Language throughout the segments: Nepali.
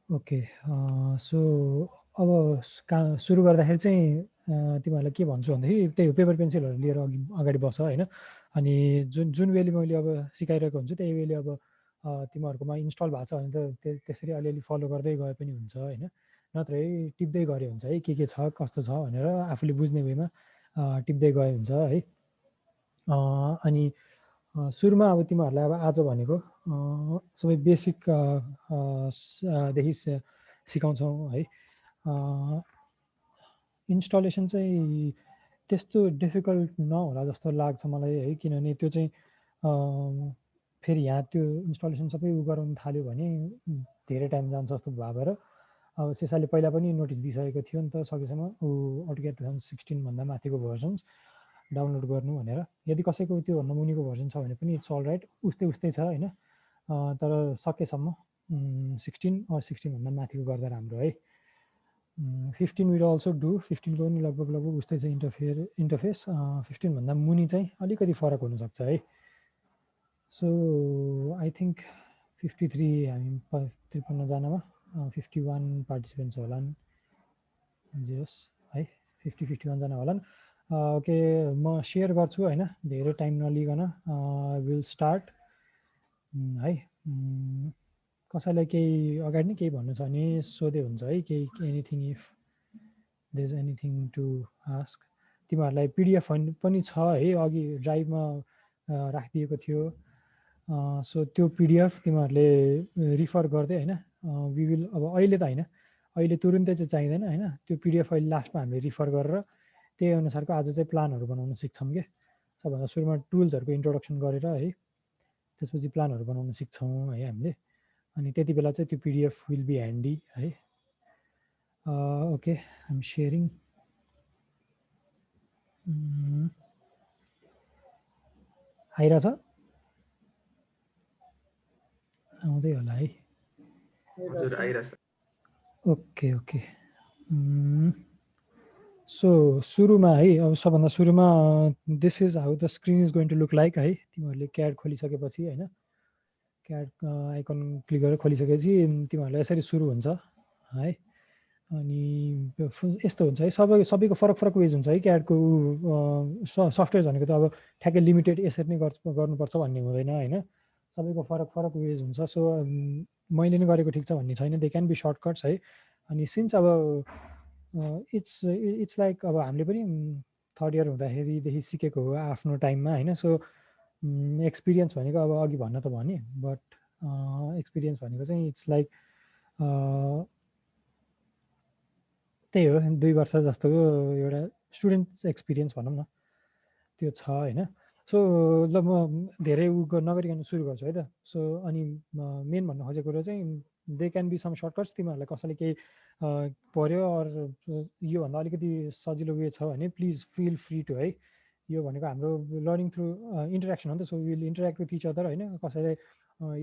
ओके सो अब सुरु गर्दाखेरि चाहिँ तिमीहरूलाई के भन्छु भन्दाखेरि त्यही पेपर पेन्सिलहरू लिएर अगाडि बस होइन। अनि जुन जुन वेले मैले अब सिकाइरहेको हुन्छु त्यही वेले अब तिमीहरूकोमा इन्स्टल भएको छ भने त त्यसरी अलिअलि फलो गर्दै गए पनि हुन्छ होइन। नत्रै टिप्दै गरे हुन्छ है के छ कस्तो छ भनेर आफूले बुझ्ने वेमा टिप्दै गए हुन्छ है। अनि सुरुमा अब तिमीहरूलाई अब आज भनेको सबै बेसिक देखि सिकाउँछौँ है। इन्स्टलेसन चाहिँ त्यस्तो डिफिकल्ट नहोला जस्तो लाग्छ मलाई है, किनभने त्यो चाहिँ फेरि यहाँ त्यो इन्स्टलेसन सबै उ गराउनु थाल्यो भने धेरै टाइम जान्छ जस्तो भएर अब सेसाले पहिला पनि नोटिस दिइसकेको थियो नि त सकेसम्म अटोक्याड 2016 भन्दा माथिको भर्सन्स डाउनलोड गर्नु भनेर। यदि कसैको त्योभन्दा मुनिको भर्जन छ भने पनि इट्स अल राइट, उस्तै छ होइन। तर सकेसम्म 16 भन्दा माथिको गर्दा राम्रो है। 15 विल अल्सो डु, 15 को पनि लगभग उस्तै छ इन्टरफेस। 15 भन्दा मुनि चाहिँ अलिकति फरक हुनसक्छ है। सो आई थिङ्क 53 हामी 53जनामा 51 पार्टिसिपेन्ट्स होलान् जे होस् है, 51जना होलान्। ओके म सेयर गर्छु होइन, धेरै टाइम नलिकन विल स्टार्ट है। कसैलाई केही अगाडि नै केही भन्नु छ भने सोधे हुन्छ है, केही anything if there is anything to ask. तिमीहरूलाई पिडिएफ पनि छ है, अघि ड्राइभमा राखिदिएको थियो। सो त्यो पिडिएफ तिमीहरूले रिफर गर्दै होइन, वी विल अब अहिले त होइन, अहिले तुरुन्तै चाहिँ चाहिँदैन होइन। त्यो पिडिएफ अहिले लास्टमा हामीले रिफर गरेर त्यही अनुसारको आज चाहिँ प्लानहरू बनाउन सिक्छौँ क्या। सबभन्दा सुरुमा टुल्सहरूको इन्ट्रोडक्सन गरेर है, त्यसपछि प्लानहरू बनाउन सिक्छौँ है हामीले। अनि त्यति बेला चाहिँ त्यो पिडिएफ विल बी ह्यान्डी है। Okay I am sharing. आइरहेछ, आउँदै होला है। हजुर आइरहेछ। ओके ओके सो सुरुमा है, अब सबभन्दा सुरुमा this is how the screen is going to look like है। तिमीहरूले क्याड खोलिसकेपछि होइन, क्याड आइकन क्लिक गरेर खोलिसकेपछि तिमीहरूलाई यसरी सुरु हुन्छ है। अनि यस्तो हुन्छ है, सबैको फरक वेज हुन्छ है। क्याडको सफ्टवेयर भनेको त अब ठ्याक्कै लिमिटेड यसरी नै गर्नुपर्छ भन्ने हुँदैन होइन, सबैको फरक वेज हुन्छ। सो मैले नै गरेको ठिक छ भन्ने छैन, दे क्यान बी सर्टकट्स है। अनि सिन्स अब इट्स लाइक अब हामीले पनि थर्ड इयर हुँदाखेरिदेखि सिकेको हो आफ्नो टाइममा होइन। सो एक्सपिरियन्स भनेको अब अघि भन्न त भने, बट एक्सपिरियन्स भनेको चाहिँ इट्स लाइक त्यही हो, 2 वर्ष जस्तोको एउटा स्टुडेन्ट्स एक्सपिरियन्स भनौँ न, त्यो छ होइन। सो ल म धेरै नगरिकन सुरु गर्छु है त। सो अनि मेन भन्नु खोजेको कुरो चाहिँ they can be some shortcuts. तिमीहरूलाई कसैले केही पऱ्यो अरू योभन्दा अलिकति सजिलो वे छ भने प्लिज फिल फ्री टु है। यो भनेको हाम्रो लर्निङ थ्रु इन्टरेक्सन हो नि त। So will interact with each other होइन। कसैलाई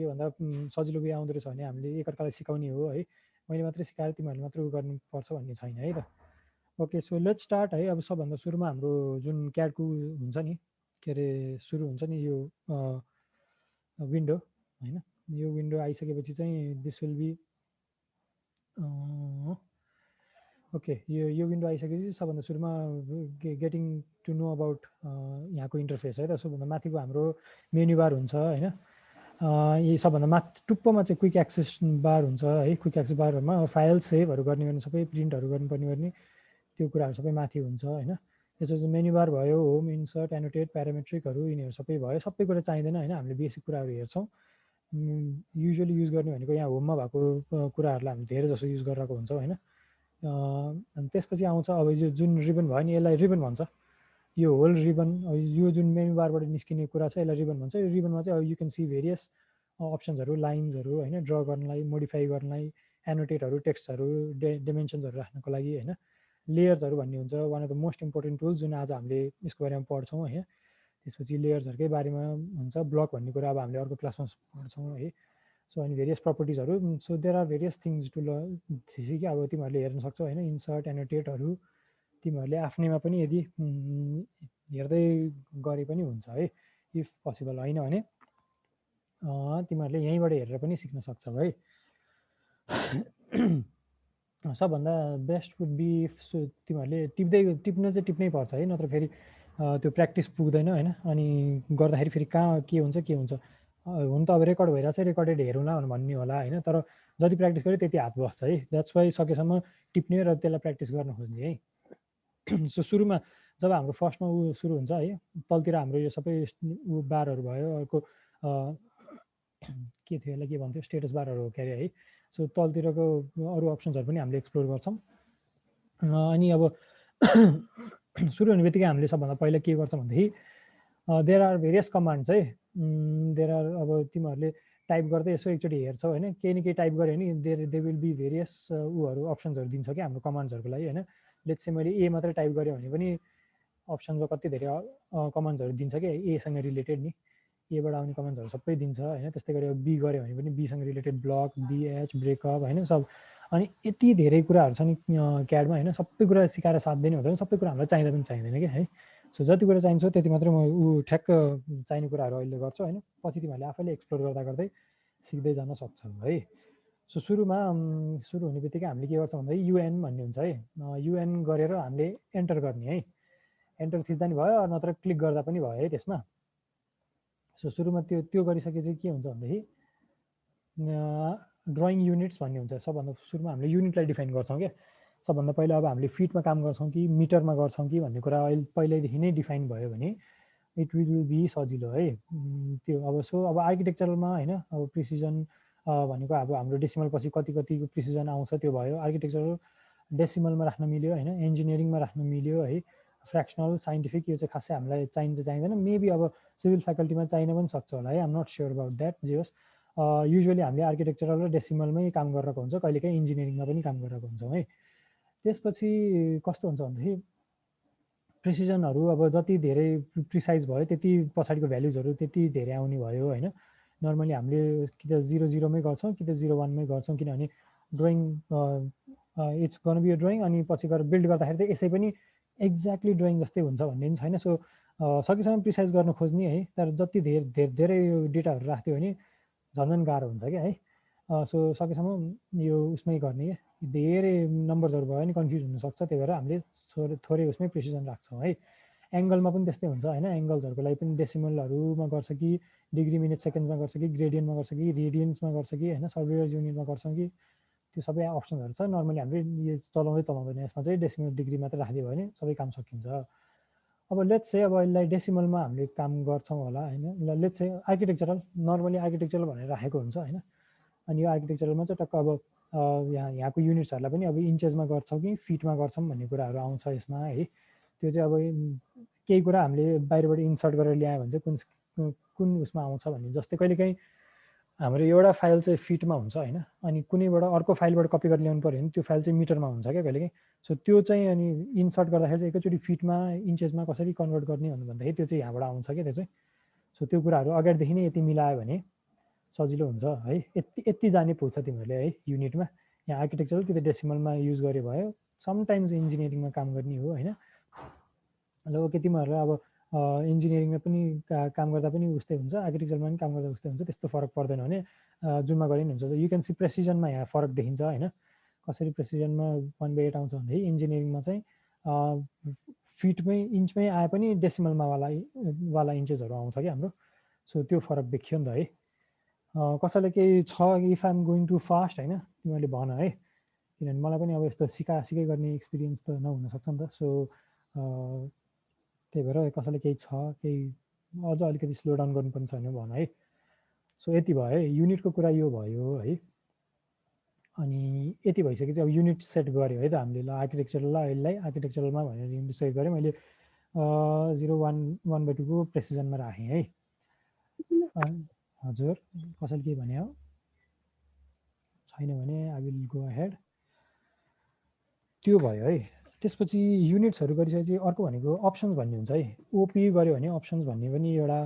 योभन्दा सजिलो वे आउँदो रहेछ भने हामीले एकअर्कालाई सिकाउने हो है। मैले मात्रै सिकाएर तिमीहरूले मात्रै गर्नुपर्छ भन्ने छैन है त। ओके सो लेट्स स्टार्ट है। अब सबभन्दा सुरुमा हाम्रो जुन क्याडको हुन्छ नि, के अरे सुरु हुन्छ नि यो विन्डो होइन। यो विन्डो आइसकेपछि चाहिँ दिस विल बी ओके, यो विन्डो आइसकेपछि सबभन्दा सुरुमा गेटिङ टु नो अबाउट यहाँको इन्टरफेस है त। सबभन्दा माथिको हाम्रो मेन्यु बार हुन्छ होइन। यी सबभन्दा टुप्पोमा चाहिँ क्विक एक्सेस बार हुन्छ है। क्विक एक्सेस बारमा फाइल सेभहरू गर्ने सबै प्रिन्टहरू गर्नुपर्ने त्यो कुराहरू सबै माथि हुन्छ होइन। त्यसपछि मेन्यु बार भयो, होम, इन्सर्ट, एनोटेट, प्यारामेट्रिकहरू यिनीहरू सबै भयो। सबै कुरा चाहिँदैन होइन, हामीले बेसिक कुराहरू हेर्छौँ। युजली युज गर्ने भनेको यहाँ होममा भएको कुराहरूलाई हामी धेरै जसो युज गरिरहेको हुन्छौँ होइन। अनि त्यसपछि आउँछ अब यो जुन रिबन भयो नि, यसलाई रिबन भन्छ। यो होल रिबन, यो जुन मेन्यु बारबाट निस्किने कुरा छ यसलाई रिबन भन्छ। यो रिबनमा चाहिँ अब यु क्यान सी भेरियस अप्सन्सहरू, लाइन्सहरू होइन, ड्र गर्नलाई, मोडिफाई गर्नलाई, एनोटेटहरू, टेक्स्टहरू, डिमेन्सन्सहरू राख्नको लागि होइन। लेयर्सहरू भन्ने हुन्छ, one of the most important tools जुन आज हामीले यसको बारेमा पढ्छौँ होइन। त्यसपछि लेयर्सहरूकै बारेमा हुन्छ। ब्लक भन्ने कुरा अब हामीले अर्को क्लासमा पढ्छौँ है। सो अनि भेरियस प्रपर्टिजहरू। So there are various things to कि अब तिमीहरूले हेर्न सक्छौ होइन। इन्सर्ट, एनोटेटहरू तिमीहरूले आफ्नैमा पनि यदि हेर्दै गरे पनि हुन्छ है। इफ पोसिबल होइन भने तिमीहरूले यहीँबाट हेरेर पनि सिक्न सक्छौ है। सबभन्दा बेस्ट वुड बी तिमीहरूले टिप्न चाहिँ टिप्नै पर्छ है, नत्र फेरि त्यो प्र्याक्टिस पुग्दैन होइन। अनि गर्दाखेरि फेरि कहाँ के हुन्छ हुन त अब रेकर्ड भइरहेको छ, रेकर्डेड हेरौँला भन्ने होला होइन, तर जति प्र्याक्टिस गऱ्यो त्यति हात बस्छ है। द्याट्स वाइ सकेसम्म टिप्ने र त्यसलाई प्र्याक्टिस गर्न खोज्ने है। सो सुरुमा जब हाम्रो फर्स्टमा सुरु हुन्छ है, तलतिर हाम्रो यो सबै बारहरू भयो, अर्को के थियो यसलाई के भन्थ्यो, स्टेटस बारहरू हो के अरे है। सो तलतिरको अरू अप्सन्सहरू पनि हामीले एक्सप्लोर गर्छौँ। अनि अब सुरु हुने बित्तिकै हामीले सबभन्दा पहिला के गर्छौँ भनेदेखि देयर आर भेरियस कमान्ड्स है। देयर आर अब तिमीहरूले टाइप गर्दै यसो एकचोटि हेर्छौ होइन, केही न केही टाइप गऱ्यो भने दे विल बी भेरियस अप्सन्सहरू दिन्छ क्या हाम्रो कमान्ड्सहरूको लागि होइन। लेट्स चाहिँ मैले ए मात्रै टाइप गरेँ भने पनि अप्सनमा कति धेरै कमान्ड्सहरू दिन्छ क्या एसँग रिलेटेड नि, एबाट आउने कमान्ड्सहरू सबै दिन्छ होइन। त्यस्तै गरी अब बी गऱ्यो भने पनि बीसँग रिलेटेड ब्लक, बीएच, ब्रेकअप होइन सब। अनि यति धेरै कुराहरू छ नि क्याडमा होइन, सबै कुरा सिकाएर साध्दै नै हुँदैन, सबै कुरा हामीलाई चाहिँदा पनि चाहिँदैन क्या है। सो जति कुरा चाहिन्छ त्यति मात्रै म ठ्याक्क चाहिने कुराहरू अहिले गर्छु होइन, पछि तिमीहरूले आफैले एक्सप्लोर गर्दा गर्दै सिक्दै जान सक्छौ है। सो सुरुमा सुरु हुने बित्तिकै हामीले के गर्छौँ भन्दा युएन भन्ने हुन्छ है। युएन गरेर हामीले एन्टर गर्ने है, एन्टर थिच्दा नि भयो नत्र क्लिक गर्दा पनि भयो है त्यसमा। सो सुरुमा त्यो गरिसकेपछि के हुन्छ भनेदेखि ड्रइङ युनिट्स भन्ने हुन्छ। सबभन्दा सुरुमा हामीले युनिटलाई डिफाइन गर्छौँ क्या। सबभन्दा पहिला अब हामीले फिटमा काम गर्छौँ कि मिटरमा गर्छौँ कि भन्ने कुरा अहिले पहिल्यैदेखि नै डिफाइन भयो भने इट विल बी सजिलो है त्यो। अब अब आर्किटेक्चरलमा होइन, अब प्रिसिजन भनेको अब हाम्रो डेसिमल पछि कतिको प्रिसिजन आउँछ त्यो भयो। आर्किटेक्चरल डेसिमलमा राख्न मिल्यो होइन, इन्जिनियरिङमा राख्न मिल्यो है, फ्रेक्सनल, साइन्टिफिक यो चाहिँ खासै हामीलाई चाहिँदैन। मेबी अब सिभिल फ्याकल्टीमा चाहिन पनि सक्छ होला है, आम नट स्योर अबाउट द्याट। जे होस् युजुअली हामीले आर्किटेक्चरल र डेसिमलमै काम गरेको हुन्छ, कहिलेकाहीँ इन्जिनियरिङमा पनि काम गरेको हुन्छौँ है। त्यसपछि कस्तो हुन्छ भनेदेखि प्रिसिजनहरू अब जति धेरै प्रिसाइज भयो त्यति पछाडिको भ्याल्युजहरू त्यति धेरै आउने भयो होइन। नर्मली हामीले कि त 0-0मै गर्छौँ कि त 0-1मै गर्छौँ, किनभने drawing it's gonna be a drawing. अनि पछि गएर बिल्ड गर्दाखेरि त यसै पनि एक्ज्याक्टली ड्रइङ जस्तै हुन्छ भन्ने पनि छैन। सो सकेसम्म प्रिसाइज गर्न खोज्ने है, तर जति धेरै डेटाहरू राख्थ्यो भने झन् गाह्रो हुन्छ क्या है। सो सकेसम्म यो उसमै गर्ने क्या, धेरै नम्बर्सहरू भयो भने कन्फ्युज हुनसक्छ, त्यही भएर हामीले थोरै उसमै प्रिसिजन राख्छौँ है। एङ्गलमा पनि त्यस्तै हुन्छ होइन, एङ्गल्सहरूको लागि पनि डेसिमलहरूमा गर्छ कि डिग्री मिनट सेकेन्डमा गर्छ कि ग्रेडियनमा गर्छ कि रेडियन्समा गर्छ कि होइन, सर्भेयर्स युनिटमा गर्छौँ कि, त्यो सबै अप्सनहरू छ। नर्मली हामीले यो चलाउँदैन, यसमा चाहिँ डेसिमल डिग्री मात्रै राखिदियो भने सबै काम सकिन्छ। अब लेट्स चाहिँ अब यसलाई डेसिमलमा हामीले काम गर्छौँ होला होइन। लेट्स चाहिँ आर्किटेक्चरल, नर्मली आर्किटेक्चरल भनेर राखेको हुन्छ होइन। अनि यो आर्किटेक्चरलमा चाहिँ टक्क अब यहाँको युनिट्सहरूलाई पनि अब इन्चेसमा गर्छौँ कि फिटमा गर्छौँ भन्ने कुराहरू आउँछ यसमा है। त्यो चाहिँ अब केही कुरा हामीले बाहिरबाट इन्सर्ट गरेर ल्यायो भने चाहिँ कुन उसमा आउँछ भन्ने। जस्तै कहिलेकाहीँ हाम्रो एउटा फाइल चाहिँ फिटमा हुन्छ होइन, अनि कुनैबाट अर्को फाइलबाट कपी गरेर ल्याउनु पऱ्यो भने त्यो फाइल चाहिँ मिटरमा हुन्छ क्या कहिलेकाहीँ। सो त्यो चाहिँ अनि इन्सर्ट गर्दाखेरि चाहिँ एकैचोटि फिटमा इन्चेसमा कसरी कन्भर्ट गर्ने भन्दाखेरि त्यो चाहिँ यहाँबाट आउँछ क्या त्यो चाहिँ। सो त्यो कुराहरू अगाडिदेखि नै यति मिलायो भने सजिलो हुन्छ है। यति जाने पुग्छ तिमीहरूले है युनिटमा। यहाँ आर्किटेक्चरल कि त डेसिमलमा युज गरे भयो, समटाइम्स इन्जिनियरिङमा काम गर्ने हो होइन। ल ओके, तिमीहरू अब इन्जिनियरिङमा पनि काम गर्दा पनि उस्तै हुन्छ, आर्किटेक्चरमा पनि काम गर्दा उस्तै हुन्छ, त्यस्तो फरक पर्दैन भने जुनमा गरे पनि हुन्छ। यु क्यान सी प्रेसिजनमा यहाँ फरक देखिन्छ होइन, कसरी प्रेसिजनमा 1/8 आउँछ भने इन्जिनियरिङमा चाहिँ फिटमै इन्चमै आए पनि डेसिमलमा वाला इन्चेसहरू आउँछ क्या हाम्रो। सो त्यो फरक देखियो नि त है। कसैलाई केही छ, if I'm going too fast होइन तिमीहरूले भन है, किनभने मलाई पनि अब यस्तो सिकाइ गर्ने एक्सपिरियन्स त नहुनसक्छ नि त। सो त्यही भएर कसैलाई केही छ, केही अझ अलिकति स्लो डाउन गर्नुपर्ने छ भने भन है। सो यति भयो है, युनिटको कुरा यो भयो है। अनि यति भइसकेपछि अब युनिट सेट गऱ्यो है त हामीले। ल आर्किटेक्चरल यसलाई आर्किटेक्चरलमा भनेर युनिट सेट गरेँ मैले। 0-1/2को प्रेसिजनमा राखेँ है। हजुर कसैले के भने हो छैन भने आई विल गो अहेड। त्यो भयो है। त्यसपछि युनिट्सहरू गरिसकेपछि अर्को भनेको अप्सन्स भन्ने हुन्छ है। ओपी गऱ्यो भने अप्सन्स भन्ने पनि एउटा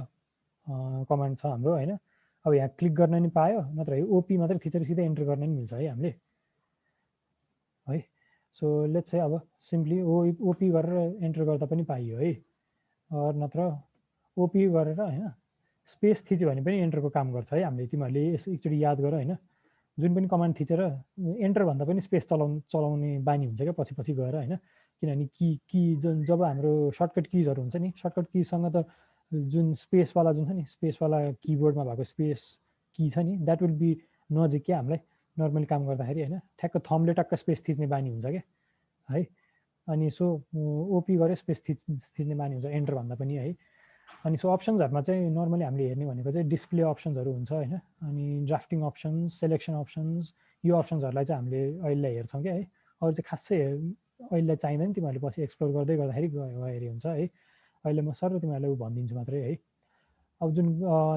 कमान्ड छ हाम्रो होइन। अब यहाँ क्लिक गर्न नि पायो, नत्र ओपी मात्रै थिचेर सिधै एन्टर गर्न नि मिल्छ है हामीले है। सो लेट्स चाहिँ अब सिम्पली ओपी गरेर एन्टर गर्दा पनि पाइयो है, नत्र ओपी गरेर होइन स्पेस थिच्यो भने पनि एन्टरको काम गर्छ है हामीले। तिमीहरूले यसो एकचोटि याद गर होइन, जुन पनि कमान्ड थिचेर एन्टर भन्दा पनि स्पेस चलाउने बानी हुन्छ क्या पछि पछि गएर होइन, किनभने की जब हाम्रो सर्टकट किजहरू हुन्छ नि, सर्टकट किजसँग त जुन स्पेसवाला जुन छ नि, स्पेसवाला किबोर्डमा भएको स्पेस की छ नि, द्याट विल बी नजिक क्या हामीलाई नर्मली काम गर्दाखेरि होइन, ठ्याक्क थम्बले टक्क स्पेस थिच्ने बानी हुन्छ क्या है। अनि सो ओपी गरे स्पेस थिच्ने बानी हुन्छ एन्टर भन्दा पनि है। अनि सो अप्सन्सहरूमा चाहिँ नर्मली हामीले हेर्ने भनेको चाहिँ डिस्प्ले अप्सन्सहरू हुन्छ होइन, अनि ड्राफ्टिङ अप्सन्स, सेलेक्सन अप्सन्स, यो अप्सन्सहरूलाई चाहिँ हामीले अहिले हेर्छौँ क्या है। अरू चाहिँ खासै अहिले चाहिँदैन, तिमीहरूले पछि एक्सप्लोर गर्दै गर्दाखेरि गएर हुन्छ है। अहिले म सर तिमीहरूलाई भनिदिन्छु मात्रै है। अब जुन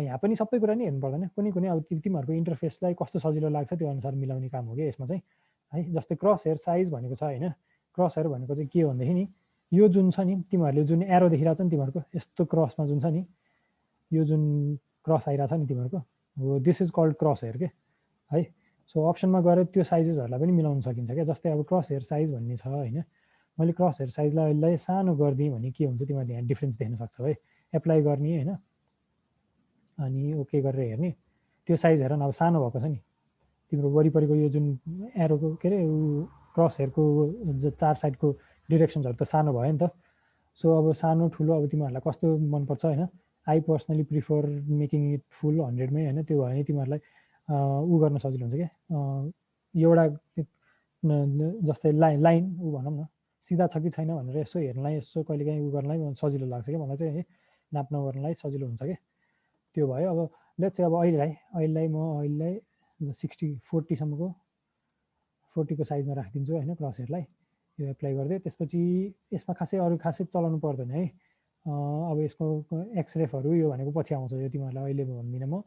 यहाँ पनि सबै कुरा नै हेर्नु पर्दैन, कुनै कुनै अब तिमीहरूको इन्टरफेसलाई कस्तो सजिलो लाग्छ त्यो अनुसार मिलाउने काम हो कि यसमा चाहिँ है। जस्तै क्रस हेयर साइज भनेको छ होइन, क्रस हेयर भनेको चाहिँ के हो भनेदेखि नि, यो जुन छ नि तिमीहरूले जुन एरो देखिरहेको छ नि तिमीहरूको यस्तो क्रसमा जुन छ नि, यो जुन क्रस आइरहेको छ नि तिमीहरूको हो, this is called crosshair के है। सो अप्सनमा गएर त्यो साइजेसहरूलाई पनि मिलाउन सकिन्छ क्या। जस्तै अब क्रस हेयर साइज भन्ने छ होइन, मैले क्रस हेयर साइजलाई सानो गरिदिएँ भने के हुन्छ तिमीहरूले यहाँ डिफ्रेन्स देख्न सक्छौ है। एप्लाई गर्ने होइन, अनि ओके गरेर हेर्ने, त्यो साइज हेर न अब सानो भएको छ नि तिम्रो वरिपरिको यो जुन एरोको के अरे क्रस हेयरको चार साइडको डिरेक्सन्सहरू त सानो भयो नि त। सो अब सानो ठुलो अब तिमीहरूलाई कस्तो मनपर्छ होइन। I personally prefer making it full 100मै होइन, त्यो भयो भने तिमीहरूलाई ऊ गर्न सजिलो हुन्छ क्या। एउटा जस्तै लाइन ऊ भनौँ न सिधा छ कि छैन भनेर यसो हेर्नलाई, यसो कहिलेकाहीँ ऊ गर्नलाई सजिलो लाग्छ क्या मलाई चाहिँ है, नाप्न गर्नलाई सजिलो हुन्छ क्या। त्यो भयो। अब लेट्स चाहिँ अब अहिलेलाई म 40सम्मको 40को साइजमा राखिदिन्छु होइन क्रस हेयरलाई। यो एप्लाई गरिदियो, त्यसपछि यसमा अरू खासै चलाउनु पर्दैन है। अब यसको एक्सरेफहरू यो भनेको पछि आउँछ, यो तिमीहरूलाई अहिले भन्दिनँ म।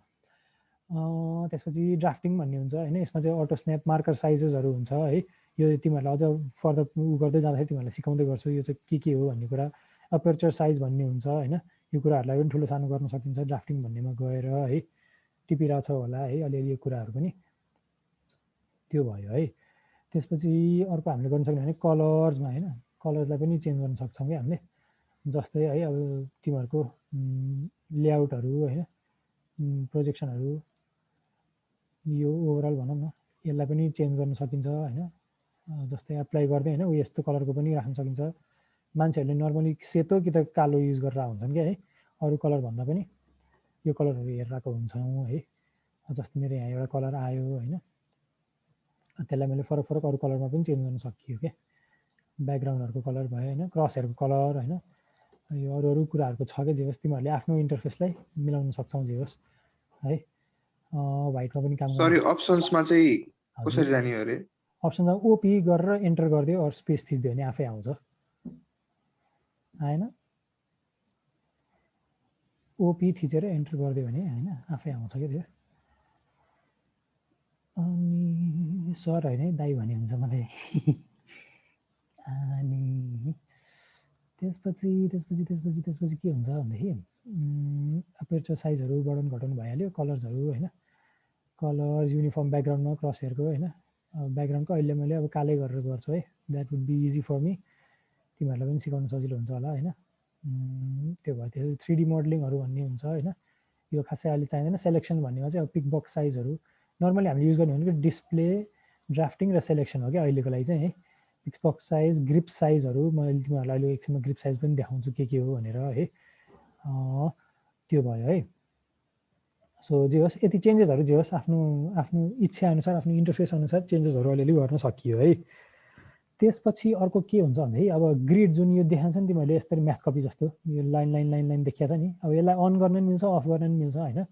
त्यसपछि ड्राफ्टिङ भन्ने हुन्छ होइन, यसमा चाहिँ अटो स्न्याप मार्कर साइजेसहरू हुन्छ है। यो तिमीहरूलाई अझ फर्दर ऊ गर्दै जाँदाखेरि तिमीहरूलाई सिकाउँदै गर्छु यो चाहिँ के हो भन्ने कुरा। अपर्चर साइज भन्ने हुन्छ होइन, यो कुराहरूलाई पनि ठुलो सानो गर्न सकिन्छ ड्राफ्टिङ भन्नेमा गएर है। टिपिरहेको छ होला है अलिअलि यो कुराहरू पनि, त्यो भयो है। त्यसपछि अर्को हामीले गर्न सक्ने भने कलर्समा होइन, कलर्सलाई पनि चेन्ज गर्न सक्छौँ क्या हामीले। जस्तै है अब तिमीहरूको लेआउटहरू होइन, प्रोजेक्सनहरू, यो ओभरअल भनौँ न यसलाई पनि चेन्ज गर्न सकिन्छ होइन। जस्तै एप्लाई गर्दै होइन ऊ यस्तो कलरको पनि राख्न सकिन्छ। मान्छेहरूले नर्मली सेतो कि त कालो युज गरेर हुन्छन् क्या है, अरू कलर भन्दा पनि यो कलरहरू हेरिरहेको हुन्छौँ है। जस्तै मेरो यहाँ एउटा कलर आयो होइन, त्यसलाई मैले फरक फरक अरू कलरमा पनि चेन्ज गर्न सकियो क्या। ब्याकग्राउन्डहरूको कलर भयो होइन, क्रसहरूको कलर होइन, यो अरू कुराहरूको छ क्या। जे होस् तिमीहरूले आफ्नो इन्टरफेसलाई मिलाउन सक्छौ जे होस् है। व्हाइटमा पनि काम सरी अप्सन्समा चाहिँ कसरी जाने हो अरे? अप्सनमा ओपी गरेर एन्टर गरिदियो अरू स्पेस थिच्दियो भने आफै आउँछ। आएन, ओपी थिचेर एन्टर गरिदियो भने होइन आफै आउँछ क्या त्यो। अनि सर होइन है दाइ भन्ने हुन्छ मलाई। अनि त्यसपछि के हुन्छ भनेदेखि अपर्चर साइजहरू बढाउनु घटाउनु भइहाल्यो। कलर्सहरू होइन, कलर्स युनिफर्म ब्याकग्राउन्डमा क्रस हेयरको होइन, ब्याकग्राउन्डको अहिले मैले अब कालै गरेर गर्छु है, that would be easy for me. तिमीहरूलाई पनि सिकाउनु सजिलो हुन्छ होला होइन। त्यो भयो। त्यसपछि 3D मोडलिङहरू भन्ने हुन्छ होइन, यो खासै अहिले चाहिँदैन। सेलेक्सन भन्नेमा चाहिँ अब पिक बक्स साइजहरू नर्मली हामीले युज गर्ने भनेको डिस्प्ले, ड्राफ्टिङ र सेलेक्सन हो क्या अहिलेको लागि चाहिँ है। पिक बक्स साइज, ग्रिप साइजहरू मैले तिमीहरूलाई अहिले एकछिनमा ग्रिप साइज पनि देखाउँछु के हो भनेर है। त्यो भयो है। सो जे होस् यति चेन्जेसहरू जे होस् आफ्नो आफ्नो इच्छा अनुसार आफ्नो इन्टरफेस अनुसार चेन्जेसहरू अलिअलि गर्न सकियो है। त्यसपछि अर्को के हुन्छ भन्दाखेरि अब ग्रिड जुन यो देखाउँछ नि तिमीहरूले यस्तरी म्याथ कपी जस्तो यो लाइन लाइन लाइन लाइन देखिया छ नि, अब यसलाई अन गर्न पनि मिल्छ अफ गर्न पनि मिल्छ होइन।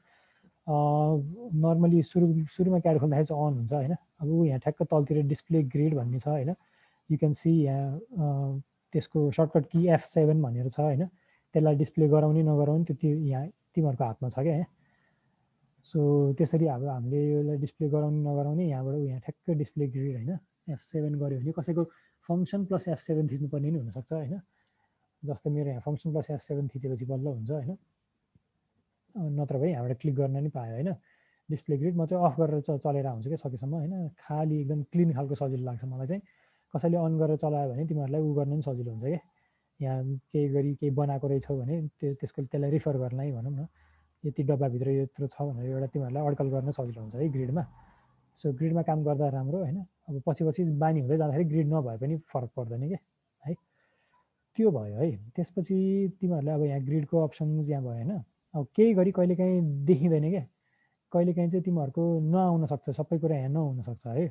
नर्मली सुरुमा क्याड खोल्दाखेरि चाहिँ अन हुन्छ होइन। अब ऊ यहाँ ठ्याक्क तलतिर डिस्प्ले ग्रिड भन्ने छ होइन, यु क्यान सी यहाँ त्यसको सर्टकट की F7 भनेर छ होइन। त्यसलाई डिस्प्ले गराउने नगराउने त्यो यहाँ तिमीहरूको हातमा छ क्या। सो त्यसरी अब हामीले यसलाई डिस्प्ले गराउने नगराउने यहाँबाट यहाँ ठ्याक्क डिस्प्ले ग्रिड होइन F7 गऱ्यो भने कसैको फङ्सन प्लस F7 थिच्नुपर्ने नि हुनसक्छ होइन। जस्तै मेरो यहाँ फङ्सन प्लस F7 थिचेपछि बल्ल हुन्छ होइन, नत्र भए यहाँबाट क्लिक गर्न नि पायो होइन। डिस्प्ले ग्रिड म चाहिँ अफ गरेर चलाएर आउँछु क्या सकेसम्म होइन, खाली एकदम क्लिन खालको सजिलो लाग्छ मलाई चाहिँ। कसैले अन गरेर चलायो भने तिमीहरूलाई ऊ गर्न पनि सजिलो हुन्छ क्या। यहाँ केही बनाएको रहेछौ भने त्यसलाई रिफर गर्नलाई भनौँ न, यति डब्बाभित्र यत्रो छ भनेर एउटा तिमीहरूलाई अड्कल गर्न सजिलो हुन्छ है ग्रिडमा। सो ग्रिडमा काम गर्दा राम्रो होइन। अब पछि बानी हुँदै जाँदाखेरि ग्रिड नभए पनि फरक पर्दैन क्या है। त्यो भयो है। त्यसपछि तिमीहरूले अब यहाँ ग्रिडको अप्सन्स यहाँ भयो होइन। अब केही गरी कहिलेकाहीँ देखिँदैन क्या, कहिलेकाहीँ चाहिँ तिमीहरूको नआउन सक्छ, सबै कुरा यहाँ नहुन सक्छ है।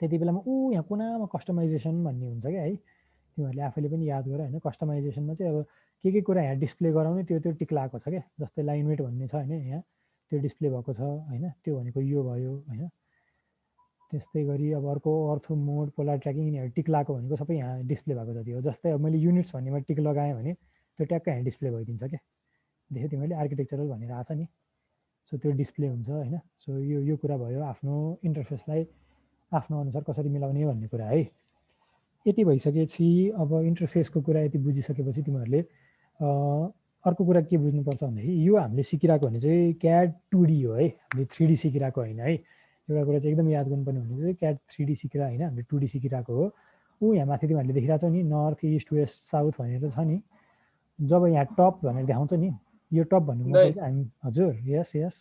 त्यति बेलामा यहाँ कुनामा कस्टमाइजेसन भन्ने हुन्छ क्या है। तिमीहरूले आफैले पनि याद गर होइन। कस्टमाइजेसनमा चाहिँ अब के कुरा यहाँ डिस्प्ले गराउने त्यो टिक लगाएको छ क्या। जस्तै लाइन वेट भन्ने छ होइन, यहाँ त्यो डिस्प्ले भएको छ होइन। त्यो भनेको यो भयो होइन। त्यस्तै गरी अब अर्को अर्थो मोड पोलर ट्र्याकिङ यिनीहरू टिक लगाएको भनेको सबै यहाँ डिस्प्ले भएको जति हो। जस्तै अब मैले युनिट्स भन्नेमा टिक लगाएँ भने त्यो ट्याक्कै यहाँ डिस्प्ले भइदिन्छ क्या। देख्यो तिमीले आर्किटेक्चरल भनेर आएको छ नि, सो त्यो डिस्प्ले हुन्छ होइन। सो यो कुरा भयो आफ्नो इन्टरफेसलाई आफ्नो अनुसार कसरी मिलाउने भन्ने कुरा है। यति भइसकेपछि अब इन्टरफेसको कुरा यति बुझिसकेपछि तिमीहरूले अर्को कुरा के बुझ्नुपर्छ भन्दाखेरि यो हामीले सिकिरहेको भने चाहिँ क्याड 2D हो है, हामीले 3D सिकिरहेको होइन है। एउटा कुरा चाहिँ एकदम याद गर्नुपर्ने भनेको चाहिँ क्याड 3D सिकेर होइन, हामीले 2D सिकिरहेको हो। यहाँ माथि तिमीहरूले देखिरहेको छ नि नर्थ इस्ट वेस्ट साउथ भनेर छ नि। जब यहाँ टप भनेर देखाउँछ नि, यो टप भन्नु मतलब चाहिँ हामी हजुर यस यस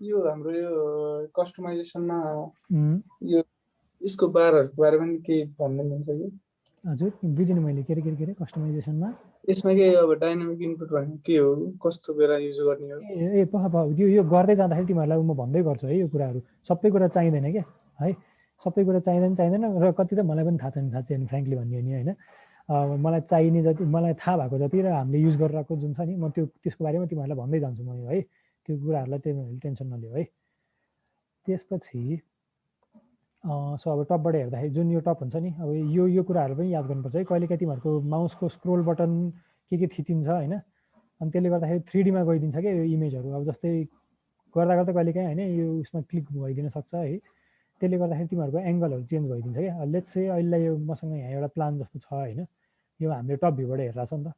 यो हाम्रो यो कस्टमाइजेसनमा यो यसको बारहरूको बारेमा पनि के भन्नु हुन्छ कि? हजुर बुझिनँ मैले के अरे कस्टमाइजेसनमा यसमा के अब डाइनामिक इनपुट भनेको के हो, कस्तो बेला युज गर्ने हो? यो गर्दै जाँदाखेरि तिमीहरूलाई म भन्दै गर्छु है। यो कुराहरू सबै कुरा चाहिँदैन क्या है, सबै कुरा चाहिँदैन र कति त मलाई पनि थाहा छैन फ्रेङ्कली भन्ने हो नि होइन। मलाई चाहिने जति, मलाई थाहा भएको जति र हामीले युज गरिरहेको जुन छ नि, म त्यसको बारेमा तिमीहरूलाई भन्दै जान्छु म है। त्यो कुराहरूलाई तिमीहरूले टेन्सन नलियो है। त्यसपछि सो अब टपबाट हेर्दाखेरि जुन यो टप हुन्छ नि, अब यो कुराहरू पनि याद गर्नुपर्छ है। कहिलेकाहीँ तिमीहरूको माउसको स्क्रोल बटन के थिचिन्छ होइन, अनि त्यसले गर्दाखेरि 3Dमा गइदिन्छ क्या यो इमेजहरू। अब जस्तै गर्दा कहिलेकाहीँ होइन यो उसमा क्लिक भइदिन सक्छ है। त्यसले गर्दाखेरि तिमीहरूको एङ्गलहरू चेन्ज भइदिन्छ क्या। लेट्स से अहिले यो मसँग यहाँ एउटा प्लान जस्तो छ होइन, यो हामीले टप भ्यूबाट हेरिरहेको छ नि त।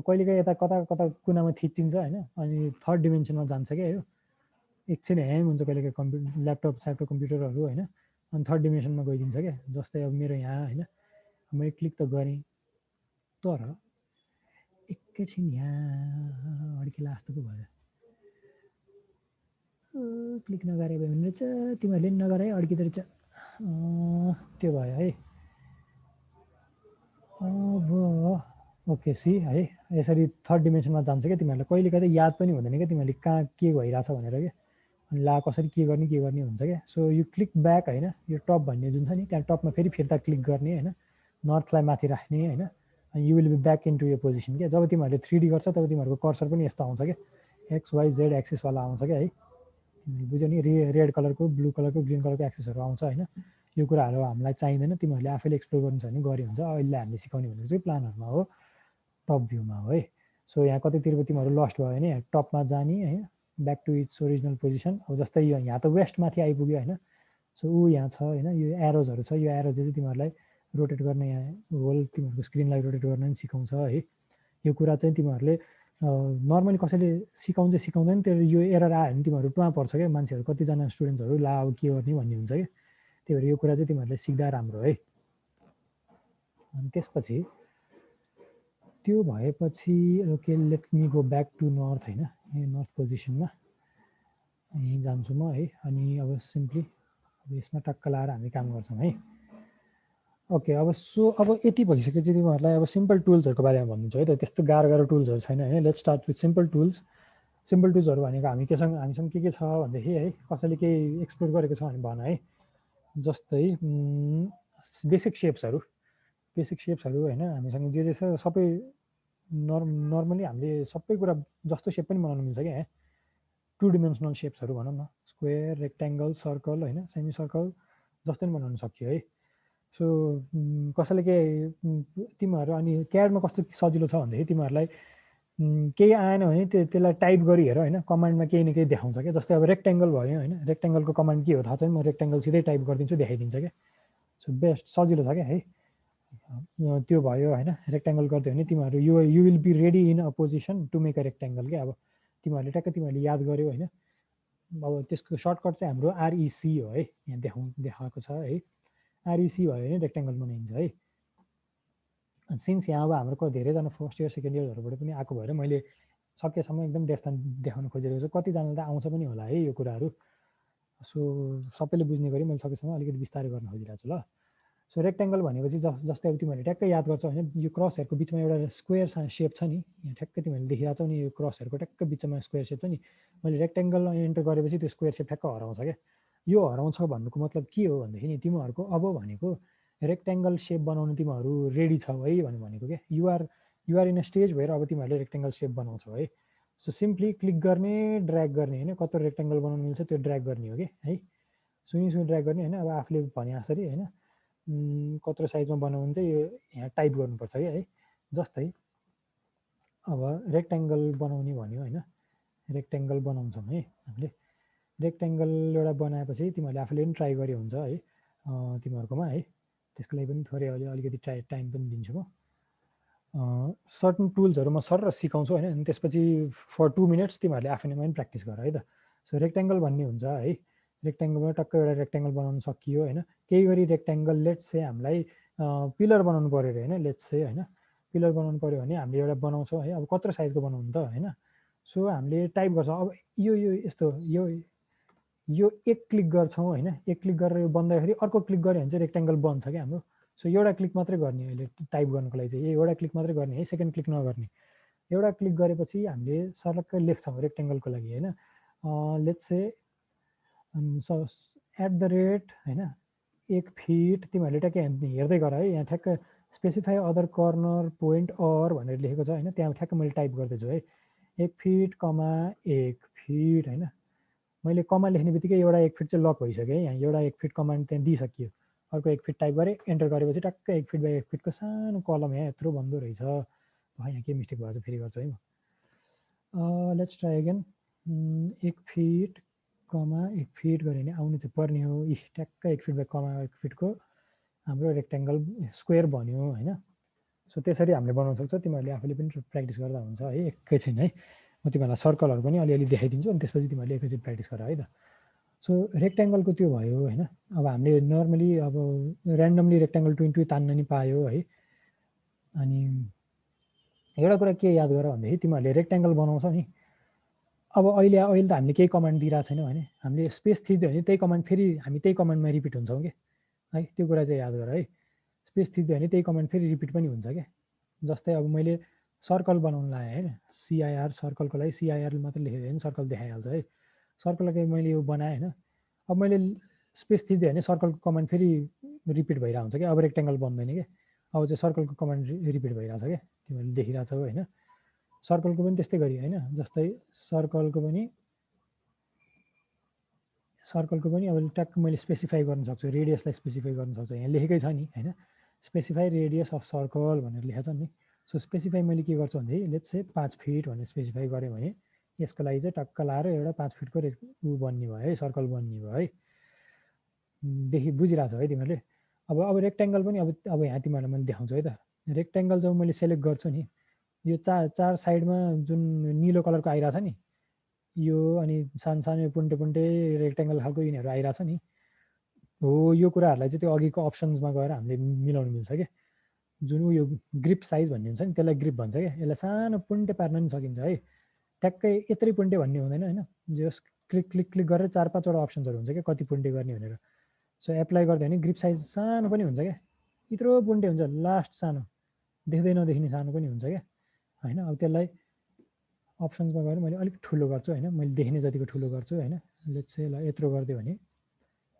कहिलेकाहीँ यता कता कुनामा थिचिन्छ होइन, अनि थर्ड डिमेन्सनमा जान्छ क्या यो। एकछिन ह्याङ हुन्छ कहिलेकाहीँ ल्यापटप कम्प्युटरहरू होइन, अनि थर्ड डिमेन्सनमा गइदिन्छ क्या। जस्तै अब मेरो यहाँ होइन, मैले क्लिक त गरेँ तर एकैछिन यहाँ अड्किला जस्तो पो भयो। क्लिक नगरे भयो भने चाहिँ तिमीहरूले पनि नगरे अड्किँदो रहेछ। त्यो भयो है। अब ओके सी है, यसरी थर्ड डिमेन्सनमा जान्छ क्या। तिमीहरूलाई कहिलेकाहीँ त याद पनि हुँदैन क्या तिमीहरूले कहाँ के भइरहेछ भनेर क्या। अनि ला कसरी के गर्ने हुन्छ क्या। सो यो क्लिक ब्याक होइन, यो टप भन्ने जुन छ नि, त्यहाँ टपमा फेरि फिर्ता क्लिक गर्ने होइन, नर्थलाई माथि राख्ने होइन, अनि you will be back into यो पोजिसन क्या। जब तिमीहरूले 3D गर्छ तब तिमीहरूको कर्सर पनि यस्तो आउँछ क्या, XYZ एक्सिसवाला आउँछ क्या है। तिमीहरूले बुझ्यौ नि, रेड कलरको ब्लू कलरको ग्रिन कलरको एक्सिसहरू आउँछ होइन। यो कुराहरू हामीलाई चाहिँदैन, तिमीहरूले आफैले एक्सप्लोर गर्नु छ भने गरे हुन्छ। अहिले हामीले सिकाउने भनेको चाहिँ प्लानहरूमा हो, टप भ्यूमा हो है। सो यहाँ कतैतिर तिमीहरू लस्ट भयो भने यहाँ टपमा जाने होइन, back to its original position. अब जस्तै यहाँ त वेस्टमाथि आइपुग्यो होइन। सो यहाँ छ होइन, यो एरोजहरू छ। यो एरोजले चाहिँ तिमीहरूलाई रोटेट गर्ने, यहाँ होल तिमीहरूको स्क्रिनलाई रोटेट गर्न पनि सिकाउँछ है। यो कुरा चाहिँ तिमीहरूले नर्मली कसैले सिकाउँदैन, त्यो यो एरर आयो भने तिमीहरू टुवा पर्छ क्या। मान्छेहरू कतिजना स्टुडेन्ट्सहरू ला अब के गर्ने भन्ने हुन्छ क्या। त्यही भएर यो कुरा चाहिँ तिमीहरूले सिक्दा राम्रो है। अनि त्यसपछि त्यो भएपछि okay let me go back to north होइन, यहाँ नर्थ पोजिसनमा यहीँ जान्छु म है। अनि अब सिम्पली अब यसमा टक्क लाएर हामी काम गर्छौँ है। ओके अब यति भइसकेपछि तिमीहरूलाई अब सिम्पल टुल्सहरूको बारेमा भनिदिन्छु है त। त्यस्तो गाह्रो टुल्सहरू छैन होइन। Let's start with simple tools. Simple टुल्सहरू भनेको हामीसँग के छ भनेदेखि है, कसैले केही एक्सप्लोर गरेको छ भने भन है। जस्तै बेसिक सेप्सहरू होइन, हामीसँग जे छ सबै नर्मली हामीले सबै कुरा जस्तो सेप पनि बनाउनु मिल्छ क्या। यहाँ 2 डिमेन्सनल सेप्सहरू भनौँ न, स्क्वायर, रेक्ट्याङ्गल, सर्कल होइन, सेमी सर्कल जस्तो पनि बनाउनु सक्यो है। सो कसैले के तिमीहरू अनि क्याडमा कस्तो सजिलो छ भनेदेखि तिमीहरूलाई केही आएन भने त्यसलाई टाइप गरी हेर होइन, कमान्डमा केही न केही देखाउँछ क्या। जस्तै अब रेक्ट्याङ्गल भयो होइन, रेक्ट्याङ्गलको कमान्ड के हो थाहा छैन, म रेक्ट्याङ्गल सिधै टाइप गरिदिन्छु, देखाइदिन्छ क्या। सो बेस्ट सजिलो छ क्या है। त्यो भयो होइन। रेक्ट्याङ्गल गरिदियो भने तिमीहरू you will be ready in a position to make a rectangle क्या। अब तिमीहरूले ट्याक्कै तिमीहरूले याद गर्यो होइन। अब त्यसको सर्टकट चाहिँ हाम्रो REC हो है, यहाँ देखाएको छ है। REC भयो भने रेक्ट्याङ्गल बनाइन्छ है। सिन्स यहाँ अब हाम्रो धेरैजना फर्स्ट इयर सेकेन्ड इयरहरूबाट पनि आएको भएर मैले सकेसम्म एकदम डेप्थमा देखाउन खोजिरहेको छु। कतिजनालाई त आउँछ पनि होला है यो कुराहरू। सो सबैले बुझ्ने गरी मैले सकेसम्म अलिकति बिस्तारै गर्न खोजिरहेको छु ल। सो रेक्टेङ्गल भनेपछि जस्तै अब तिमीहरूले ट्याक्कै याद गर्छौ होइन, यो क्रसहरूको बिचमा एउटा स्क्वेयर सेप छ नि, यहाँ ठ्याक्कै तिमीहरूले देखिरहेको छौ नि, यो क्रसहरूको ट्याक्कै बिचमा स्क्वेयर सेप छ नि। मैले रेक्टेङ्गल एन्टर गरेपछि त्यो स्क्वेयर सेप ठ्याक्क हराउँछ क्या। यो हराउँछ भन्नुको मतलब के हो भनेदेखि नि तिमीहरूको अब भनेको रेक्टेङ्गल सेप बनाउनु तिमीहरू रेडी छौ है भनेको क्या। युआर इन अ स्टेज भएर अब तिमीहरूले रेक्टेङ्गल सेप बनाउँछौ है। सो सिम्पली क्लिक गर्ने, ड्र्याग गर्ने होइन, कत्रो रेक्टेङ्गल बनाउनु मिल्छ त्यो ड्र्याग गर्ने हो कि है। सुई ड्र्याग गर्ने होइन। अब आफूले भने जसरी होइन कत्रो साइजमा बनाउनु चाहिँ यो यहाँ टाइप गर्नुपर्छ कि है। जस्तै अब रेक्टेङ्गल बनाउने भन्यो होइन, रेक्टेङ्गल बनाउँछौँ है हामीले। रेक्टेङ्गल एउटा बनाएपछि तिमीहरूले आफूले पनि ट्राई गरे हुन्छ है तिमीहरूकोमा है। त्यसको लागि पनि थोरै अलिकति टाइम पनि दिन्छु म। सर्टन टुल्सहरू म सर सिकाउँछु होइन, अनि त्यसपछि फर 2 मिनट्स तिमीहरूले आफैमा पनि प्र्याक्टिस गर है त। सो रेक्टेङ्गल भन्ने हुन्छ है, रेक्टेङ्गलमा टक्क एउटा रेक्टेङ्गल बनाउनु सकियो होइन। केही गरी रेक्टेङ्गल लेट्स से हामीलाई पिलर बनाउनु पऱ्यो अरे होइन, लेट्स से होइन पिलर बनाउनु पऱ्यो भने हामीले एउटा बनाउँछौँ है। अब कत्रो साइजको बनाउनु त होइन। सो हामीले टाइप गर्छौँ अब यो यस्तो यो एक क्लिक गर्छौँ होइन, एक क्लिक गरेर यो बन्दाखेरि अर्को क्लिक गऱ्यो भने चाहिँ रेक्टेङ्गल बन्छ क्या हाम्रो। सो एउटा क्लिक मात्रै गर्ने अहिले टाइप गर्नुको लागि चाहिँ एउटा क्लिक मात्रै गर्ने है, सेकेन्ड क्लिक नगर्ने। एउटा क्लिक गरेपछि हामीले सर्लक्कै लेख्छौँ रेक्टेङ्गलको लागि होइन। लेट्स से @ होइन 1 फिट तिमीहरूले ट्याक्कै हेर्दै गर है, यहाँ ठ्याक्क specify other corner point or भनेर लेखेको छ होइन, त्यहाँ ठ्याक्क मैले टाइप गर्दैछु है। 1 फिट, 1 फिट होइन। मैले कमा लेख्ने बित्तिकै एउटा 1 फिट चाहिँ लक भइसक्यो है। यहाँ एउटा 1 फिट कमान्ड त्यहाँ दिइसकियो। अर्को 1 फिट टाइप गरेँ, एन्टर गरेपछि टक्कै 1 फिट बाई 1 फिटको सानो कलम यहाँ यत्रो बन्दो रहेछ। यहाँ के मिस्टेक भएछ फेरि गर्छु है म। Let's try again. 1 fit, 1 fit गऱ्यो भने आउनु चाहिँ पर्ने हो। ट्याक्कै 1 फिट बाई 1 फिटको हाम्रो रेक्टेङ्गल स्क्वेयर बन्यो होइन। सो त्यसरी हामीले बनाउन सक्छ। तिमीहरूले आफूले पनि प्र्याक्टिस गर्दा हुन्छ है। एकैछिन है, म तिमीहरूलाई सर्कलहरू पनि अलिअलि देखाइदिन्छु, अनि त्यसपछि तिमीहरूले एकैचोटि प्र्याक्टिस गर है त। सो रेक्टेङ्गलको त्यो भयो होइन। अब हामीले नर्मली अब ऱ्यान्डमली रेक्टेङ्गल ट्विन तान्न नि पायो है। अनि एउटा कुरा के याद गर भनेदेखि तिमीहरूले रेक्टेङ्गल बनाउँछौ नि, अब अहिले त हामीले केही कमान्ड दिइरहेको छैनौँ भने हामीले स्पेस थिच्दियो भने त्यही कमान्ड फेरि हामी त्यही कमान्डमा रिपिट हुन्छौँ कि है। त्यो कुरा चाहिँ याद गर है। स्पेस थिच्दियो भने त्यही कमान्ड फेरि रिपिट पनि हुन्छ क्या। जस्तै अब मैले सर्कल बनाउनु लगाएँ होइन, CIR सर्कलको लागि CIR मात्रै लेखेको होइन, सर्कल देखाइहाल्छ है। सर्कलको लागि मैले यो बनाएँ होइन। अब मैले स्पेस थिच्दियो भने सर्कलको कमान्ड फेरि रिपिट भइरहेको हुन्छ क्या। अब रेक्टेङ्गल बन्दैन क्या। अब चाहिँ सर्कलको कमान्ड रिपिट भइरहेछ क्या, तिमीहरूले देखिरहेछौ होइन। सर्कलको पनि त्यस्तै गरी होइन। जस्तै सर्कलको पनि अब ट्याक्क मैले स्पेसिफाई गर्न सक्छु, रेडियसलाई स्पेसिफाई गर्न सक्छु। यहाँ लेखेकै छ नि होइन, स्पेसिफाई रेडियस अफ सर्कल भनेर लेखेको छ नि। सो स्पेसिफाई मैले के गर्छु भन्दाखेरि लेट्स से 5 फिट भनेर स्पेसिफाई गरेँ भने यसको लागि चाहिँ टक्क लाएर एउटा 5 फिटको बन्ने भयो है, सर्कल बन्ने भयो है। बुझिरहेछौ है तिमीहरूले। अब रेक्टेङ्गल पनि अब यहाँ तिमीहरूलाई मैले देखाउँछु है त। रेक्टेङ्गल जब मैले सेलेक्ट गर्छु नि, यो चार साइडमा जुन निलो कलरको आइरहेछ नि यो, अनि सानो सानो पुन्टे रेक्टेङ्गल खालको यिनीहरू आइरहेछ नि हो, यो कुराहरूलाई चाहिँ त्यो अघिको अप्सन्समा गएर हामीले मिलाउनु मिल्छ क्या। जुन यो ग्रिप साइज भन्ने हुन्छ नि त्यसलाई ग्रिप भन्छ क्या। यसलाई सानो पुन्टे पार्न पनि सकिन्छ है। ट्याक्कै यत्रै पुन्टे भन्ने हुँदैन होइन। जस क्लिक क्लिक क्लिक गरेर 4-5वटा अप्सन्सहरू हुन्छ क्या कति पुन्टे गर्ने भनेर। सो एप्लाई गर्दा भने ग्रिप साइज सानो पनि हुन्छ क्या, यत्रो पुन्टे हुन्छ, लास्ट सानो देख्दै नदेखिने सानो पनि हुन्छ क्या होइन। अब त्यसलाई अप्सन्समा गएर मैले अलिक ठुलो गर्छु होइन, मैले देख्ने जतिको ठुलो गर्छु होइन। लेट्स से ल यत्रो गरिदियो भने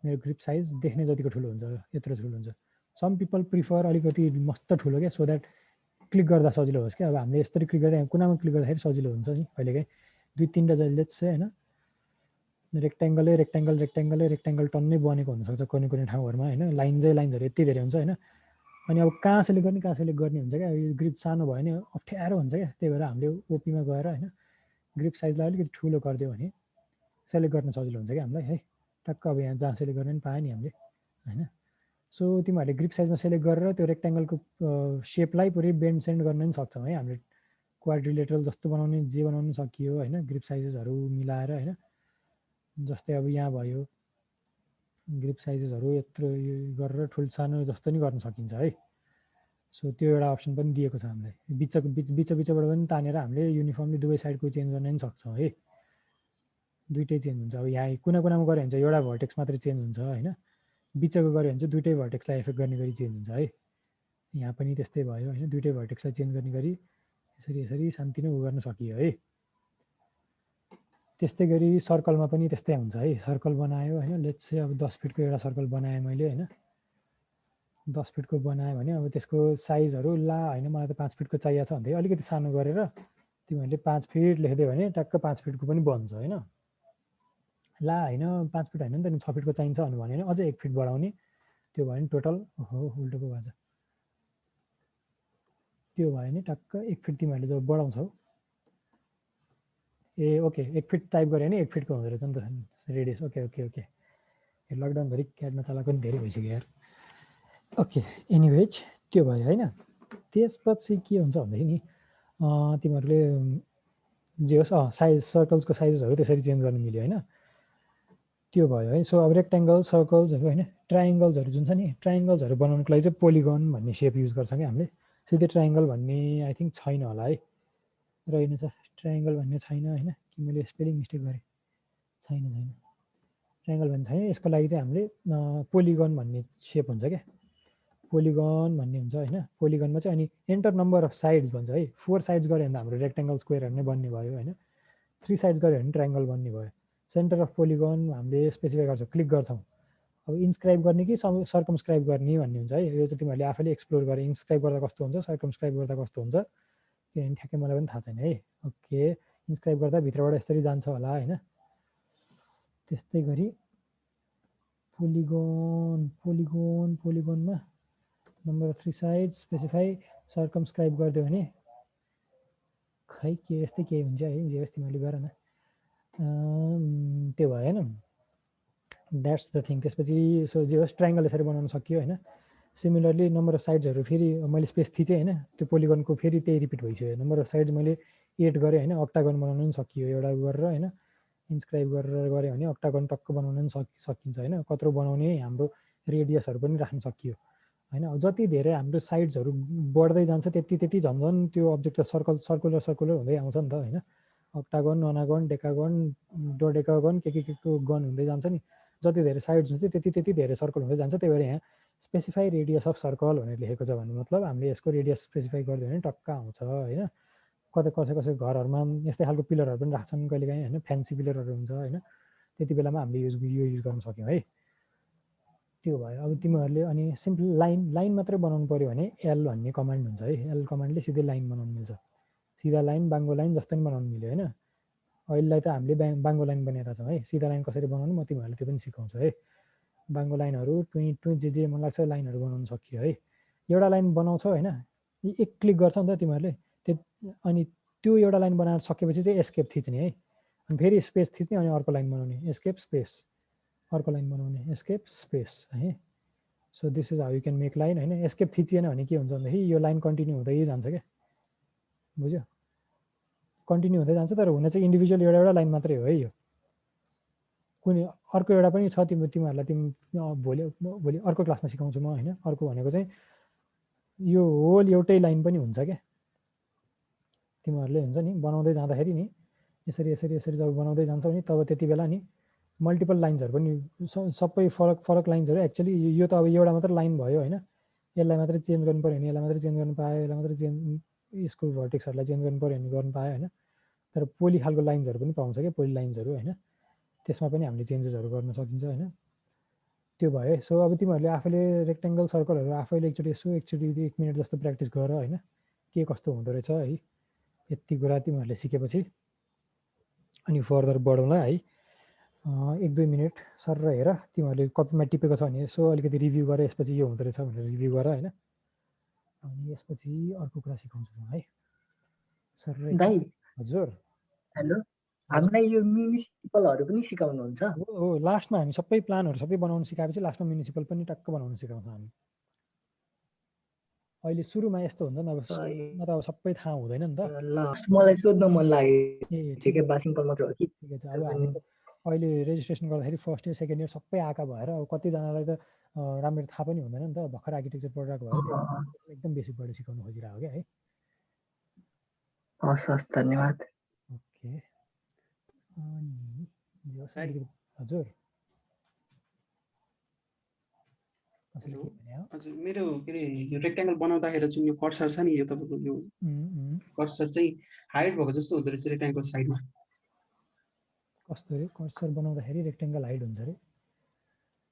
मेरो ग्रिप साइज देख्ने जतिको ठुलो हुन्छ, यत्रो ठुलो हुन्छ। सम पिपल प्रिफर अलिकति मस्त ठुलो क्या, सो द्याट क्लिक गर्दा सजिलो होस् क्या। अब हामीले यस्तरी क्लिक गर्दा कुनामा क्लिक गर्दाखेरि सजिलो हुन्छ नि कहिलेकाहीँ 2-3वटा चाहिँ लेट्स से होइन। रेक्टेङ्गल टन्नै बनेको हुनसक्छ कुनै ठाउँहरूमा होइन। लाइन्सहरू यति धेरै हुन्छ होइन। अनि अब कहाँ सेलेक्ट गर्ने हुन्छ क्या। यो ग्रिप सानो भयो भने अप्ठ्यारो हुन्छ क्या। त्यही भएर हामीले ओपीमा गएर होइन ग्रिप साइजलाई अलिकति ठुलो गरिदियो भने सेलेक्ट गर्न सजिलो हुन्छ क्या हामीलाई है। टक्क अब यहाँ जहाँ सेलेक्ट गर्ने पनि पायो नि हामीले होइन। सो तिमीहरूले ग्रिप साइजमा सेलेक्ट गरेर त्यो रेक्टेङ्गलको सेपलाई पुरै बेन्ड सेन्ड गर्न पनि सक्छौँ है हामीले। क्वाड्रिलेटरल जस्तो बनाउने जे बनाउनु सकियो होइन, ग्रिप साइजेसहरू मिलाएर होइन। जस्तै अब यहाँ भयो ग्रिप साइजेसहरू यत्रो गरेर ठुल्सानो जस्तो नि गर्न सकिन्छ है। सो त्यो एउटा अप्सन पनि दिएको छ हामीलाई। बिचबाट पनि तानेर हामीले युनिफर्मली दुवै साइडको चेन्ज गर्न पनि सक्छौँ है। दुईटै चेन्ज हुन्छ। अब यहाँ कुनामा गऱ्यो भने चाहिँ एउटा भर्टेक्स मात्रै चेन्ज हुन्छ होइन, बिचको गऱ्यो भने चाहिँ दुईटै भर्टेक्सलाई एफेक्ट गर्ने गरी चेन्ज हुन्छ है। यहाँ पनि त्यस्तै भयो होइन, दुईटै भर्टेक्सलाई चेन्ज गर्ने गरी यसरी शान्ति नै उ गर्न सकियो है। त्यस्तै गरी सर्कलमा पनि त्यस्तै हुन्छ है। सर्कल बनायो होइन, लेट्स चाहिँ अब 10 फिटको एउटा सर्कल बनाएँ मैले होइन, 10 फिटको बनायो भने अब त्यसको साइजहरू ला होइन मलाई त 5 फिटको चाहिएको छ भन्दै अलिकति सानो गरेर तिमीहरूले 5 फिट लेखिदियो भने टक्क 5 फिटको पनि बन्छ होइन। ला होइन 5 फिट होइन नि त नि 6 फिटको चाहिन्छ भन्यो भने अझै 1 फिट बढाउने, त्यो भयो भने टोटल हो उल्टो पो भन्छ, त्यो भयो भने टक्क 1 फिट तिमीहरूले जब बढाउँछौ ए ओके 1 फिट टाइप गऱ्यो भने 1 फिटको हुँदो रहेछ नि त रेडियस। ओके ओके ओके लकडाउनभरि क्याडमा चलाएको पनि धेरै भइसक्यो यार। ओके एनिवेज त्यो भयो होइन। त्यसपछि के हुन्छ भनेदेखि नि तिमीहरूले जे होस् साइज सर्कल्सको साइजहरू त्यसरी चेन्ज गर्नु मिल्यो होइन, त्यो भयो है। सो अब रेक्ट्याङ्गल सर्कल्सहरू होइन, ट्रायङ्गल्सहरू जुन छ नि, ट्रायङ्गल्सहरू बनाउनुको लागि चाहिँ पोलिगन भन्ने सेप युज गर्छ क्या हामीले। सिधै ट्रायङ्गल भन्ने आई थिङ्क छैन होला है, रहेनछ ट्रायङ्गल भन्ने छैन होइन, कि मैले स्पेलिङ मिस्टेक गरेँ, छैन ट्रायङ्गल भन्ने छैन। यसको लागि चाहिँ हामीले पोलिगन भन्ने सेप हुन्छ क्या, पोलिगन भन्ने हुन्छ होइन। पोलिगनमा चाहिँ अनि एन्टर नम्बर अफ साइड्स भन्छ है। 4 साइड्स गऱ्यो भने त हाम्रो रेक्ट्याङ्गल स्क्वेयरहरू नै बन्ने भयो होइन, 3 साइड्स गऱ्यो भने ट्रायङ्गल बन्ने भयो। सेन्टर अफ पोलिगन हामीले स्पेसिफाई गर्छौँ, क्लिक गर्छौँ। अब इन्स्क्राइब गर्ने कि सर्कमस्क्राइब गर्ने भन्ने हुन्छ है। यो चाहिँ तिमीहरूले आफैले एक्सप्लोर गरे, इन्स्क्राइब गर्दा कस्तो हुन्छ, सर्कमस्क्राइब गर्दा कस्तो हुन्छ, किनभने ठ्याक्कै मलाई पनि थाहा छैन है। ओके इन्स्क्राइब गर्दा भित्रबाट यसरी जान्छ होला होइन। त्यस्तै गरी पोलिगनमा number of 3 sides specify circumscribe गरिदियो भने खै के यस्तै केही हुन्छ है, जे होस् तिमीहरूले गर न, त्यो भएन द्याट्स द थिङ। त्यसपछि सो जे होस् ट्रायङ्गल यसरी बनाउन सकियो होइन। सिमिलरली नम्बर अफ साइड्सहरू फेरि मैले स्पेस थिचेँ होइन, त्यो पोलिगनको फेरि त्यही रिपिट भइसक्यो। नम्बर अफ साइड्स मैले 8 गरेँ होइन, अक्टागन बनाउनु पनि सकियो एउटा गरेर होइन, इन्स्क्राइब गरेर गऱ्यो भने अक्टागन टक्क बनाउनु पनि सकिन्छ होइन। कत्रो बनाउने हाम्रो रेडियसहरू पनि राख्न सकियो होइन। जति धेरै हाम्रो साइड्सहरू बढ्दै जान्छ त्यति झन्झन त्यो अब्जेक्ट त सर्कुलर हुँदै आउँछ नि त होइन। अक्टागन ननागन डेकागन डोडेकागन के को गन हुँदै जान्छ नि, जति धेरै साइड्स हुन्छ त्यति धेरै सर्कल हुँदै जान्छ। त्यही भएर यहाँ स्पेसिफाई रेडियस अफ सर्कल भनेर लेखेको छ भन्नु मतलब हामीले यसको रेडियस स्पेसिफाई गरिदियो भने टक्क आउँछ होइन। कसै घरहरूमा यस्तै खालको पिलरहरू पनि राख्छन् कहिलेकाहीँ होइन, फ्यान्सी पिलरहरू हुन्छ होइन, त्यति बेलामा हामीले यो युज गर्न सक्यौँ है। त्यो भयो। अब तिमीहरूले अनि सिम्पल लाइन मात्रै बनाउनु पऱ्यो भने एल भन्ने कमान्ड हुन्छ है। एल कमान्डले सिधै लाइन बनाउनु मिल्छ, सिधा लाइन बाङ्गो लाइन जस्तो पनि बनाउनु मिल्यो होइन। अहिलेलाई त हामीले बाङ्गो लाइन बनाइरहेको छौँ है, सिधा लाइन कसरी बनाउनु म तिमीहरूलाई त्यो पनि सिकाउँछु है। बाङ्गो लाइनहरू टुइँ जे मन लाग्छ लाइनहरू बनाउनु सकियो है। एउटा लाइन बनाउँछौ होइन, एक क्लिक गर्छौ नि त तिमीहरूले अनि त्यो एउटा लाइन बनाएर सकेपछि चाहिँ एस्केप थिच्ने है, अनि फेरि स्पेस थिच्ने अनि अर्को लाइन बनाउने, एस्केप स्पेस अर्को लाइन बनाउने, एस्केप स्पेस है। So this is how you can make line होइन। एस्केप थिचिएन भने के हुन्छ भन्दाखेरि यो लाइन कन्टिन्यू हुँदै जान्छ क्या, बुझ्यो, कन्टिन्यू हुँदै जान्छ। तर हुन चाहिँ इन्डिभिजुअल एउटा लाइन मात्रै हो है यो। कुनै अर्को एउटा पनि छ तिमीहरूलाई भोलि अर्को क्लासमा सिकाउँछु म होइन। अर्को भनेको चाहिँ यो होल एउटै लाइन पनि हुन्छ क्या, तिमीहरूले हुन्छ नि बनाउँदै जाँदाखेरि नि यसरी जब बनाउँदै जान्छौ नि तब त्यति बेला नि मल्टिपल लाइन्सहरू पनि सबै फरक लाइन्सहरू एक्चुअली यो त अब एउटा मात्र लाइन भयो होइन। यसलाई मात्रै चेन्ज गर्नु पऱ्यो भने यसलाई मात्रै चेन्ज गर्नु पायो, यसलाई मात्रै यसको भर्टेक्सहरूलाई चेन्ज गर्नु पऱ्यो भने गर्नु पायो होइन। तर पोली खालको लाइन्सहरू पनि पाउँछ क्या, पोली लाइन्सहरू होइन, त्यसमा पनि हामीले चेन्जेसहरू गर्न सकिन्छ होइन। त्यो भयो। सो अब तिमीहरूले आफैले रेक्ट्याङ्गल सर्कलहरू आफैले एकचोटि 1 मिनट जस्तो प्र्याक्टिस गर होइन, के कस्तो हुँदो रहेछ है। यति कुरा तिमीहरूले सिकेपछि अनि फर्दर बढौँला है। 1-2 मिनट सर हेर, तिमीहरूले कपीमा टिपेको छ भने यसो अलिकति रिभ्यू गर, यसपछि यो हुँदो रहेछ भनेर रिभ्यू गर होइन। अनि यसपछि अर्को कुरा सिकाउँछु म है सर। दाइ हजुर हेलो, हामीलाई यो म्युनिसिपलहरू पनि सिकाउनुहुन्छ? हो, लास्टमा हामी सबै प्लानहरू सबै बनाउन सिकाएपछि लास्टमा म्युनिसिपल पनि टक्क बनाउन सिकाउँछौँ हामी। अहिले सुरुमा यस्तो हुन्छ नि, अब सुरुमा त अब सबै थाहा हुँदैन नि त। ल मलाई सोध्न मन लाग्यो ए ठिक है, बासिङपल मात्र हो कि? ठिकै छ। अब हामी अहिले रेजिस्ट्रेसन गर्दाखेरि फर्स्ट इयर सेकेन्ड इयर सबै आएका भएर अब कतिजनालाई त राम्ररी थाहा पनि हुँदैन नि त, भर्खर आर्किटेक्चर पढिरहेको भएर एकदम बेसिकबाट सिकाउनु खोजिरहेको क्या है। हस् धन्यवाद। ओके, अनि हजुर कसैले हेलो के भन्यो हजुर मेरो के अरे यो रेक्ट्याङ्गल बनाउँदाखेरि चाहिँ यो कर्सर छ नि यो तपाईँको यो कर्सर चाहिँ हाइट भएको जस्तो हुँदो रहेछ रेक्ट्याङ्गल साइडमा कस्तो रे कर्सर बनाउँदाखेरि रेक्टेङ्गल हाइट हुन्छ रे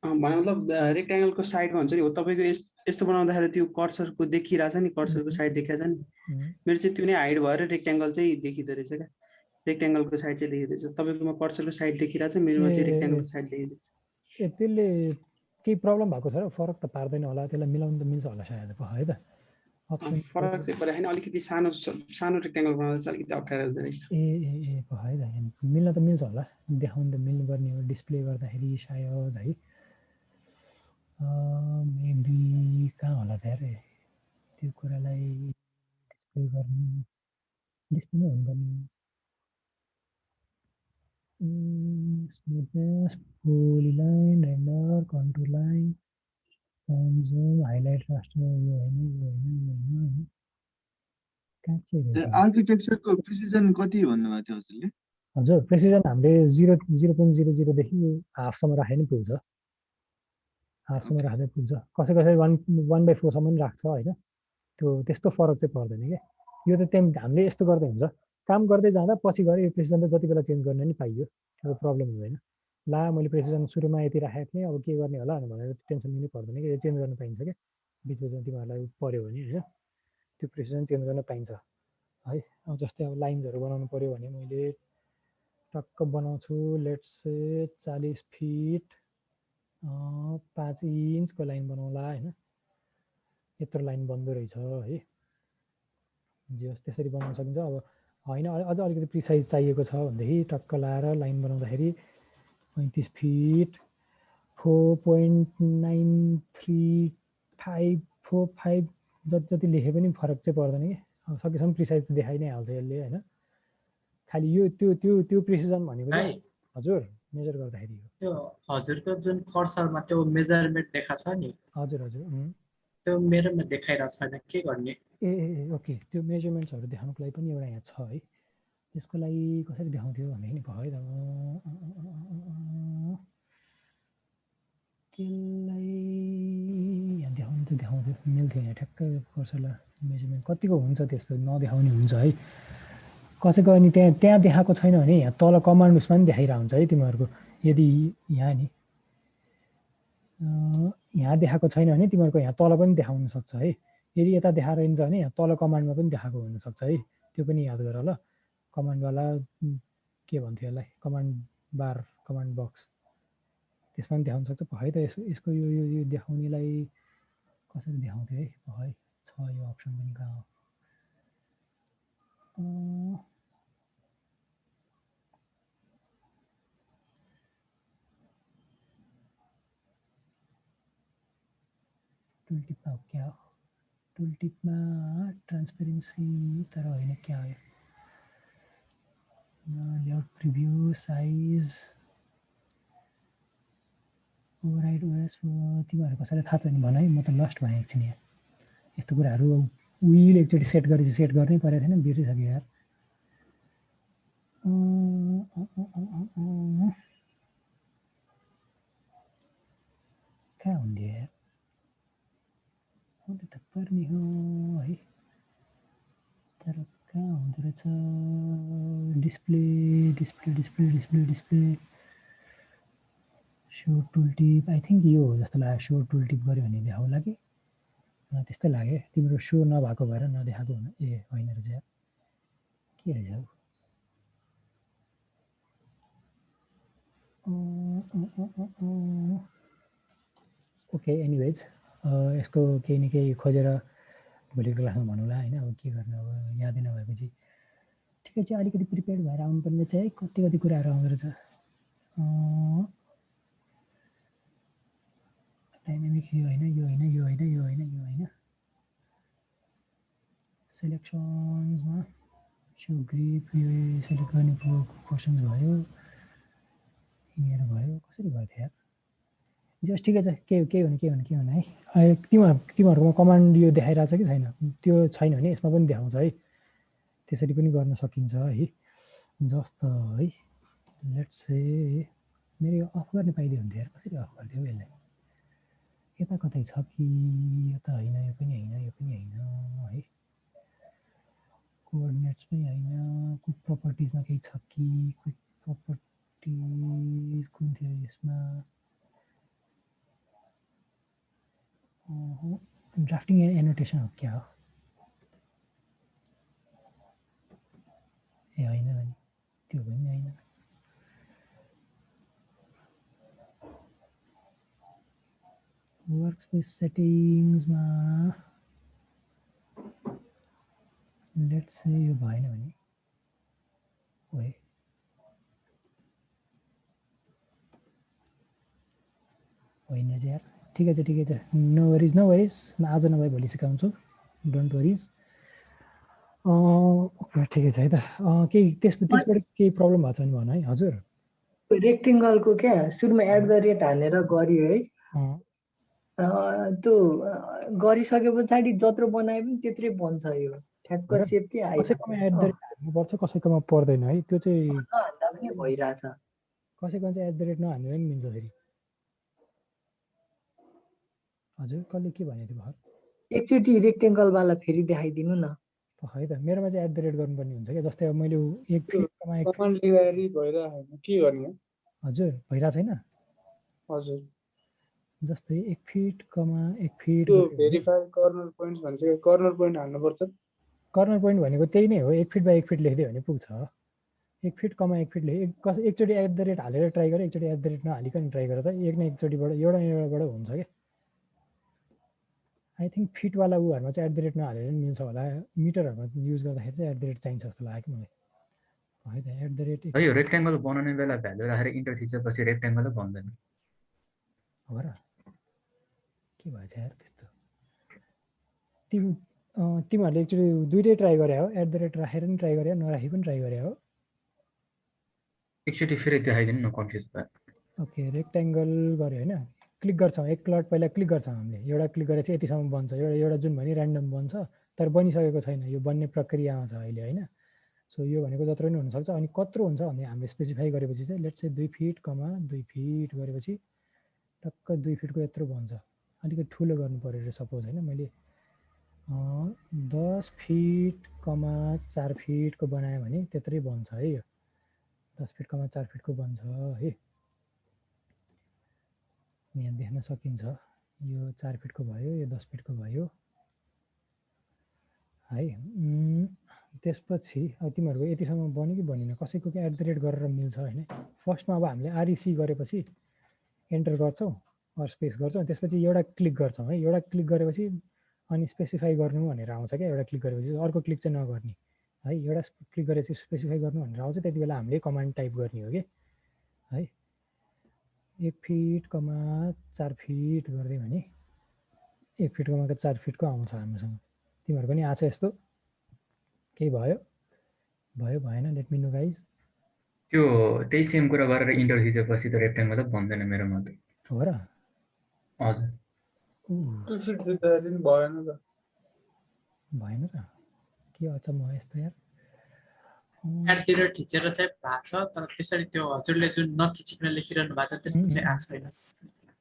भने मतलब रेक्ट्याङ्गलको साइडमा हुन्छ नि हो तपाईँको यस्तो बनाउँदाखेरि त्यो कर्सरको देखिरहेछ नि कर्सरको साइड देखिरहेछ नि मेरो चाहिँ त्यो नै हाइट भएर रेक्ट्याङ्गल चाहिँ देखिँदो रहेछ क्या रेक्ट्याङ्गलको साइड चाहिँ देखिँदैछ तपाईँकोमा कर्सरको साइड देखिरहेछ मेरोमा चाहिँ रेक्ट्याङ्गलको साइड देखिँदैछ त्यसले केही प्रब्लम भएको छ र फरक त पार्दैन होला त्यसलाई मिलाउनु त मिल्छ होला सायद है त अप्सन फरक चाहिँ परे होइन अलिकति सानो सानो रेक्ट्याङ्गल बनाउँदा चाहिँ अलिकति अप्ठ्यारो हुँदो रहेछ ए है त मिल्न त मिल्छ होला देखाउनु त मिल्नुपर्ने हो डिस्प्ले गर्दाखेरि सायद है मेबी कहाँ होला त यार त्यो कुरालाई डिस्प्ले गर्ने डिस्प्ले नै हुनुपर्ने smoothness polyline render contour line zone highlight राष्ट्र यो होइन आर्किटेक्चरको प्रिसिजन कति भन्नुभएको थियो हजुरले हजुर प्रेसिजन हामीले 0.00 देखि हाफसम्म राखे नि पुग्छ हाफसम्म राख्दै पुग्छ कसै 1/4 सम्म पनि राख्छ होइन त्यो त्यस्तो फरक चाहिँ पर्दैन क्या यो त हामीले यस्तो गर्दै हुन्छ काम गर्दै जाँदा पछि गएर यो प्रेसिजन त जति बेला चेन्ज गर्न नि पाइयो त्यो प्रब्लम हुँदैन ला मैले प्रेसिजन सुरुमा यति राखेको थिएँ अब के गर्ने होला भनेर टेन्सन लिनु पर्दैन कि यो चेन्ज गर्न पाइन्छ क्या बिचमा तिमीहरूलाई पर्यो भने होइन त्यो प्रेसिजन चेन्ज गर्न पाइन्छ है अब जस्तै अब लाइन्सहरू बनाउनु पर्यो भने मैले टक्क बनाउँछु लेट्स से 40 फिट 5 इन्चको लाइन बनाउला होइन यत्रो लाइन बन्दो रहेछ है जे होस् त्यसरी बनाउन सकिन्छ अब होइन अझ अलिकति प्रिसाइज चाहिएको छ भनेदेखि टक्क लाएर लाइन बनाउँदाखेरि 35 फिट 4.9354 जति लेखे पनि फरक चाहिँ पर्दैन कि सकेसम्म प्रिसाइज देखाइ नै हाल्छ यसले होइन खालि यो त्यो प्रिसिजन भनेको हजुर मेजर गर्दाखेरि त्यो हजुरको जुन कर्सरमा त्यो मेजरमेन्ट देखाछ नि हजुर त्यो मेरोमा देखाइरहेको छैन के गर्ने ए ओके त्यो मेजरमेन्ट्सहरू देखाउनुको लागि पनि एउटा यहाँ छ है त्यसको लागि कसरी देखाउँथ्यो भने नि भयो त त्यसलाई यहाँ देखाउँथ्यो मिल्थ्यो यहाँ ठ्याक्क कर्सरलाई मेजरमेन्ट कतिको हुन्छ त्यस्तो नदेखाउने हुन्छ है कसैको अनि त्यहाँ देखाएको छैन भने यहाँ तल कमान्ड उसमा पनि देखाइरहेको हुन्छ है तिमीहरूको यदि यहाँ नि यहाँ देखाएको छैन भने तिमीहरूको यहाँ तल पनि देखाउन सक्छ है यदि यता देखाएर हिँड्छ भने यहाँ तल कमान्डमा पनि देखाएको हुनसक्छ है त्यो पनि याद गर ल कमान्डवाला के भन्थ्यो यसलाई कमान्ड बार कमान्ड बक्स त्यसमा पनि देखाउन सक्छ है त यसको यो देखाउनेलाई कसरी देखाउँथ्यो है छ यो अप्सन पनि कहाँ हो टुलटिपमा हो क्या हो टुलटिपमा ट्रान्सपेरेन्सी तर होइन क्या हो layout preview size override OS तिमीहरू कसैलाई थाहा छैन भन है म त लस्ट भएँ एकछिन यहाँ यस्तो कुराहरू उहिले एकचोटि सेट गर्नै परेको थिएन बिर्सिसक्यो यार कहाँ हुन्थ्यो यार हुनु त पर्ने हो है तर कहाँ हुँदो रहेछ डिस्प्ले सो टुलटिप आई थिङ्क यो हो जस्तो लाग्यो सो टुलटिप गऱ्यो भने देखाउला कि त्यस्तै लाग्यो तिम्रो सो नभएको भएर नदेखाएको हुन ए होइन रहेछ यार के रहेछ ओके एनिवेज यसको केही न केही खोजेर भोलिको क्लासमा भनौँला होइन अब के गर्ने अब यादै नभएपछि ठिकै चाहिँ अलिकति प्रिपेयर भएर आउनुपर्ने चाहिँ है कति कुराहरू आउँदो रहेछ डाइनामिक यो होइन सेलेक्सन्समा सो ग्रिप यो सेलेक्ट गर्ने क्वेसन्स भयो यिनीहरू भयो कसरी भयो थियो यार जस्ट ठिकै छ के हुने है तिमीहरूकोमा कमान्ड यो देखाइरहेछ कि छैन त्यो छैन भने यसमा पनि देखाउँछ है त्यसरी पनि गर्न सकिन्छ है जस्तो है लेट्स से मेरो अफ गर्ने पाइदियो हुन्थ्यो यार, कसरी अफ गरिदियो यसलाई? यता कतै छ कि यता होइन, यो पनि होइन, यो पनि होइन है। कोअर्डिनेट्स पनि होइन, क्विक प्रपर्टिजमा केही छ कि? क्विक प्रपर्टिज कुन थियो यसमा? ड्राफ्टिङ एनोटेसन हो क्या हो? ए होइन नि, त्यो पनि होइन। वर्कस्पेस सेटिङ्समा लेट्स से यो भएन भने ओए होइन यार, ठिकै छ ठिकै छ, नो वरिज नो वरिज, म आज नभए भोलि सिकाउँछु, डोन्ट वरिज। ठिकै छ है त। केही त्यसबाट केही प्रब्लम भएको छ भने भन है। हजुर रेक्टेङ्गलको क्या सुरुमा @ हालेर गरियो है, त्यो गरिसके पछाडि जत्रो बनाए पनि त्यत्रै बन्छ, यो ठ्याक्क सेप के आयो। कसैकोमा @ हाल्नुपर्छ, कसैकोमा पर्दैन है, त्यो चाहिँ नहाल्दा पनि भइरहेछ। कसैको चाहिँ @ नहाल्नु पनि मिल्छ फेरि। हजुर कसले के भने थियो भर? एकचोटि रेक्टेङ्गलवाला फेरि देखाइदिनु न। खै त मेरोमा चाहिँ @ गर्नुपर्ने हुन्छ क्या। जस्तै अब मैले 1 फिटमा 1 कमान्ड लेख्दाखेरि भइरहेको छैन, के गर्ने? हजुर भइरहेको छैन। हजुर जस्तै 1 फिट, 1 फिट त्यो भेरिफाई कर्नर पोइन्ट्स भन्छ, कर्नर पोइन्ट हाल्नुपर्छ। कर्नर पोइन्ट भनेको त्यही नै हो, 1 फिट बाइ 1 फिट लेखिदियो भने पुग्छ। 1 फिट, 1 फिट एकचोटि @ हालेर ट्राई गर, एकचोटि @ नहालिकन ट्राई गर त, एक न एकचोटिबाट एउटाबाट हुन्छ क्या। आई थिङ्क फिटवाला उहरूमा चाहिँ @ नहालेर पनि मिल्छ होला, मिटरहरूमा युज गर्दाखेरि चाहिँ @ चाहिन्छ जस्तो लाग्यो मलाई। है त @ है यो रेक्टेङ्गल बनाउने बेला भ्यालु राखेर इन्टर थिचेपछि रेक्टेङ्गलै बन्दैन हो र? के भएछ यार त्यस्तो? तिमीहरूले एकचोटि दुइटै ट्राई गरे हो, @ राखेर पनि ट्राई गरे, नराखी पनि ट्राई गरे हो? एकचोटि फेरि देखाइदिनु न, कन्फ्युज भयो। ओके, रेक्टेङ्गल गऱ्यो होइन, क्लिक गर्छौँ, एक प्लट पहिला क्लिक गर्छौँ हामीले, एउटा क्लिक गरेर चाहिँ यतिसम्म बन्छ, एउटा जुन भने ऱ्यान्डम बन्छ, तर बनिसकेको छैन, यो बन्ने प्रक्रियामा छ अहिले होइन। सो यो भनेको जत्रो पनि हुनसक्छ। अनि कत्रो हुन्छ भने हामीले स्पेसिफाई गरेपछि चाहिँ लेट्स से 2 फिट, 2 फिट गरेपछि टक्क 2 फिटको यत्रो बन्छ। अलिकति ठुलो गर्नु पऱ्यो अरे सपोज होइन, मैले 10 फिट, 4 फिटको बनाएँ भने त्यत्रै बन्छ है। यो 10 फिट, 4 फिटको बन्छ है। यहाँ देख्न सकिन्छ, यो 4 फिटको भयो, यो 10 फिटको भयो है। त्यसपछि अब तिमीहरूको यतिसम्म बन्यो कि बनिन, कसैको के @ गरेर मिल्छ होइन। फर्स्टमा अब हामीले REC गरेपछि एन्टर गर्छौँ, स्पेस गर्छौँ, त्यसपछि एउटा क्लिक गर्छौँ है। एउटा क्लिक गरेपछि अनि स्पेसिफाई गर्नु भनेर आउँछ क्या। एउटा क्लिक गरेपछि अर्को क्लिक चाहिँ नगर्ने है। एउटा क्लिक गरेपछि स्पेसिफाई गर्नु भनेर आउँछ, त्यति बेला हामीले कमान्ड टाइप गर्ने हो कि है। 1 फिट, 4 फिट गर्दै भने 1 फिट, 4 फिटको आउँछ हामीसँग। तिमीहरू पनि आछ यस्तो केही भयो भएन? Let me know guys. त्यो त्यही सेम कुरा गरेर इन्टर थिचेपछि त रेक्टेङ्गल बन्दैन मेरोमा त। हो र? हजुर 2 फिट दिँदाखेरि पनि भएन त। भएन र? के अचम्म हो यस्तो यार। तिर ठिचेर चाहिँ भएको छ, तर त्यसरी त्यो हजुरले जुन नथिचिकन लेखिरहनु भएको छ त्यस्तो चाहिँ आएको छैन।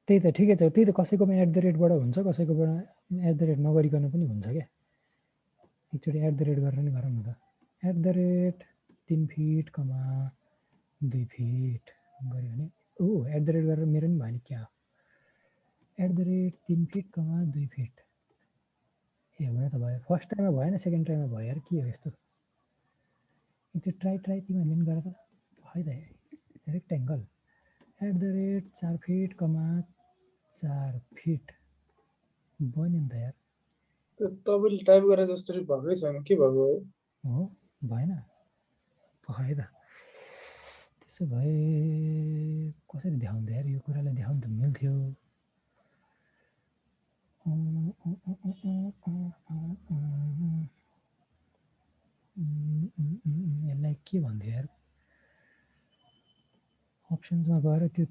त्यही त ठिकै छ, त्यही त कसैकोमा @ हुन्छ, कसैकोबाट @ नगरिकन पनि हुन्छ क्या। एकचोटि @ गरेर नि गरौँ न त। @ 3 फिट, 2 फिट गऱ्यो भने @ गरेर मेरो पनि भयो नि क्या? @ 3 फिट, 2 फिट ए हुन त भयो। फर्स्ट टाइममा भएन, सेकेन्ड टाइममा भयो यार, के हो यस्तो? एकचोटि ट्राई तिमीहरूले पनि गर त है त। रेक्टेङ्गल @ 4 फिट, 4 फिट बन्यो नि त यार। तपाईँले टाइप गरे जसरी भएकै छैन, के भएको हो? भएन खै त। त्यसो भए कसरी देखाउँथ्यो यार? यो कुरालाई देखाउनु त मिल्थ्यो। यसलाई के भन्थ्यो यार? अप्सन्समा गएर त्यो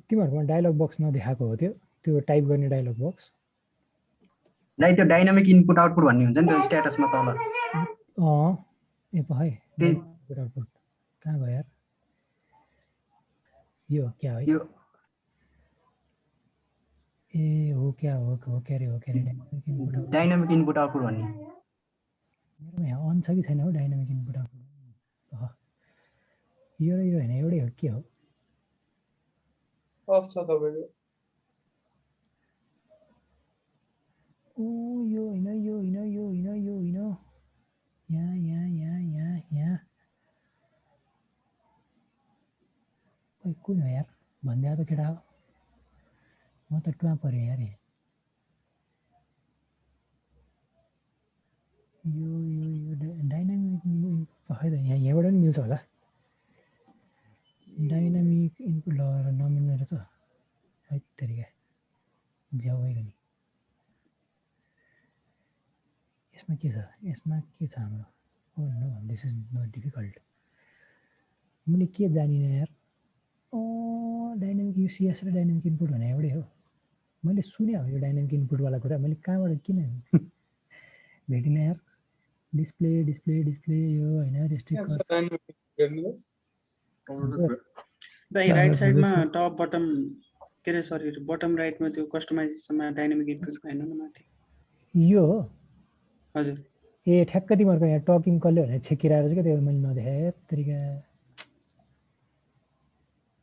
तिमीहरूकोमा डायलग बक्स नदेखाएको हो त्यो टाइप गर्ने डायलग बक्स? दाइ त्यो डाइनामिक इनपुट आउटपुट भन्ने हुन्छ नि त्यो स्ट्याटसमा तल। ए है आउटपुट कहाँ गयो यार? यो क्या है? यो ए हो क्या हो क्या रे डाइनामिक इनपुट आउटपुट भन्ने मेरोमा यहाँ अन छ कि छैन हो डाइनामिक इनपुट आउटपुट? यो र यो होइन एउटै हो के हो? अफ छ तपाईँको। ओ यो होइन यो होइन यो होइन यो होइन यहाँ यहाँ यहाँ यहाँ यहाँ ओइ कुन हो यार भन्दै त केटा हो म त टुवा परेँ यार यो यो यो डाइनामिक खै त यहाँबाट पनि मिल्छ होला डाइनामिक इनपुट लगाएर नमिल्ने रहेछ है तरिका ज्याउ भइगयो यसमा के छ हाम्रो oh no this is not difficult मैले के जानिनँ यार डाइनामिक युसिएस र डाइनामिक इनपुट भने एउटै हो मैले सुने हो यो डाइनामिक इनपुटवाला कुरा मैले कहाँबाट किन भेटिनँ यार डिस्प्ले यो होइन रेस्ट्रिक्ट दाइ राइट साइडमा टप बटम के रे सरी बटम राइटमा त्यो कस्टमाइजेसनमा डाइनामिक इनपुट भएन न माथि यो हो हजुर ए ठ्याक्क तिमीहरूको यहाँ टकिङ कसले भनेर छेकिरहेको छ क्या त्यो मैले नदेखाएँ तरिका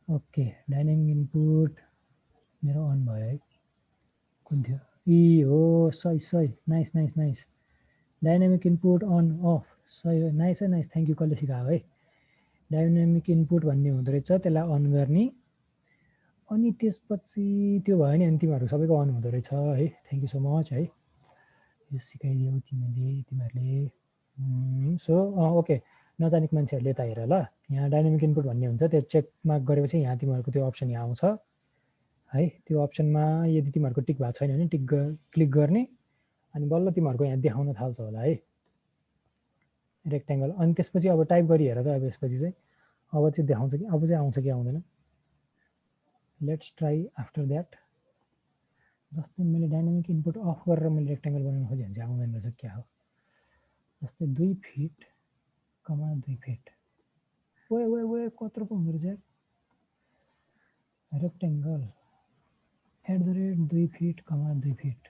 ओके डाइनामिक इनपुट मेरो अन भयो है कुन थियो ए हो सही nice dynamic input on off सही हो नाइस थ्याङ्क यू कसले सिकायो है डाइनामिक इनपुट भन्ने हुँदो रहेछ त्यसलाई अन गर्ने अनि त्यसपछि त्यो भयो नि अनि तिमीहरू सबैको अन हुँदो रहेछ है थ्याङ्क यू सो मच है यो सिकाइदियौ तिमीले सो ओके नजानेको मान्छेहरूले त हेर ल यहाँ डाइनामिक इनपुट भन्ने हुन्छ त्यो चेक मार्क गरेपछि यहाँ तिमीहरूको त्यो अप्सन यहाँ आउँछ है त्यो अप्सनमा यदि तिमीहरूको टिक भएको छैन भने क्लिक गर्ने अनि बल्ल तिमीहरूको यहाँ देखाउन थाल्छ होला है रेक्ट्याङ्गल अनि त्यसपछि अब टाइप गरी हेर त अब यसपछि चाहिँ अब चाहिँ देखाउँछ कि अब चाहिँ आउँछ कि आउँदैन लेट्स ट्राई आफ्टर द्याट जस्तै मैले डाइनामिक इनपुट अफ गरेर मैले रेक्ट्याङ्गल बनाउन खोजेँ भने चाहिँ आउँदैन रहेछ क्या हो जस्तै 2 फिट कमा 2 फिट ओए कत्रो पो हुँदो रहेछ रेक्ट्याङ्गल @ 2 फिट कमा 2 फिट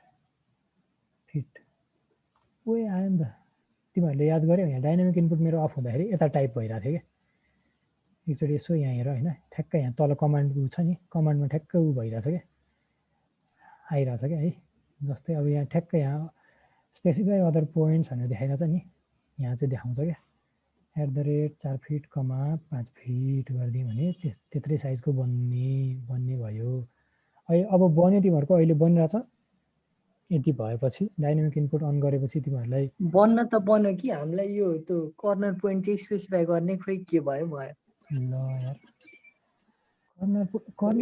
ओए आयो नि त तिमीहरूले याद गर्यौ यहाँ डाइनामिक इनपुट मेरो अफ हुँदाखेरि यता टाइप भइरहेको थियो क्या एकचोटि यसो यहाँ हेर होइन ठ्याक्कै यहाँ तल कमान्ड उ छ नि कमान्डमा ठ्याक्कै उ भइरहेछ क्या आइरहेछ क्या है जस्तै अब यहाँ ठ्याक्कै यहाँ स्पेसिफाई अदर पोइन्ट्स भनेर देखाइरहेछ नि यहाँ चाहिँ देखाउँछ क्या @ 4 फिट कमा 5 फिट गरिदियो भने त्यत्रै साइजको बन्ने भयो अहिले अब बन्यो तिमीहरूको अहिले बनिरहेछ यति भएपछि डाइनामिक इनपुट अन गरेपछि तिमीहरूलाई बन्न त बन्यो कि हामीलाई यो त्यो कर्नर पोइन्ट चाहिँ स्पेसिफाई गर्ने खोइ के भयो ल यार कर्नर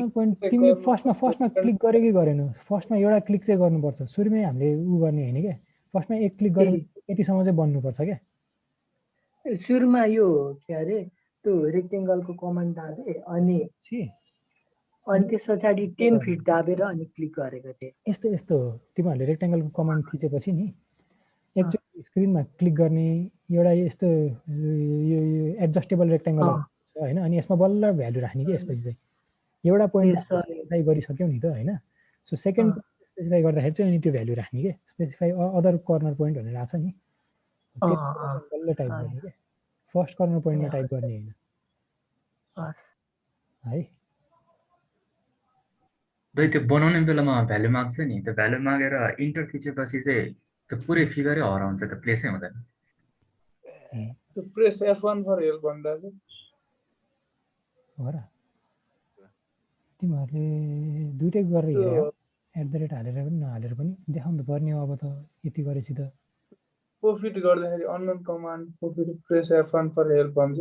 पोइन्ट तिमीले फर्स्टमा क्लिक गरे कि गरेनौ फर्स्टमा एउटा क्लिक चाहिँ गर्नुपर्छ सुरुमै हामीले उ गर्ने होइन क्या फर्स्टमा एक क्लिक गरे यतिसम्म चाहिँ बन्नुपर्छ क्या सुरुमा यो के अरे त्यो रेक्टेङ्गलको कमान्ड दाबे अनि त्यस पछाडि 10 फिट दाबेर अनि क्लिक गरेको थिएँ यस्तो तिमीहरूले रेक्टेङ्गलको कमान्ड थिचेपछि नि एकचोटि स्क्रिनमा क्लिक गर्ने एउटा यस्तो यो एडजस्टेबल रेक्टेङ्गल होइन अनि यसमा बल्ल भ्यालु राख्ने कि यसपछि चाहिँ एउटा पोइन्ट स्पेसिफाई गरिसक्यौ नि त होइन सो सेकेन्ड स्पेसिफाई गर्दाखेरि चाहिँ अनि त्यो भ्यालु राख्ने कि स्पेसिफाई अदर कर्नर पोइन्ट भनेर आएको छ नि बल्ल टाइप गर्ने क्या फर्स्ट कर्नर पोइन्टमा टाइप गर्ने होइन है दाइ त्यो बनाउने बेलामा भ्यालु माग्छ नि त्यो भ्यालु मागेर इन्टर थिचेपछि चाहिँ त्यो पुरै फिगरै हराउँछ त्यो प्लेसै हुँदैन त्यो प्रेस F1 फर हेल्प भन्दा चाहिँ हो र तिमीहरूले दुइटै गरेर हेऱ्यौ @ हालेर पनि नहालेर पनि देखाउनु त पर्ने हो अब त यति गरेपछि त प्रोफिट गर्दाखेरि unknown command profit press F1 for help भन्छ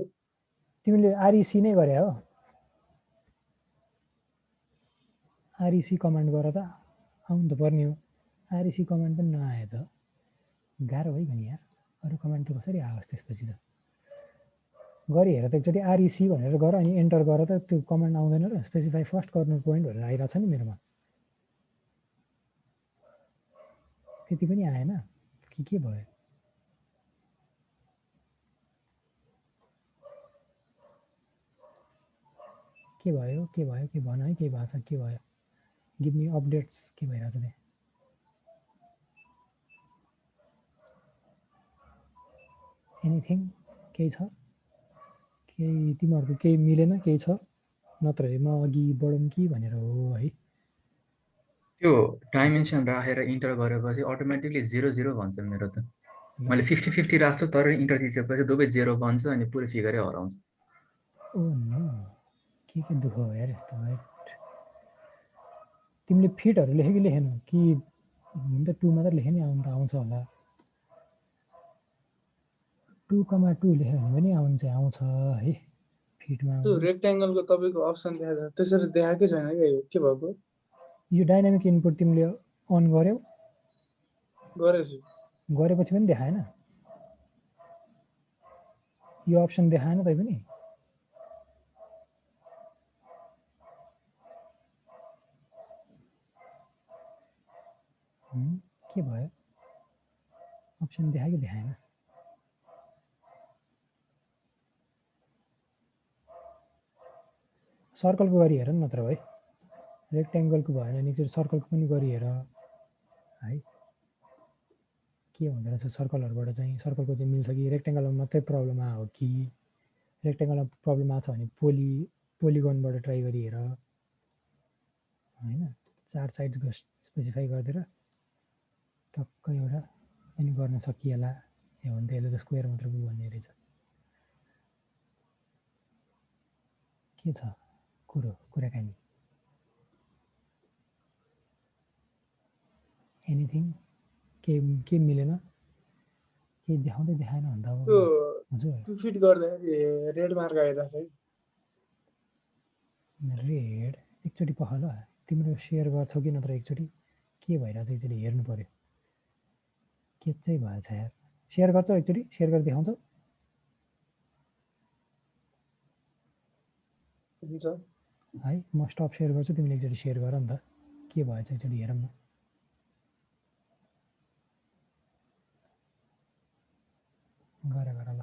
तिमीले REC नै गरे हो REC कमान्ड गर त आउनु त पर्ने हो REC कमान्ड पनि नआए त गाह्रो भइगयो नि यार अरू कमान्ड त कसरी आओस् त्यसपछि त गरी हेर त एकचोटि REC भनेर गर अनि एन्टर गर त त्यो कमान्ड आउँदैन र स्पेसिफाई फर्स्ट कर्नर पोइन्ट भनेर आइरहेछ नि मेरोमा त्यति पनि आएन के भयो के भयो के भन है, के भएको छ, के भयो? गिभ मी अपडेट्स, के भइरहेछ त्यहाँ? एनिथिङ, केही छ? केही तिमीहरूको केही मिलेन, केही छ? नत्र म अघि बढौँ कि भनेर हो है। त्यो डाइमेन्सन राखेर इन्टर गरेपछि अटोमेटिकली 0 भन्छ मेरो त। मैले 50-50 राख्छु तर इन्टर थिचेपछि दुवै 0 बन्छ अनि पुरै फिगरै हराउँछ। ओ नो, के दुःख हो यार यस्तो। तिमीले फिटहरू लेख्यो कि लेखेन कि हुन त 2 मात्र लेखे नि आउँछ होला। 2,2 लेख्यो भने पनि आउँछ है फिटमा। त्यो रेक्ट्याङ्गलको तपाईँको अप्सन देखाएको छ, त्यसरी देखाएकै छैन क्या यो, के भएको? यो डाइनामिक इनपुट तिमीले अन गर्यौ? गरेछु। गरेपछि पनि देखाएन? यो अप्सन देखाएन तै पनि? के भयो? अप्सन देखायो कि देखाएन? सर्कलको गरी हेर नत्र है। रेक्ट्याङ्गलको भएन नि, एकचोटि सर्कलको पनि गरी हेर है। के हुँदो रहेछ सर्कलहरूबाट चाहिँ? सर्कलको चाहिँ मिल्छ कि रेक्ट्याङ्गलमा मात्रै प्रब्लम आयो हो कि? रेक्ट्याङ्गलमा प्रब्लम आएको छ भने पोलिगनबाट ट्राई गरी हेर होइन। 4 साइडको स्पेसिफाई गरिदिएर टक्क एउटा पनि गर्न सकिएला। यो भने त यसले त स्क्वायर मात्र पो भन्ने रहेछ। के छ कुराकानी? एनिथिङ, के मिलेन? के देखाउँदै देखाएन भन्दा अब हजुर 2 फिट गर्दाखेरि रेड मार्क आइरहेको छ है। रेड एकचोटि पखाल तिम्रो सेयर गर्छौ कि नत्र एकचोटि के भइरहेछ एकचोटि हेर्नु पर्यो। के चाहिँ भएछ यार? सेयर गर्छौ एकचोटि? सेयर गरेर देखाउँछौ? हुन्छ है म स्टप सेयर गर्छु, तिमीले एकचोटि सेयर गर नि त। के भएछ एकचोटि हेरौँ न। गर ल।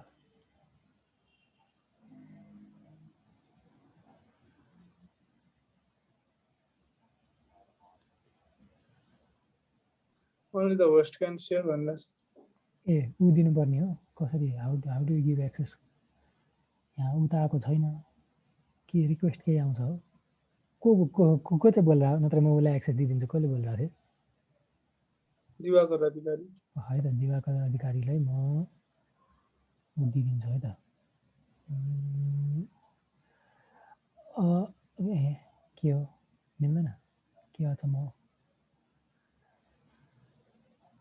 only the host can share भन्नुहोस्। ए ऊ दिनुपर्ने हो कसरी? How do you give access? यहाँ उता आएको छैन कि रिक्वेस्ट केही आउँछ हो? को चाहिँ बोलिरहेको? नत्र म उसलाई एक्सेस दिइदिन्छु। कसले बोलिरहेको थियो? दिवाकर अधिकारी। है त दिवाकर अधिकारीलाई म दिइदिन्छु है त। के हो मिल्दैन? के छ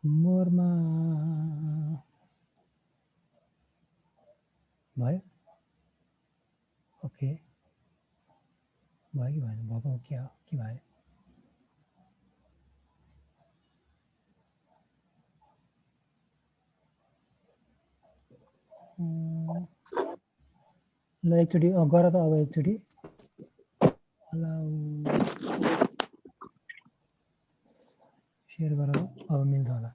मोरमा भयो? ओके भयो कि भएन? भएको के हो? के भयो? ल एकचोटि गर त अब एकचोटि। सेयर गर अब मिल्छ होला।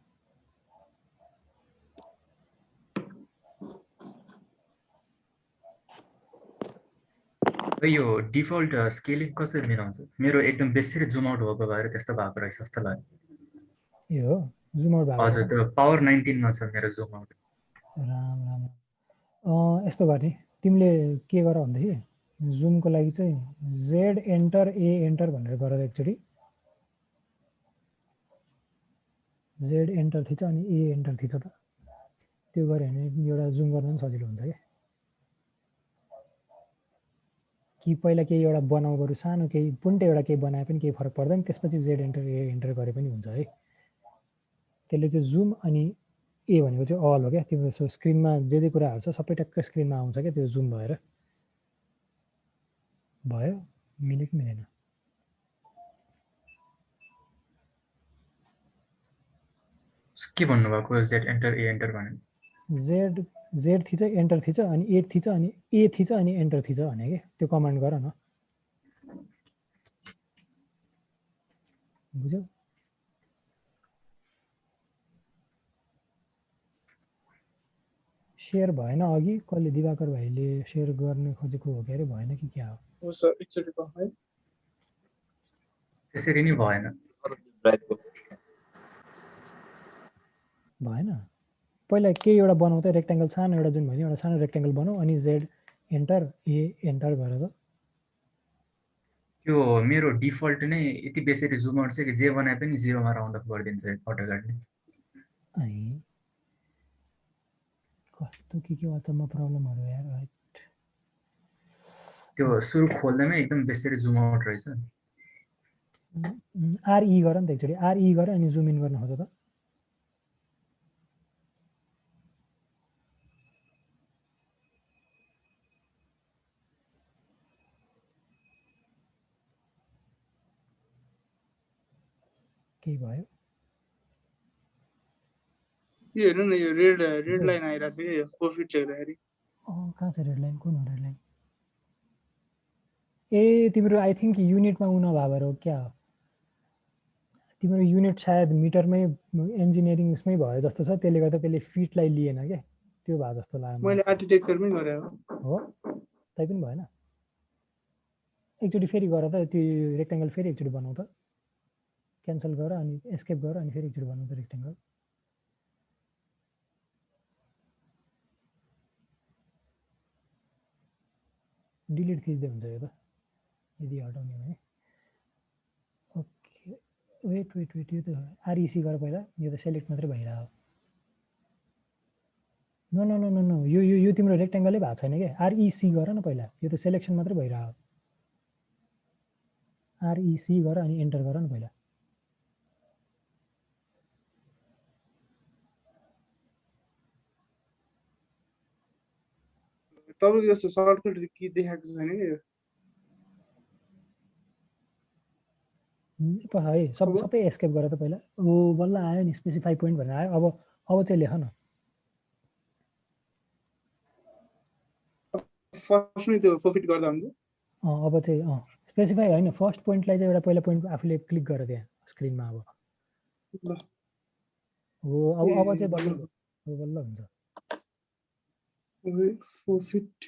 यो डिफल्ट स्केलिङ कसरी मिलाउँछ? मेरो एकदम बेसी जुम आउट भएको भएर त्यस्तो भएको रहेछ जस्तो लाग्यो। ए हो जुम आउट भएको? हजुर त्यो पावर 19 मा छ मेरो जुम आउट। राम यस्तो गर्ने तिमीले के गर भन्दाखेरि जुमको लागि चाहिँ जेड एन्टर ए एन्टर भनेर गर एकचोटि। जेड एन्टर थिच अनि ए एन्टर थिच त। त्यो गऱ्यो भने एउटा जुम गर्न पनि सजिलो हुन्छ क्या। कि पहिला केही एउटा बनाऊ बरु सानो केही पुन्टे एउटा केही बनाए पनि केही फरक पर्दैन, त्यसपछि जेड एन्टर ए एन्टर गरे पनि हुन्छ है। त्यसले चाहिँ जुम अनि ए भनेको चाहिँ अल हो क्या। तिम्रो स्क्रिनमा जे कुराहरू छ सबै टक्क स्क्रिनमा आउँछ क्या त्यो जुम भएर। भयो? मिल्यो कि मिलेन? के भन्नुभएको? जेड एन्टर ए एन्टर भने जेड थिच एन्टर थिच अनि ए थिच अनि ए थिच अनि एन्टर थिच भने क्या। त्यो कमान्ड गर न। बुझ्यौ? सेयर भएन अघि कसले? दिवाकर भाइले सेयर गर्न खोजेको हो कि अरे? भएन कि क्या हो? हो सर एकचोटि है त्यसरी नै भएन भएन पहिला केही एउटा बनाऊ त रेक्ट्याङ्गल सानो एउटा जुन भन्यो एउटा सानो रेक्ट्याङ्गल बनाऊ अनि जेड एन्टर ए एन्टर गरेर त्यो मेरो डिफल्ट नै यति बेसरी जुम आउट छ कि जे बनाए पनि 0 मा राउन्ड अफ गरिदिन्छ अटोकाटले कस्तो के अचम्म प्रब्लमहरु यार राइट त्यो सुरु खोल्दैमै एकदम बेसरी जुम आउट रहेछ आरई गर नि त एकचोटि आरई गर अनि जुम इन गर्न खोज त के भयो यो हेर्नु न यो रेड लाइन आइराछ के 4 फिट लेख्दाखेरि कहाँ छ रेड लाइन कुन हो रेड लाइन ए तिम्रो आई थिंक युनिटमा उन भएर हो क्या तिम्रो युनिट सायद मिटरमै इन्जिनियरिङ उसमै भयो जस्तो छ त्यसले गर्दा त्यसले फिटलाई लिएन के त्यो भए जस्तो लाग्यो मैले आर्किटेक्चरमै गरे हो तै पनि भएन एकचोटि फेरि गर त त्यो रेक्ट्याङ्गल फेरि एकचोटि बनाऊ त क्यान्सल गर अनि एस्केप गर अनि फेरि एकचोटि बनाऊ त रेक्ट्याङ्गल डिलिट खिच्दै हुन्छ यो त यदि हटाउने भने ओके वेट यो त आरइसी गर पहिला यो त सेलेक्ट मात्रै भइरहेको नो यो तिम्रो रेक्ट्याङ्गलै भएको छैन क्या आरइसी गर न पहिला यो त सेलेक्सन मात्रै भइरहेको आरइसी गर अनि एन्टर गर न पहिला तपाईको जस्तो सर्टकट की देखाएको छैन के है सबै एस्केप गर त पहिला ओ बल्ल आयो नि स्पेसिफाई पोइन्ट भनेर आयो अब चाहिँ लेख न फर्स्ट नै त्यो प्रोफिट गर्दा हुन्छ अब चाहिँ स्पेसिफाई हैन फर्स्ट पोइन्टलाई चाहिँ एउटा पहिला पोइन्ट आफूले क्लिक गर त्यहाँ स्क्रिनमा अब हो अब चाहिँ बल्ल हुन्छ प्रोफिट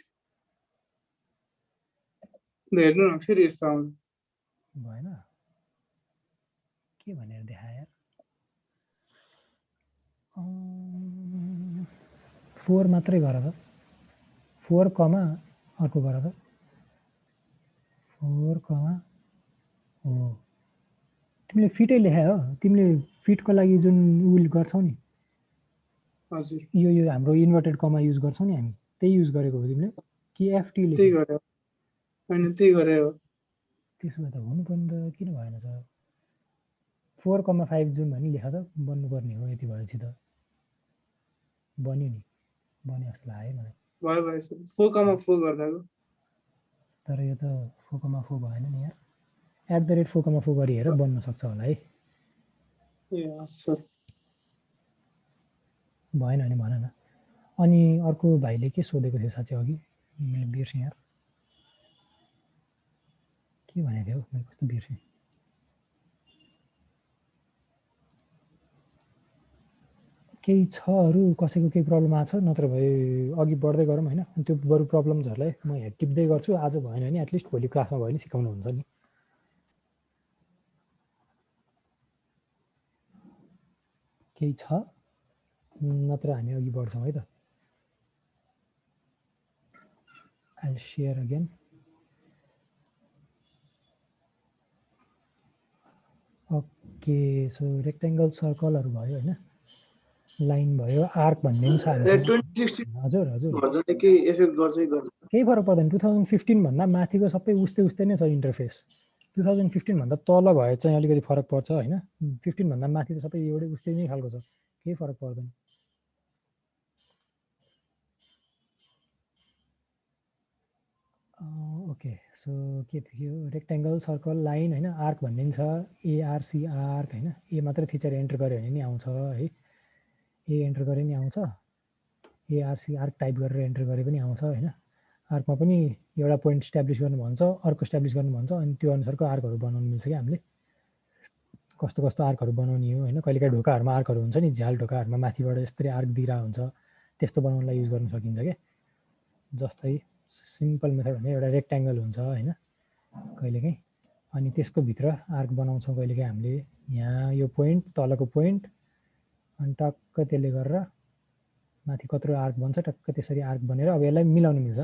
हेर्नु न फेरि यस्तो आउँछ भएन के भनेर देखायो यार 4 मात्रै गर त 4 कमा अर्को गर त 4 कमा हो तिमीले फिटै लेखा हो तिमीले फिटको लागि जुन उल गर्छौ नि हजुर यो हाम्रो इन्भर्टेड कमा युज गर्छौ नि हामी त्यही युज गरेको हो तिमीले कि एफटी ले त्यही गरे हैन त्यही गरे हो त्यसमा त हुनु पर्ने त किन भएन त 4,5 जुन भनी लेखा त बन्नु पर्ने हो यति भएपछि त बन्यो नि बन्यो जस्तो लाग्यो मलाई भयो सर 4,4 गर्दाको तर यो त 4,4 भएन नि यार @4,4 गरी हेर बन्न सक्छ होला है ए सर भएन नि भन न अनि अर्को भाइले के सोधेको थियो साथी अघि मैले बिर्सेँ यार के भनेको थियो मैले कस्तो बिर्सेँ केही छहरू कसैको केही प्रब्लम आछ नत्र भए अघि बढ्दै गरौँ हैन अनि त्यो बरु प्रब्लम्सहरुलाई म यहाँ टिप्दै गर्छु आज भएन नि एटलिस्ट भोलि क्लासमा भयो नि सिकाउनु हुन्छ नि केही छ नत्र हामी अघि बढ्छौँ है त I'll share again okay so rectangle सर्कलहरु भयो हैन लाइन भयो आर्क भन्ने पनि छ हजुर हजुर भर्जनले के इफेक्ट गर्छ केही फरक पर्दैन 2015 भन्दा माथिको सबै उस्तै नै छ इन्टरफेस 2015 भन्दा तल भए चाहिँ अलिकति फरक पर्छ हैन 15 भन्दा माथि त सबै एउटै उस्तै नै खालको छ केही फरक पर्दैन ओके सो के थियो रेक्टेंगल सर्कल लाइन हैन आर्क भन्ने पनि छ एआरसी आर्क हैन ए मात्र थिचेर एन्टर गर्यो भने नि आउँछ है ए एन्टर गरे नि आउँछ एआरसी आर्क टाइप गरेर एन्टर गरे पनि आउँछ हैन आर्कमा पनि एउटा पोइन्ट स्ट्याब्लिश गर्नु भन्छ अर्को स्ट्याब्लिश गर्नु भन्छ अनि त्यो अनुसारको आर्कहरु बनाउन मिल्छ के हामीले कस्तो कस्तो आर्कहरु बनाउने हो हैन कहिलेकाहीँ ढोकाहरुमा आर्कहरु हुन्छ नि झ्याल ढोकाहरुमा माथिबाट यस्तै आर्क दिइरा हुन्छ त्यस्तो बनाउनलाई युज गर्न सकिन्छ के जस्तै सिम्पल मेथड भने एउटा रेक्टेंगल हुन्छ हैन कहिलेकाहीँ। अनि त्यसको भित्र आर्क बनाउँछौँ कहिलेकाहीँ हामीले। यहाँ यो पोइन्ट तलको पोइन्ट अनि टक्क त्यसले गरेर माथि कत्रो आर्क बन्छ, टक्क त्यसरी आर्क बनेर अब यसलाई मिलाउनु मिल्छ।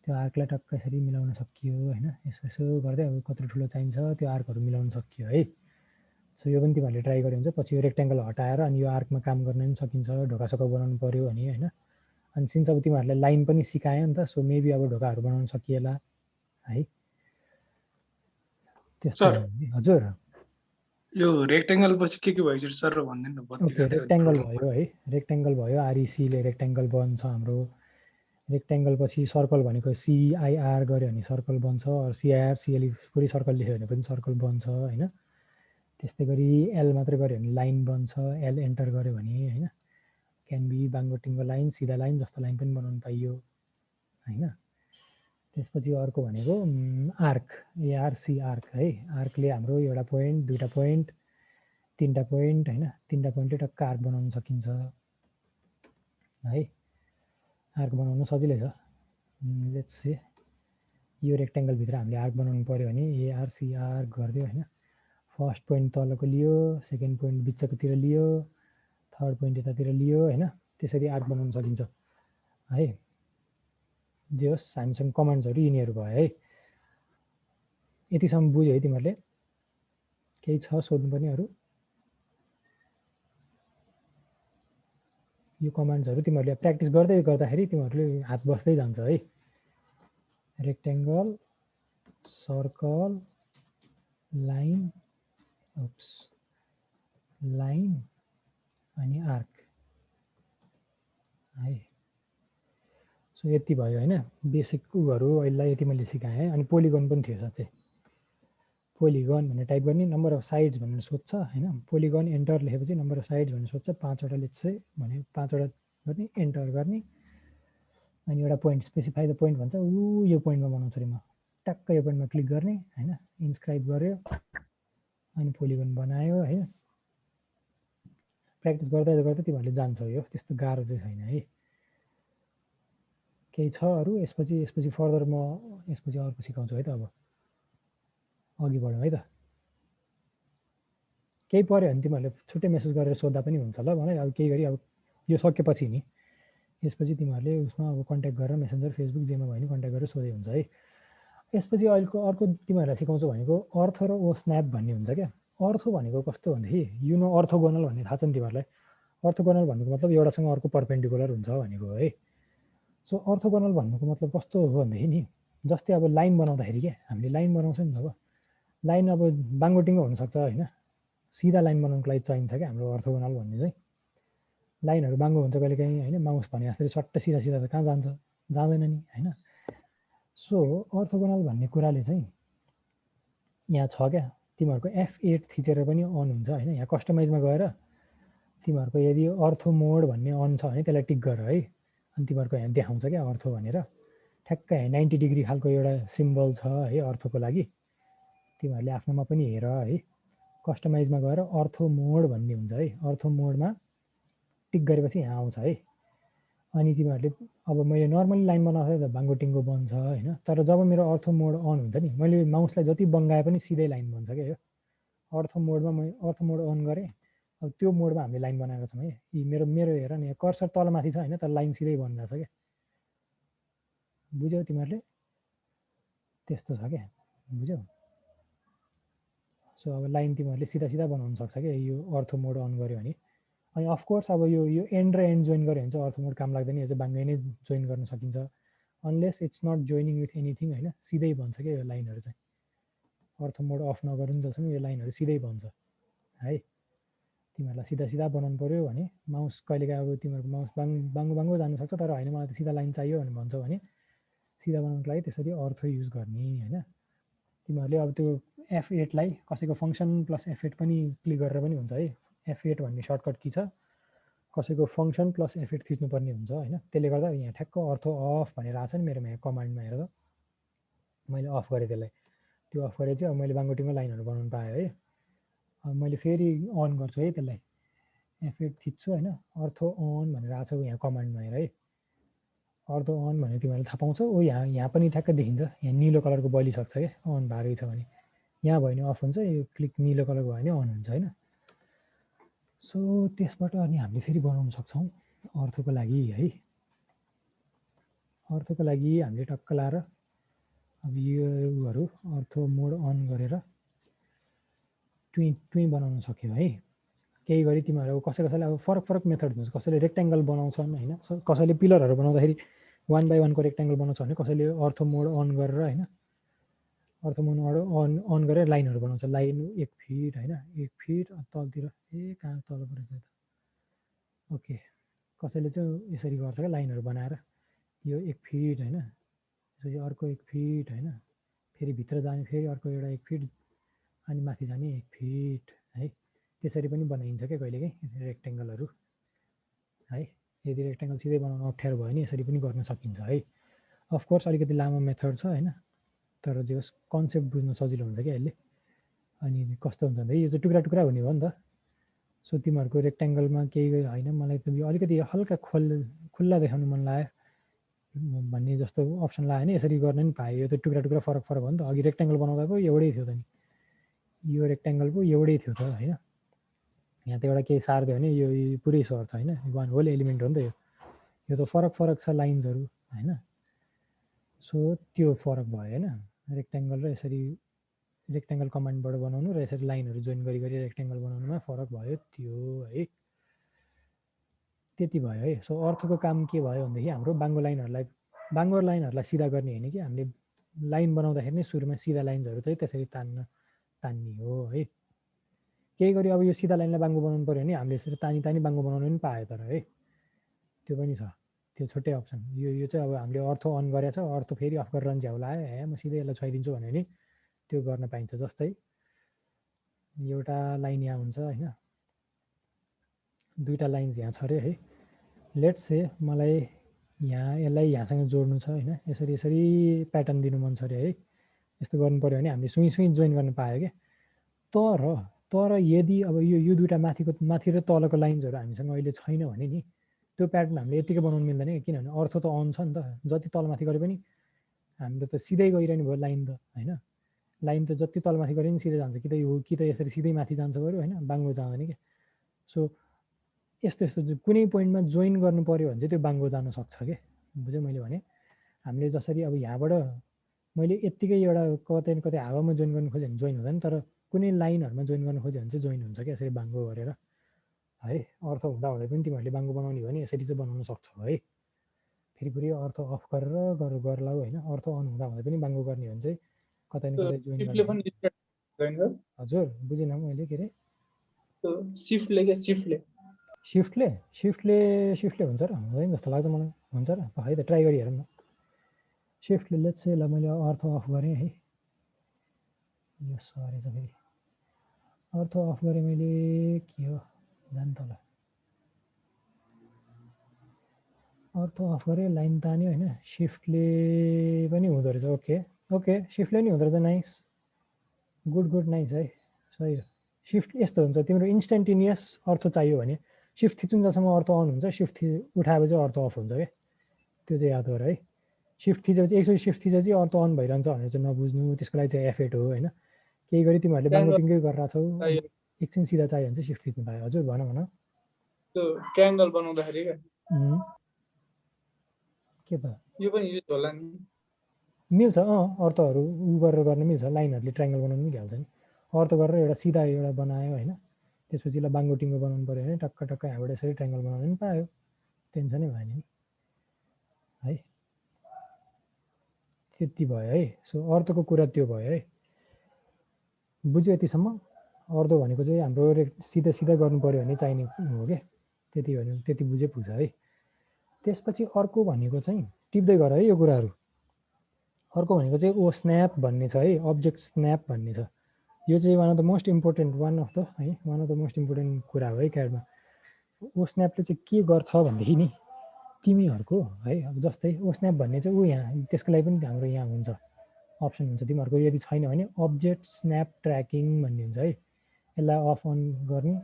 त्यो आर्कलाई टक्क यसरी मिलाउन सकियो होइन। यसो यसो गर्दै अब कत्रो ठुलो चाहिन्छ त्यो आर्कहरू मिलाउन सकियो है। सो यो पनि तिमीहरूले ट्राई गर्यो भने चाहिँ पछि यो रेक्ट्याङ्गल हटाएर अनि यो आर्कमा काम गर्न पनि सकिन्छ। ढोकासोका बनाउनु पऱ्यो भने होइन। अनि सिन्स अब तिमीहरूलाई लाइन पनि सिकायो नि त, सो मेबी अब ढोकाहरू बनाउन सकिएला है। त्यस्तो हजुर। यो रेक्ट्याङ्गल पछि के भइसक्यो सर भन्दैन न। ओके, रेक्ट्याङ्गल भयो है। रेक्ट्याङ्गल भयो, आरइसीले रेक्ट्याङ्गल बन्छ हाम्रो। रेक्ट्याङ्गल पछि सर्कल भनेको सिआइआर गऱ्यो भने सर्कल बन्छ, सिआइआर सिएलई पुरै सर्कल लेख्यो भने पनि सर्कल बन्छ होइन। त्यस्तै गरी एल मात्रै गऱ्यो भने लाइन बन्छ, एल एन्टर गऱ्यो भने होइन। क्यान बी बाङ्गोटिङको लाइन, सिधा लाइन जस्तो लाइन पनि बनाउनु पाइयो होइन। त्यसपछि अर्को भनेको आर्क, एआरसी आर्क है। आर्कले हाम्रो एउटा पोइन्ट, दुईवटा पोइन्ट, तीनवटा पोइन्ट होइन, तीनवटा पोइन्टले टक्क आर्क बनाउन सकिन्छ है। आर्क बनाउन सजिलै छ। लेट्स से यो रेक्ट्याङ्गलभित्र हामीले आर्क बनाउनु पऱ्यो भने एआरसी आर्क गरिदियो होइन। फर्स्ट पोइन्ट तलको लियो, सेकेन्ड पोइन्ट बिचकोतिर लियो, थर्ड पोइन्ट यतातिर लियो होइन। त्यसरी आर्क बनाउन सकिन्छ है। जे होस् हामीसँग कमान्ड्सहरू यिनीहरू भयो है। यतिसम्म बुझ्यो है तिमीहरूले? केही छ सोध्नुपर्ने अरू? यो कमान्ड्सहरू तिमीहरूले प्र्याक्टिस गर्दै गर्दाखेरि तिमीहरूले हात बस्दै जान्छ है। रेक्ट्याङ्गल, सर्कल, लाइन, लाइन अनि आर्क है। सो यति भयो होइन बेसिक उहरू अहिले यति मैले सिकाएँ। अनि पोलिगन पनि थियो साँच्चै। पोलिगन भनेर टाइप गर्ने, नम्बर अफ साइड्स भनेर सोध्छ होइन। पोलिगन एन्टर लेखेपछि नम्बर अफ साइड्स भनेर सोध्छ। 5वटा लेट्स चाहिँ भने 5वटा गर्ने, एन्टर गर्ने। अनि एउटा पोइन्ट स्पेसिफाई द पोइन्ट भन्छ। यो पोइन्टमा बनाउँछु अरे म, टक्क यो पोइन्टमा क्लिक गर्ने होइन। इन्स्क्राइब गर्यो अनि पोलिगन बनायो होइन। प्र्याक्टिस गर्दै गर्दै तिमीहरूले जान्छौ यो, त्यस्तो गाह्रो चाहिँ छैन है। केही छ अरू? यसपछि फर्दर म यसपछि अर्को सिकाउँछु है त। अब अघि बढौँ है त। केही पऱ्यो भने तिमीहरूले छुट्टै मेसेज गरेर सोद्धा पनि हुन्छ ल मलाई। अब केही गरी अब यो सकेपछि नि यसपछि तिमीहरूले उसमा अब कन्ट्याक्ट गरेर मेसेन्जर, फेसबुक जेमा भयो नि कन्ट्याक्ट गरेर सोधे हुन्छ है। यसपछि अहिलेको अर्को तिमीहरूलाई सिकाउँछु भनेको अर्थो र ओ स्न्याप भन्ने हुन्छ क्या। अर्थो भनेको कस्तो भन्दाखेरि यु नो अर्थोगोनल भन्ने थाहा छ नि तिमीहरूलाई? अर्थोगोनल भन्नुको मतलब एउटासँग अर्को पर्पेन्डिकुलर हुन्छ भनेको है। सो अर्थोगोनल भन्नुको मतलब कस्तो हो भनेदेखि नि जस्तै अब लाइन बनाउँदाखेरि क्या, हामीले लाइन बनाउँछौँ नि। अब लाइन अब बाङ्गोटिङ्गो हुनसक्छ होइन। सिधा लाइन बनाउनुको लागि चाहिन्छ क्या हाम्रो अर्थोगोनल भन्ने चाहिँ। लाइनहरू बाङ्गो हुन्छ कहिलेकाहीँ होइन। माउस भने जस्तै सट्ट सिधा सिधा त कहाँ जान्छ, जाँदैन नि होइन। सो अर्थोगोनल भन्ने कुराले चाहिँ यहाँ छ क्या। तिमीहरूको F8 थिचेर पनि अन हुन्छ होइन। यहाँ कस्टमाइजमा गएर तिमीहरूको यदि अर्थो मोड भन्ने अन छ भने त्यसलाई टिक गर है। अनि तिमीहरूको यहाँ देखाउँछ क्या अर्थो भनेर। ठ्याक्क यहाँ 90 डिग्री खालको एउटा सिम्बल छ है अर्थोको लागि। तिमीहरूले आफ्नोमा पनि हेर है। कस्टमाइजमा गएर अर्थो मोड भन्ने हुन्छ है। अर्थो मोडमा टिक गरेपछि यहाँ आउँछ है। अनि तिमीहरूले अब मैले नर्मली लाइन बनाउँदा त बाङ्गोटिङ्गो बन्छ होइन। तर जब मेरो अर्थो मोड अन हुन्छ नि, मैले माउसलाई जति बङ्गाए पनि सिधै लाइन बन्छ क्या यो। अर्थो मोडमा मैले अर्थो मोड अन गरेँ। अब त्यो मोडमा हामीले लाइन बनाएको छौँ है। यी मेरो हेर नि, कर्सर तलमाथि छ होइन, तर लाइन सिधै बनिरहेको छ क्या। बुझ्यौ तिमीहरूले? त्यस्तो छ क्या, बुझ्यौ? सो अब लाइन तिमीहरूले सिधा सिधा बनाउन सक्छ क्या यो अर्थो मोड अन गर्यो भने। अनि अफकोर्स अब यो एन्ड र एन्ड जोइन गर्यो भने चाहिँ अर्थो मोड काम लाग्दैन। यो चाहिँ बाङ्गै नै जोइन गर्न सकिन्छ। Unless it's not joining with anything होइन। सिधै बन्छ क्या यो लाइनहरू चाहिँ। अर्थो मोड अफ नगरुन् जसम्म यो लाइनहरू सिधै बन्छ है। तिमीहरूलाई सिधा सिधा बनाउनु पऱ्यो भने माउस कहिलेकाहीँ अब तिमीहरूको माउस बाङ्गो जानुसक्छ। तर होइन मलाई त सिधा लाइन चाहियो भने भन्छौ भने सिधा बनाउनुको लागि त्यसरी अर्थो युज गर्ने होइन। तिमीहरूले अब त्यो F8 लाई कसैको फङ्सन प्लस F8 पनि क्लिक गरेर पनि हुन्छ है। F8 भन्ने सर्टकट की छ। कसैको फङ्सन प्लस F8 थिच्नुपर्ने हुन्छ होइन। त्यसले गर्दा यहाँ ठ्याक्क अर्थो अफ भनेर आएको छ नि मेरोमा यहाँ कमान्डमा हेर त। मैले अफ गरेँ त्यसलाई। त्यो अफ गरेँ चाहिँ अब मैले बाङ्गोटिङको लाइनहरू बनाउनु पाएँ है। अब मैले फेरि अन गर्छु है त्यसलाई। F8 थिच्छु होइन। अर्थो अन भनेर आएको छ यहाँ कमान्डमा हेर है। अर्थो अन भने तिमीहरूले थाहा पाउँछौ। ओ यहाँ पनि ठ्याक्कै देखिन्छ, यहाँ निलो कलरको बलिसक्छ क्या अन भएको छ भने। यहाँ भयो भने अफ हुन्छ, यो क्लिक निलो कलरको भयो भने अन हुन्छ होइन। सो त्यसबाट अनि हामीले फेरि बनाउन सक्छौँ अर्थोको लागि है। अर्थोको लागि हामीले टक्क लाएर अब यो उहरू अर्थो मोड अन गरेर ट्विन बनाउन सक्यो है। केही गरी तिमीहरू कसैले अब फरक मेथड हुन्छ, कसैले रेक्ट्याङ्गल बनाउँछन् होइन, कसैले पिलरहरू बनाउँदाखेरि 1 बाई 1 को रेक्ट्याङ्गल बनाउँछ भने कसैले अर्थो मोड अन गरेर होइन, अर्थो मोड अन गरेर लाइनहरू बनाउँछ। लाइन 1 फिट होइन, 1 फिट तलतिर कहाँ तल परेछ त, ओके। कसैले चाहिँ यसरी गर्छ क्या लाइनहरू बनाएर, यो 1 फिट होइन, त्यसपछि अर्को 1 फिट होइन, फेरि भित्र जाने फेरि अर्को एउटा 1 फिट अनि माथि जाने 1 फिट है। त्यसरी पनि बनाइन्छ क्या कहिलेकाहीँ रेक्ट्याङ्गलहरू है। यदि रेक्ट्याङ्गल सिधै बनाउन अप्ठ्यारो भयो भने यसरी पनि गर्न सकिन्छ है। अफकोर्स अलिकति लामो मेथड छ होइन, तर जे होस् कन्सेप्ट बुझ्न सजिलो हुन्छ क्या यसले। अनि कस्तो हुन्छ भन्दा यो चाहिँ टुक्रा टुक्रा हुने हो नि त। सो तिमीहरूको रेक्ट्याङ्गलमा केही होइन, मलाई त यो अलिकति हल्का खुल्ला देखाउनु मन लाग्यो भन्ने जस्तो अप्सन लाग्यो भने यसरी गर्न नि पायो। यो त टुक्रा टुक्रा फरक हो नि त। अघि रेक्ट्याङ्गल बनाउँदा पो एउटै थियो त नि, यो रेक्ट्याङ्गल पो एउटै थियो त होइन। यहाँ त एउटा केही सारिदियो भने यो पुरै सर्छ होइन, वान होल एलिमेन्ट हो नि त यो त फरक छ लाइन्सहरू होइन। सो त्यो फरक भयो होइन, रेक्ट्याङ्गल र यसरी रेक्ट्याङ्गल कमान्डबाट बनाउनु र यसरी लाइनहरू जोइन गरी रेक्ट्याङ्गल बनाउनुमा फरक भयो त्यो है। त्यति भयो है। सो अर्थको काम के भयो भनेदेखि हाम्रो बाङ्गो लाइनहरूलाई सिधा गर्ने होइन कि, हामीले लाइन बनाउँदाखेरि नै सुरुमा सिधा लाइन्सहरू चाहिँ त्यसरी तान्ने हो है। केही गरी अब यो सिधा लाइनलाई बाङ्गो बनाउनु पऱ्यो भने हामीले यसरी तानी बाङ्गो बनाउनु पनि पायो तर है, त्यो पनि छ, त्यो छुट्टै अप्सन। यो चाहिँ अब हामीले अर्थो अन गरेछ, अर्थो फेरि अफ गरेर झ्याउ लाग्यो म सिधै यसलाई छोइदिन्छु भन्यो भने त्यो गर्न पाइन्छ। जस्तै एउटा लाइन यहाँ हुन्छ होइन, दुईवटा लाइन्स यहाँ छ अरे है। लेट्स से मलाई यसलाई यहाँसँग जोड्नु छ होइन, यसरी प्याटर्न दिनु मन छ अरे है। यस्तो गर्नु पऱ्यो भने हामीले सुई जोइन गर्न पायो क्या। तर यदि अब यो दुईवटा माथि र तलको लाइन्सहरू हामीसँग अहिले छैन भने नि त्यो प्याटर्न हामीले यतिकै बनाउनु मिल्दैन क्या। किनभने अर्थो त अन छ नि त, जति तलमाथि गरे पनि हाम्रो त सिधै गइरहने भयो लाइन त होइन। लाइन त जति तलमाथि गरे पनि सिधै जान्छ, कि त यसरी सिधै माथि जान्छ बरु होइन, बाङ्गो जाँदैन क्या। सो यस्तो कुनै पोइन्टमा जोइन गर्नु पऱ्यो भने चाहिँ त्यो बाङ्गो जान सक्छ क्या। बुझ्यो मैले भने हामीले जसरी अब यहाँबाट मैले यत्तिकै एउटा कतै हावामा जोइन गर्नु खोजेँ भने जोइन हुँदैन, तर कुनै लाइनहरूमा जोइन गर्नु खोज्यो भने चाहिँ जोइन हुन्छ क्या यसरी बाङ्गो गरेर है। अर्थ हुँदा पनि तिमीहरूले बाङ्गो बनाउने हो भने यसरी चाहिँ बनाउन सक्छौ है। फेरि अर्थ अफ गरेर गर्लाउ होइन, अर्थ अन हुँदा पनि बाङ्गो गर्ने हो भने चाहिँ कतै न कतै जोइन गर्ने। हजुर बुझिनँ मैले के अरे सिफ्टले हुन्छ र हुँदैन जस्तो लाग्छ मलाई। हुन्छ र है त ट्राई गरी हेरौँ न। सिफ्टले लेट्स से ल मैले अर्थ अफ गरेँ है, यो सरेछ फेरि अर्थ अफ गरेँ मैले, के हो जानु तल अर्थ अफ गरेँ, लाइन तान्यो होइन, सिफ्टले पनि हुँदो रहेछ। ओके सिफ्टले नि हुँदो रहेछ। नाइस गुड नाइस है, सही हो। सिफ्ट यस्तो हुन्छ, तिम्रो इन्स्टेन्टेनियस अर्थ चाहियो भने सिफ्ट थिचुन्जेलसम्म अर्थ अन हुन्छ, सिफ्ट उठाएपछि अर्थ अफ हुन्छ क्या। त्यो चाहिँ याद गर है। सिफ्ट थिचेपछि एकचोटि सिफ्ट थिचेपछि अर्थ अन भइरहन्छ भनेर चाहिँ नबुझ्नु, त्यसको लागि चाहिँ F8 हो होइन। केही गरी तिमीहरूले बाङ्गो टिङ्गै गरेर छौ, एकछिन सिधा चाहियो भने चाहिँ सिफ्ट थिच्नु पायो। हजुर भन त्यो ट्रायङ्गल बनाउँदाखेरि के त यो पनि युज होला नि, मिल्छ अर्थहरू गरेर गर्न मिल्छ। लाइनहरूले ट्रायङ्गल बनाउनु पनि हाल्छ नि। अर्थ गरेर एउटा सिधा एउटा बनायो होइन, त्यसपछि ल बाङ्गो टिङ्गो बनाउनु पऱ्यो भने टक्क यहाँबाट यसरी ट्रायङ्गल बनाउनु पनि पायो, टेन्सनै भएन नि है। त्यति भयो है। सो अर्थको कुरा त्यो भयो है, बुझ्यो यतिसम्म। अर्थ भनेको चाहिँ हाम्रो सिधा गर्नु पऱ्यो भने चाहिने हो क्या, त्यति बुझे पुग्छ है। त्यसपछि अर्को भनेको चाहिँ टिप्दै गर है यो कुराहरू। अर्को भनेको चाहिँ ओ स्न्याप भन्ने छ है, अब्जेक्ट स्न्याप भन्ने छ। यो चाहिँ one of the most important कुरा हो है क्याडमा। ओ स्न्यापले चाहिँ के गर्छ भनेदेखि नि तिमीहरूको है, अब जस्तै ओ स्न्याप भन्ने चाहिँ यहाँ त्यसको लागि पनि हाम्रो यहाँ हुन्छ अप्सन हुन्छ। तिमीहरूको यदि छैन भने अब्जेक्ट स्न्याप ट्र्याकिङ भन्ने हुन्छ है, यसलाई अफ अन गर्ने।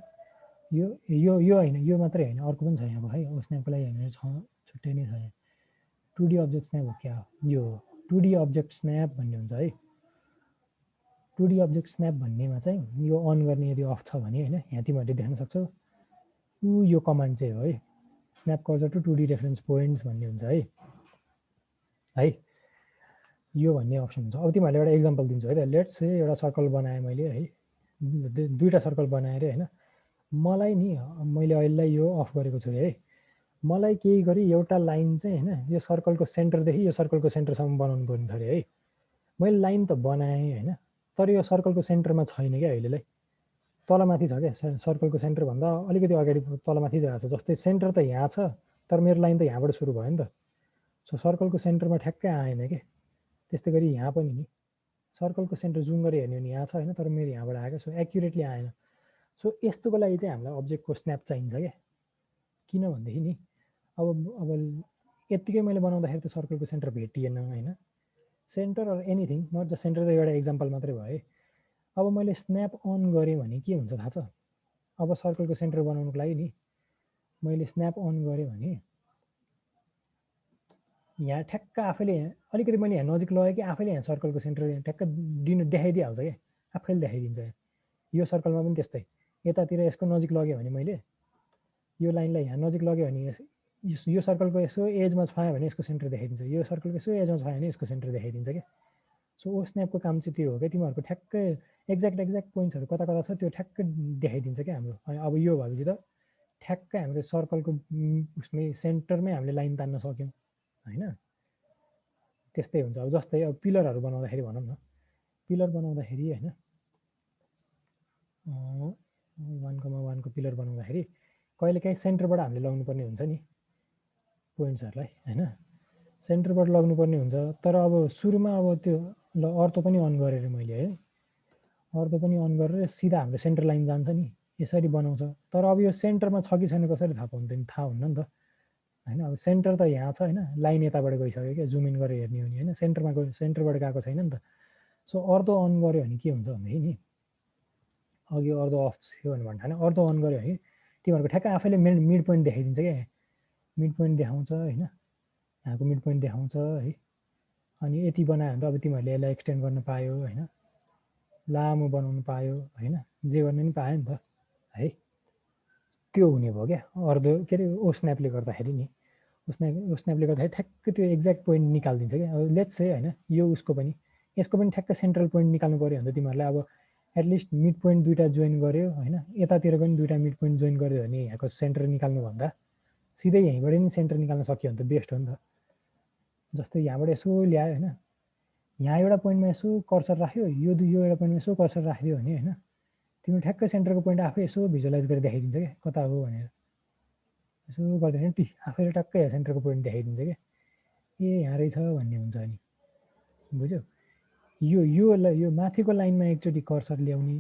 यो होइन, यो मात्रै होइन, अर्को पनि छ यहाँ है। ओ स्न्यापको लागि हामीले छुट्टै नै छ यहाँ 2D अब्जेक्ट स्न्याप हो क्या यो 2D अब्जेक्ट स्न्याप भन्ने हुन्छ है 2D अब्जेक्ट स्न्याप भन्नेमा चाहिँ यो अन गर्ने यदि अफ छ भने हैन यहाँ तिमीहरूले देख्न सक्छौ यो कमान्ड चाहिँ हो है snap cursor to 2D reference points भन्ने हुन्छ है यो भन्ने अप्सन हुन्छ अब तिमीहरूले एउटा एक्जाम्पल दिन्छु है त लेट्स से एउटा सर्कल बनाएँ मैले है दुईटा सर्कल बनाएर हैन मलाई नि मैले अहिलेलाई यो अफ गरेको छु है मलाई केही गरी एउटा लाइन चाहिँ हैन यो सर्कलको सेन्टरदेखि यो सर्कलको सेन्टरसम्म बनाउनु पर्ने छ रे है मैले लाइन त बनाएँ हैन तर यो सर्कलको सेन्टरमा छैन क्या अहिलेलाई तलमाथि छ क्या सर्कलको सेन्टर भन्दा अलिकति अगाडि तलमाथि जाएको छ जस्तै सेन्टर त यहाँ छ तर मेरो लाइन त यहाँबाट सुरु भयो नि त सो सर्कलको सेन्टरमा ठ्याक्कै आएन के त्यस्तै गरी यहाँ पनि नि सर्कलको सेन्टर जुम गरी हेर्ने भने यहाँ छ हैन तर मेरो यहाँबाट आएको सो एक्युरेटली आएन सो यस्तोको लागि चाहिँ हामीलाई अब्जेक्टको स्न्याप चाहिन्छ क्या किन भन्दाखेरि नि अब यतिकै मैले बनाउँदाखेरि त सर्कलको सेन्टर भेटिएन हैन centre or anything not the centre त एउटा एक्जाम्पल मात्रै भयो है अब मैले स्न्याप अन गरेँ भने के हुन्छ थाहा छ अब सर्कलको सेन्टर बनाउनुको लागि नि मैले स्न्याप अन गरेँ भने यहाँ ठ्याक्क आफैले अलिकति मैले यहाँ नजिक लगेँ कि आफैले यहाँ सर्कलको सेन्टर ठ्याक्क देखाइदिइहाल्छ क्या आफैले देखाइदिन्छ यो सर्कलमा पनि त्यस्तै यतातिर यसको नजिक लग्यो भने मैले यो लाइनलाई यहाँ नजिक लग्यो भने यो सर्कलको यसो एजमा छायो भने यसको सेन्टर देखाइदिन्छ यो सर्कलको यसो एजमा छायो भने यसको सेन्टर देखाइदिन्छ क्या सो ओ स्न्यापको काम चाहिँ त्यो हो क्या तिमीहरूको ठ्याक्कै एक्ज्याक्ट पोइन्ट्सहरू कता कता छ त्यो ठ्याक्कै देखाइदिन्छ क्या हाम्रो अब यो भएपछि त ठ्याक्कै हामीले सर्कलको उसमै सेन्टरमै हामीले लाइन तान्न सक्यौँ हैन त्यस्तै हुन्छ अब जस्तै अब पिलरहरू बनाउँदाखेरि भनौँ न पिलर बनाउँदाखेरि हैन 1,1 को पिलर बनाउँदाखेरि कहिलेकाहीँ सेन्टरबाट हामीले लगाउनुपर्ने हुन्छ नि पोइन्ट्सहरूलाई हैन सेन्टरबाट लाग्नुपर्ने हुन्छ तर अब सुरुमा अब त्यो ल अर्थो पनि अन गरेर मैले है अर्थो पनि अन गरेर सिधा हाम्रो सेन्टर लाइन जान्छ नि यसरी बनाउँछ तर अब यो सेन्टरमा छ कि छैन कसरी थाहा पाउँदैन थाहा हुन्न नि त हैन अब सेन्टर त यहाँ छ हैन लाइन यताबाट गइसक्यो क्या जुम इन गरेर हेर्ने हो नि हैन सेन्टरबाट गएको छैन नि त सो अर्थो अन गर्यो भने के हुन्छ भन्दाखेरि नि अघि अर्थो अफ थियो भने भन्दा हैन अर्थो अन गर्यो भने तिमीहरूको ठ्याक्क आफैले मिड पोइन्ट देखाइदिन्छ क्या मिड पोइन्ट देखाउँछ हैन यहाँको मिड पोइन्ट देखाउँछ है अनि यति बनायो भने त अब तिमीहरूले यसलाई एक्सटेन्ड गर्न पायो हैन लामो बनाउनु पायो हैन जे गर्न नि पायो नि त है त्यो हुने भयो क्या अर्धो के अरे ओ स्न्यापले गर्दाखेरि नि ओ स्न्यापले गर्दाखेरि ठ्याक्क त्यो एक्ज्याक्ट पोइन्ट निकालिदिन्छ क्या अब लेट्स से हैन यो उसको पनि यसको पनि ठ्याक्क सेन्ट्रल पोइन्ट निकाल्नु पर्यो भने त तिमीहरूले अब एटलिस्ट मिड पोइन्ट दुईटा जोइन गर्यो हैन यतातिर पनि दुईटा मिड पोइन्ट जोइन गर्यो भने यहाँको सेन्टर निकाल्नु भन्दा सिधै यहीँबाट नि सेन्टर निकाल्न सक्यो भने त बेस्ट हो नि त जस्तै यहाँबाट यसो ल्यायो हैन यहाँ एउटा पोइन्टमा यसो कर्सर राख्यो यो एउटा पोइन्टमा यसो कर्सर राखिदियो भने हैन तिम्रो ठ्याक्कै सेन्टरको पोइन्ट आफै यसो भिजुअलाइज गरेर देखाइदिन्छ क्या कता हो भनेर यसो गर्दाखेरि आफैले टक्कै सेन्टरको पोइन्ट देखाइदिन्छ क्या ए यहाँ रहेछ भन्ने हुन्छ अनि बुझ्यौ यो माथिको लाइनमा एकचोटि कर्सर ल्याउने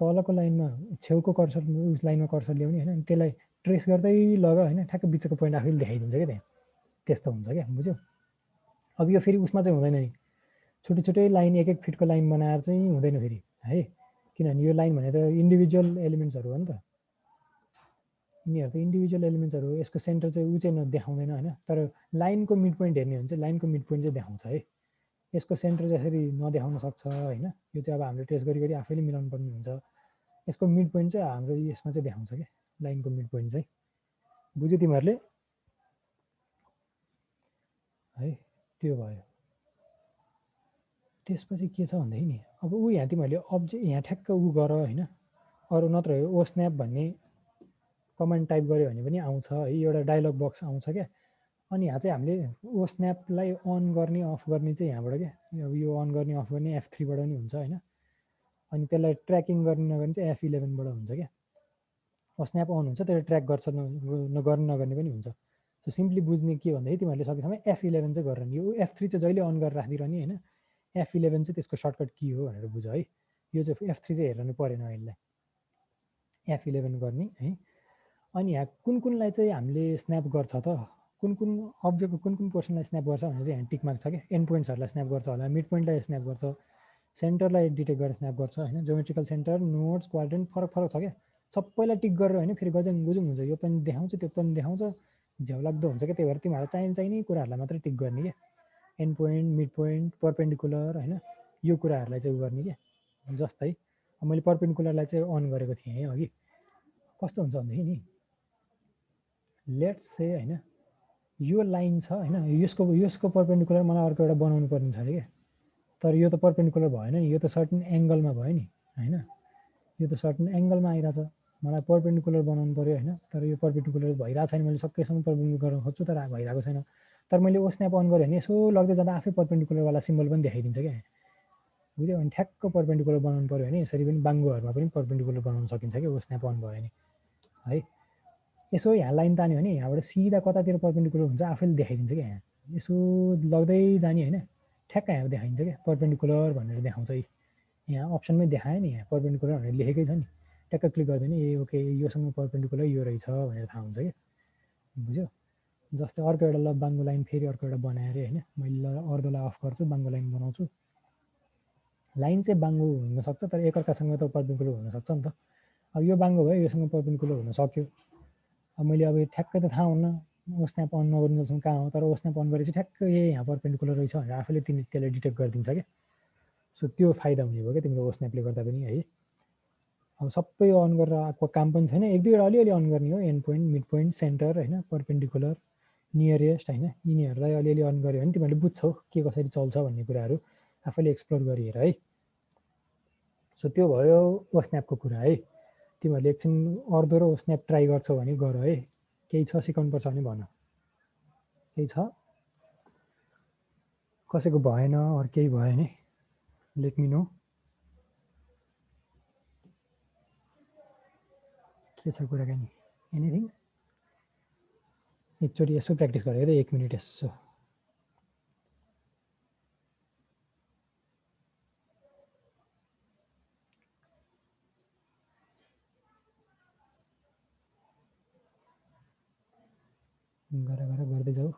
तलको लाइनमा छेउको कर्सर उस लाइनमा कर्सर ल्याउने हैन त्यसलाई ट्रेस गर्दै लग हैन ठ्याक्क बिचको पोइन्ट आफैले देखाइदिन्छ क्या त्यहाँ त्यस्तो हुन्छ क्या बुझ्यौ अब यो फेरि उसमा चाहिँ हुँदैन नि छुट्टै लाइन एक फिटको लाइन बनाएर चाहिँ हुँदैन फेरि है किनभने यो लाइन भने त इन्डिभिजुअल एलिमेन्ट्सहरू हो नि त यिनीहरू त इन्डिभिजुअल एलिमेन्ट्सहरू हो यसको सेन्टर चाहिँ ऊ चाहिँ देखाउँदैन हैन तर लाइनको मिड पोइन्ट हेर्ने भने चाहिँ लाइनको मिड पोइन्ट चाहिँ देखाउँछ है यसको सेन्टर चाहिँ यसरी नदेखाउन सक्छ हैन यो चाहिँ अब हामीले टेस्ट गरी आफैले मिलाउनु पर्ने हुन्छ यसको मिड पोइन्ट चाहिँ हाम्रो यसमा चाहिँ देखाउँछ क्या लाइनको मिड पोइन्ट चाहिँ बुझ्यो तिमीहरूले है त्यो भयो त्यसपछि के छ भन्दाखेरि नि अब ऊ यहाँ तिमीहरूले अब्जेक्ट यहाँ ठ्याक्क ऊ गर हैन अरू नत्र ओ स्न्याप भन्ने कमान्ड टाइप गर्यो भने पनि आउँछ है एउटा डायलग बक्स आउँछ क्या अनि यहाँ चाहिँ हामीले ओ स्न्यापलाई अन गर्ने अफ गर्ने चाहिँ यहाँबाट क्या अब यो अन गर्ने अफ गर्ने F3 बाट पनि हुन्छ हैन अनि त्यसलाई ट्र्याकिङ गर्ने नगर्ने चाहिँ F11 बाट हुन्छ क्या ओ स्न्याप अन हुन्छ त्यसले ट्र्याक गर्छ गर्ने नगर्ने पनि हुन्छ सो सिम्पली बुझ्ने के भन्दाखेरि तिमीहरूले सकेसम्म F11 चाहिँ गरेर नि यो F3 चाहिँ जहिले अन गरेर राखिदिरहने हैन F11 चाहिँ त्यसको सर्टकट की हो भनेर बुझ है यो चाहिँ F3 चाहिँ हेर्नु परेन अहिले F11 गर्ने है अनि यहाँ कुनलाई चाहिँ हामीले स्न्याप गर्छ त कुन अब्जेक्टको कुन पोर्सनलाई स्न्याप गर्छ भनेर चाहिँ यहाँ टिक मार्क छ क्या एन्ड पोइन्ट्सहरूलाई स्न्याप गर्छ होला मिड पोइन्टलाई स्न्याप गर्छ सेन्टरलाई डिटेक्ट गरेर स्न्याप गर्छ हैन ज्योमेट्रिकल सेन्टर नोड्स क्वाड्रेन्ट फरक छ क्या सबैलाई टिक गरेर हैन फेरि गजङ गुजुङ हुन्छ यो पनि देखाउँछ त्यो पनि देखाउँछ झ्याउ लाग्दो हुन्छ क्या, त्यही भएर तिमीहरूलाई चाहिने कुराहरूलाई मात्रै टिक गर्ने क्या, and point, mid point, perpendicular होइन, यो कुराहरूलाई चाहिँ गर्ने क्या। जस्तै मैले पर्पेन्डिकुलरलाई चाहिँ अन गरेको थिएँ है अघि। कस्तो हुन्छ भनेदेखि नि लेट्स से होइन यो लाइन छ होइन, यसको पर्पेन्डिकुलर मलाई अर्को एउटा बनाउनु पर्ने छ अरे क्या, तर यो त पर्पेन्डिकुलर भएन नि, यो त सर्टेन एङ्गलमा भयो नि होइन, यो त सर्टेन एङ्गलमा आइरहेछ, मलाई पर्पेन्डिकुलर बनाउनु पऱ्यो होइन, तर यो पर्पेन्डिकुलर भइरहेको छैन, मैले सकेसम्म पर्पेन्डिकुलर गर्न खोज्छु तर भइरहेको छैन। तर मैले ओ स्न्याप अन गरेँ भने यसो लग्दै जाँदा आफै पर्पेन्डिकुलरवाला सिम्बल पनि देखाइदिन्छ क्या, बुझ्यो। अनि ठ्याक्क पर्पेन्डिकुलर बनाउनु पऱ्यो भने यसरी पनि बाङ्गोहरूमा पनि पर्पेन्डिकुलर बनाउन सकिन्छ क्या ओ स्न्याप अन भयो भने है। यसो यहाँ लाइन तान्यो भने यहाँबाट सिधा कतातिर पर्पेन्डिकुलर हुन्छ आफैले देखाइदिन्छ क्या, यहाँ यसो लग्दै जाने होइन ठ्याक्क यहाँ देखाइन्छ क्या पर्पेन्डिकुलर भनेर देखाउँछ। यहाँ अप्सनमै देखायो नि, यहाँ पर्पेन्डिकुलर भनेर लेखेकै छ नि, ट्याक्क क्लिक गर्दैन ए ओके योसँग पर्पेन्डिकुलर यो रहेछ भनेर थाहा हुन्छ क्या, बुझ्यो। जस्तै अर्को एउटा ल बाङ्गो लाइन फेरि अर्को एउटा बनाएर होइन, मैले ल अर्कोलाई अफ गर्छु, बाङ्गो लाइन बनाउँछु। लाइन चाहिँ बाङ्गो हुनसक्छ तर एकअर्कासँग त पर्पेन्डिकुलर हुनसक्छ नि त। अब यो बाङ्गो भयो योसँग पर्पेन्डिकुलर हुन सक्यो, अब मैले अब ठ्याक्कै त थाहा हुन्न ओ स्न्याप अन नगर्नुसम्म कहाँ हो, तर ओ स्न्याप अन गरेपछि ठ्याक्क यहाँ पर्पेन्डिकुलर रहेछ भनेर आफैले त्यसले डिटेक्ट गरिदिन्छ क्या। सो त्यो फाइदा हुने भयो क्या तिम्रो ओ स्न्यापले गर्दा पनि है। अब सबै अन गरेर आएको काम पनि छैन, एक दुईवटा अलिअलि अन गर्ने हो, and point, mid point, centre होइन, पर्पेन्डिकुलर, नियरेस्ट होइन, यिनीहरूलाई अलिअलि अन गऱ्यो भने तिमीहरूले बुझ्छौ के कसरी चल्छ भन्ने कुराहरू आफैले एक्सप्लोर गरिहेर है। सो त्यो भयो ओ स्न्यापको कुरा है। तिमीहरूले एकछिन अर्दो र ओ स्न्याप ट्राई गर्छौ भने गर है, केही छ सिकाउनुपर्छ भने भन, केही छ कसैको भएन अरू केही भयो भने लेट मी नो। के छ कुराकानी, एनिथिङ? एकचोटि यसो प्र्याक्टिस गरेर 1 मिनट यसो गर्दै जाऊ।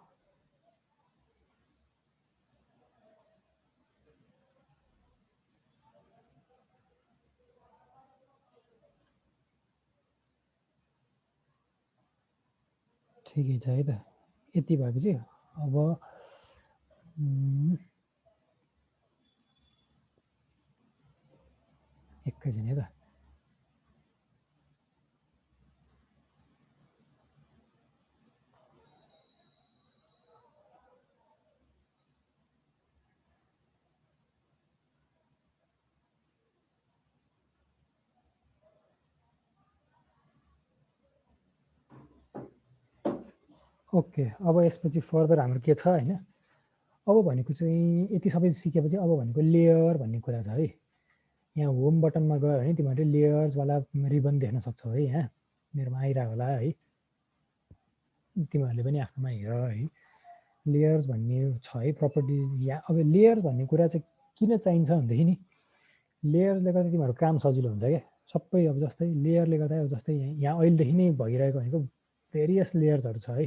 ठिकै छ है त, यति भएपछि अब एकैछिन है त। ओके अब यसपछि फर्दर हाम्रो के छ होइन, अब भनेको चाहिँ यति सबै सिकेपछि अब भनेको लेयर भन्ने कुरा छ है। यहाँ होम बटनमा गयो भने तिमीहरूले लेयर्सवाला रिबन देख्न सक्छौ है, यहाँ मेरोमा आइरहेको होला है, तिमीहरूले पनि आफ्नोमा हेर है। लेयर्स भन्ने छ है प्रपर्टी। यहाँ अब लेयर भन्ने कुरा चाहिँ किन चाहिन्छ भनेदेखि नि लेयरले गर्दा तिमीहरूको काम सजिलो हुन्छ क्या सबै। अब जस्तै लेयरले गर्दा अब जस्तै यहाँ अहिलेदेखि नै भइरहेको भनेको भेरियस लेयर्सहरू छ है,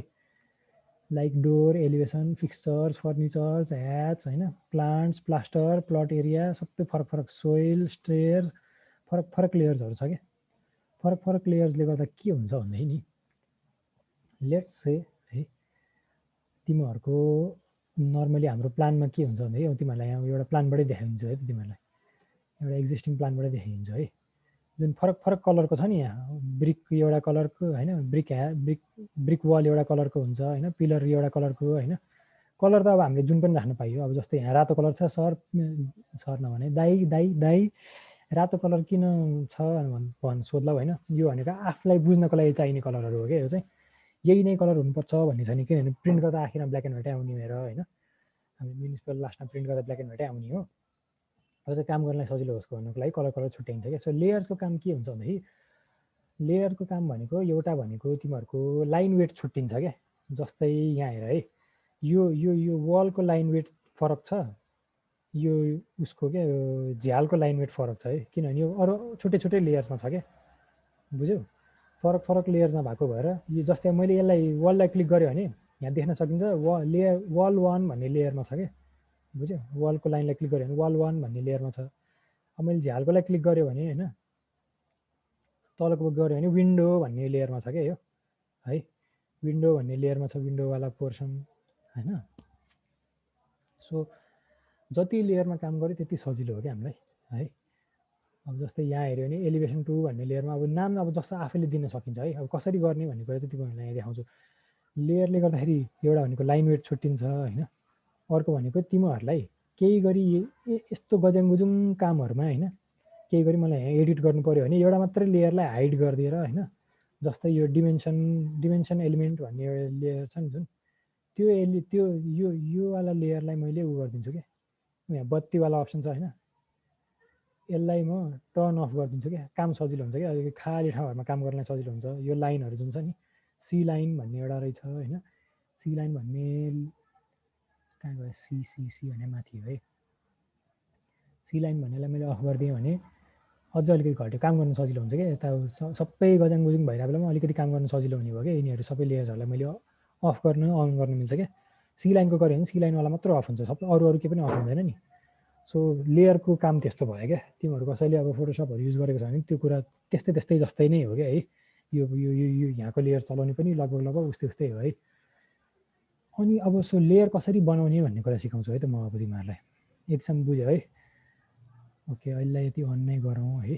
like door, elevation, fixtures, furnitures, ह्याच होइन, प्लान्ट्स, प्लास्टर, प्लट एरिया, सबै फरक फरक, सोइल, स्टेयर्स, फरक फरक लेयर्सहरू छ क्या। फरक फरक लेयर्सले गर्दा के हुन्छ भन्दाखेरि नि लेट्स से है तिमीहरूको नर्मली हाम्रो प्लानमा के हुन्छ भन्दाखेरि अब तिमीहरूलाई यहाँ एउटा प्लानबाटै देखाइदिन्छु है, तिमीहरूलाई एउटा एक्जिस्टिङ प्लानबाटै देखाइदिन्छु है। जुन फरक फरक कलरको छ नि, यहाँ ब्रिक एउटा कलरको होइन, ब्रिक वाल एउटा कलरको हुन्छ होइन, पिलर एउटा कलरको होइन। कलर त अब हामीले जुन पनि राख्न पाइयो। अब जस्तै यहाँ रातो कलर छ, सर नभने दाई रातो कलर किन छ सोध्ला होइन। यो भनेको आफूलाई बुझ्नको लागि चाहिने कलरहरू हो क्या, यो चाहिँ यही नै कलर हुनुपर्छ भन्ने छैन, किनभने प्रिन्ट गर्दा आखिरमा ब्ल्याक एन्ड व्हाइटै आउने भएर होइन, हामी म्युनिसिपल लास्टमा प्रिन्ट गर्दा ब्ल्याक एन्ड व्हाइटै आउने हो। अब चाहिँ काम गर्नलाई सजिलो होस् भन्नुको लागि कलर छुट्याइन्छ क्या। सो लेयर्सको काम के हुन्छ भन्दाखेरि लेयरको काम भनेको एउटा भनेको तिमीहरूको लाइन वेट छुट्टिन्छ क्या। जस्तै यहाँ हेर है, यो वालको लाइन वेट फरक छ, यो उसको क्या झ्यालको लाइन वेट फरक छ है, किनभने यो अरू छुट्टै छुट्टै लेयर्समा छ क्या, बुझ्यौ। फरक फरक लेयर्समा भएको भएर यो जस्तै मैले यसलाई वाललाई क्लिक गरेँ भने यहाँ देख्न सकिन्छ वाल 1 भन्ने लेयरमा छ क्या, बुझ्यो। वालको लाइनलाई क्लिक गऱ्यो भने वाल 1 भन्ने लेयरमा छ। अब मैले झ्यालकोलाई क्लिक गरेँ भने होइन तलको गऱ्यो भने विन्डो भन्ने लेयरमा छ क्या यो है। विन्डो भन्ने लेयरमा छ विन्डोवाला पोर्सन हैन। सो जति लेयरमा काम गरे त्यति सजिलो हो कि हामीलाई है। अब जस्तै यहाँ हेऱ्यो भने एलिभेसन 2 भन्ने लेयरमा अब नाम अब जस्तो आफैले दिन सकिन्छ है। अब कसरी गर्ने भन्ने कुरा चाहिँ तिमीहरूलाई यहाँ देखाउँछु। लेयरले गर्दाखेरि एउटा भनेको लाइन वेट छुट्टिन्छ हैन। अर्को भनेको तिमीहरूलाई केही गरी यस्तो गज्याङगुजुङ कामहरुमा हैन केही गरी मलाई यहाँ एडिट गर्नु पर्यो भने एउटा मात्रै लेयरलाई हाइड गरिदिएर हैन। जस्तै यो डिमेन्सन एलिमेन्ट भन्ने एउटा लेयर छ नि जुन त्यो यो वाला लेयरलाई मैले उ गरिदिन्छु के। यहाँ बत्तीवाला अप्सन छ हैन। यसलाई म टर्न अफ गरिदिन्छु के। काम सजिलो हुन्छ के। खाली ठाउँहरुमा काम गर्न सजिलो हुन्छ। यो लाइनहरु जुन छ नि सी लाइन भन्ने एउटा रहेछ हैन। सी लाइन भन्ने कहाँ गयो सी भन्ने माथि है। सी लाइन भन्नेलाई मैले अफ गरिदिएँ भने अझ अलिकति घट्यो काम गर्न सजिलो हुन्छ के। यता सबै गजाङगुजुङ भइरहेको बेलामा अलिकति काम गर्न सजिलो हुने भयो के। यिनीहरू सबै लेयर्सहरूलाई मैले अफ गर्न अन गर्न मिल्छ के। सी लाइनको गऱ्यो भने सी लाइनवाला मात्र अफ हुन्छ। सबै अरू केही पनि अफ हुँदैन नि। सो लेयरको काम त्यस्तो भयो क्या। तिमीहरू कसैले अब फोटोसपहरू युज गरेको छ भने त्यो कुरा त्यस्तै जस्तै नै हो क्या है। यो यहाँको लेयर चलाउने पनि लगभग उस्तै हो है। अनि अब सो लेयर कसरी बनाउने भन्ने कुरा सिकाउँछु है त म अब तिमीहरूलाई। यतिसम्म बुझ्यो है। ओके अहिले यति अन नै गरौँ है।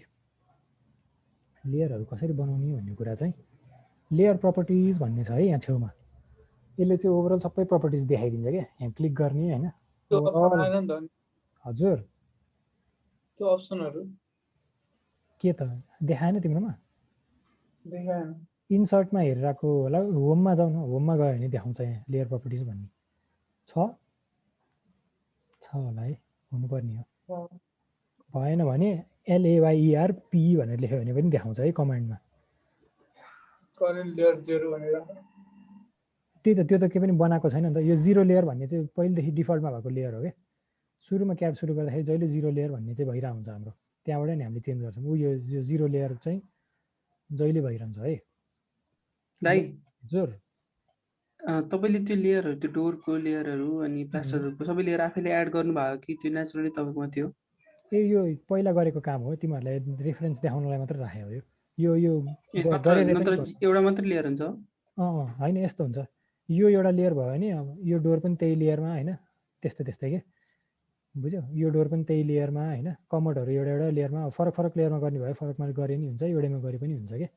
लेयरहरू कसरी बनाउने भन्ने कुरा चाहिँ लेयर प्रपर्टिज भन्ने छ है यहाँ छेउमा। यसले चाहिँ ओभरअल सबै प्रपर्टिज देखाइदिन्छ क्या। यहाँ क्लिक गर्ने हैन। हजुर त्यो अप्सनहरु के त देखाएन तिम्रोमा? देखाएन। इन्सर्टमा हेरिरहेको होला। होममा जाउँ न। होममा गयो भने देखाउँछ यहाँ लेयर प्रपर्टिज भन्ने छ होला है। हुनुपर्ने हो। भएन भने LAYERP भनेर लेख्यो भने पनि देखाउँछ है कमान्डमा। करेन्ट लेयर 0 भनेर। त्यो त केही पनि बनाएको छैन नि त। यो 0 लेयर भन्ने चाहिँ पहिलेदेखि डिफल्टमा भएको लेयर हो के। सुरुमा क्याड सुरु गर्दाखेरि जहिले 0 लेयर भन्ने चाहिँ भइरहेको हुन्छ हाम्रो। त्यहाँबाट नि हामीले चेन्ज गर्छौँ। यो 0 लेयर चाहिँ जहिले भइरहन्छ है। दाइ हजुर तपाईले त्यो लेयरहरु त्यो डोरको लेयरहरु अनि प्लास्टरहरुको सबै लेयर आफैले एड गर्नु भएको कि त्यो नेचुरली तपाईकोमा थियो? यो पहिला गरेको काम हो। तिमीहरूलाई रेफरेन्स देखाउनलाई मात्र राखेको हो। यो नत्र एउटा मात्र लेयर हुन्छ? हैन यस्तो हुन्छ। यो एउटा लेयर भयो भने अब यो डोर पनि त्यही लेयरमा हैन। त्यस्तै के बुझ्यौ। यो डोर पनि त्यही लेयरमा हैन। कमोडहरु एउटा लेयरमा फरक लेयरमा गर्ने भयो फरकमा गरे नि हुन्छ। एउटैमा गरे पनि हुन्छ के।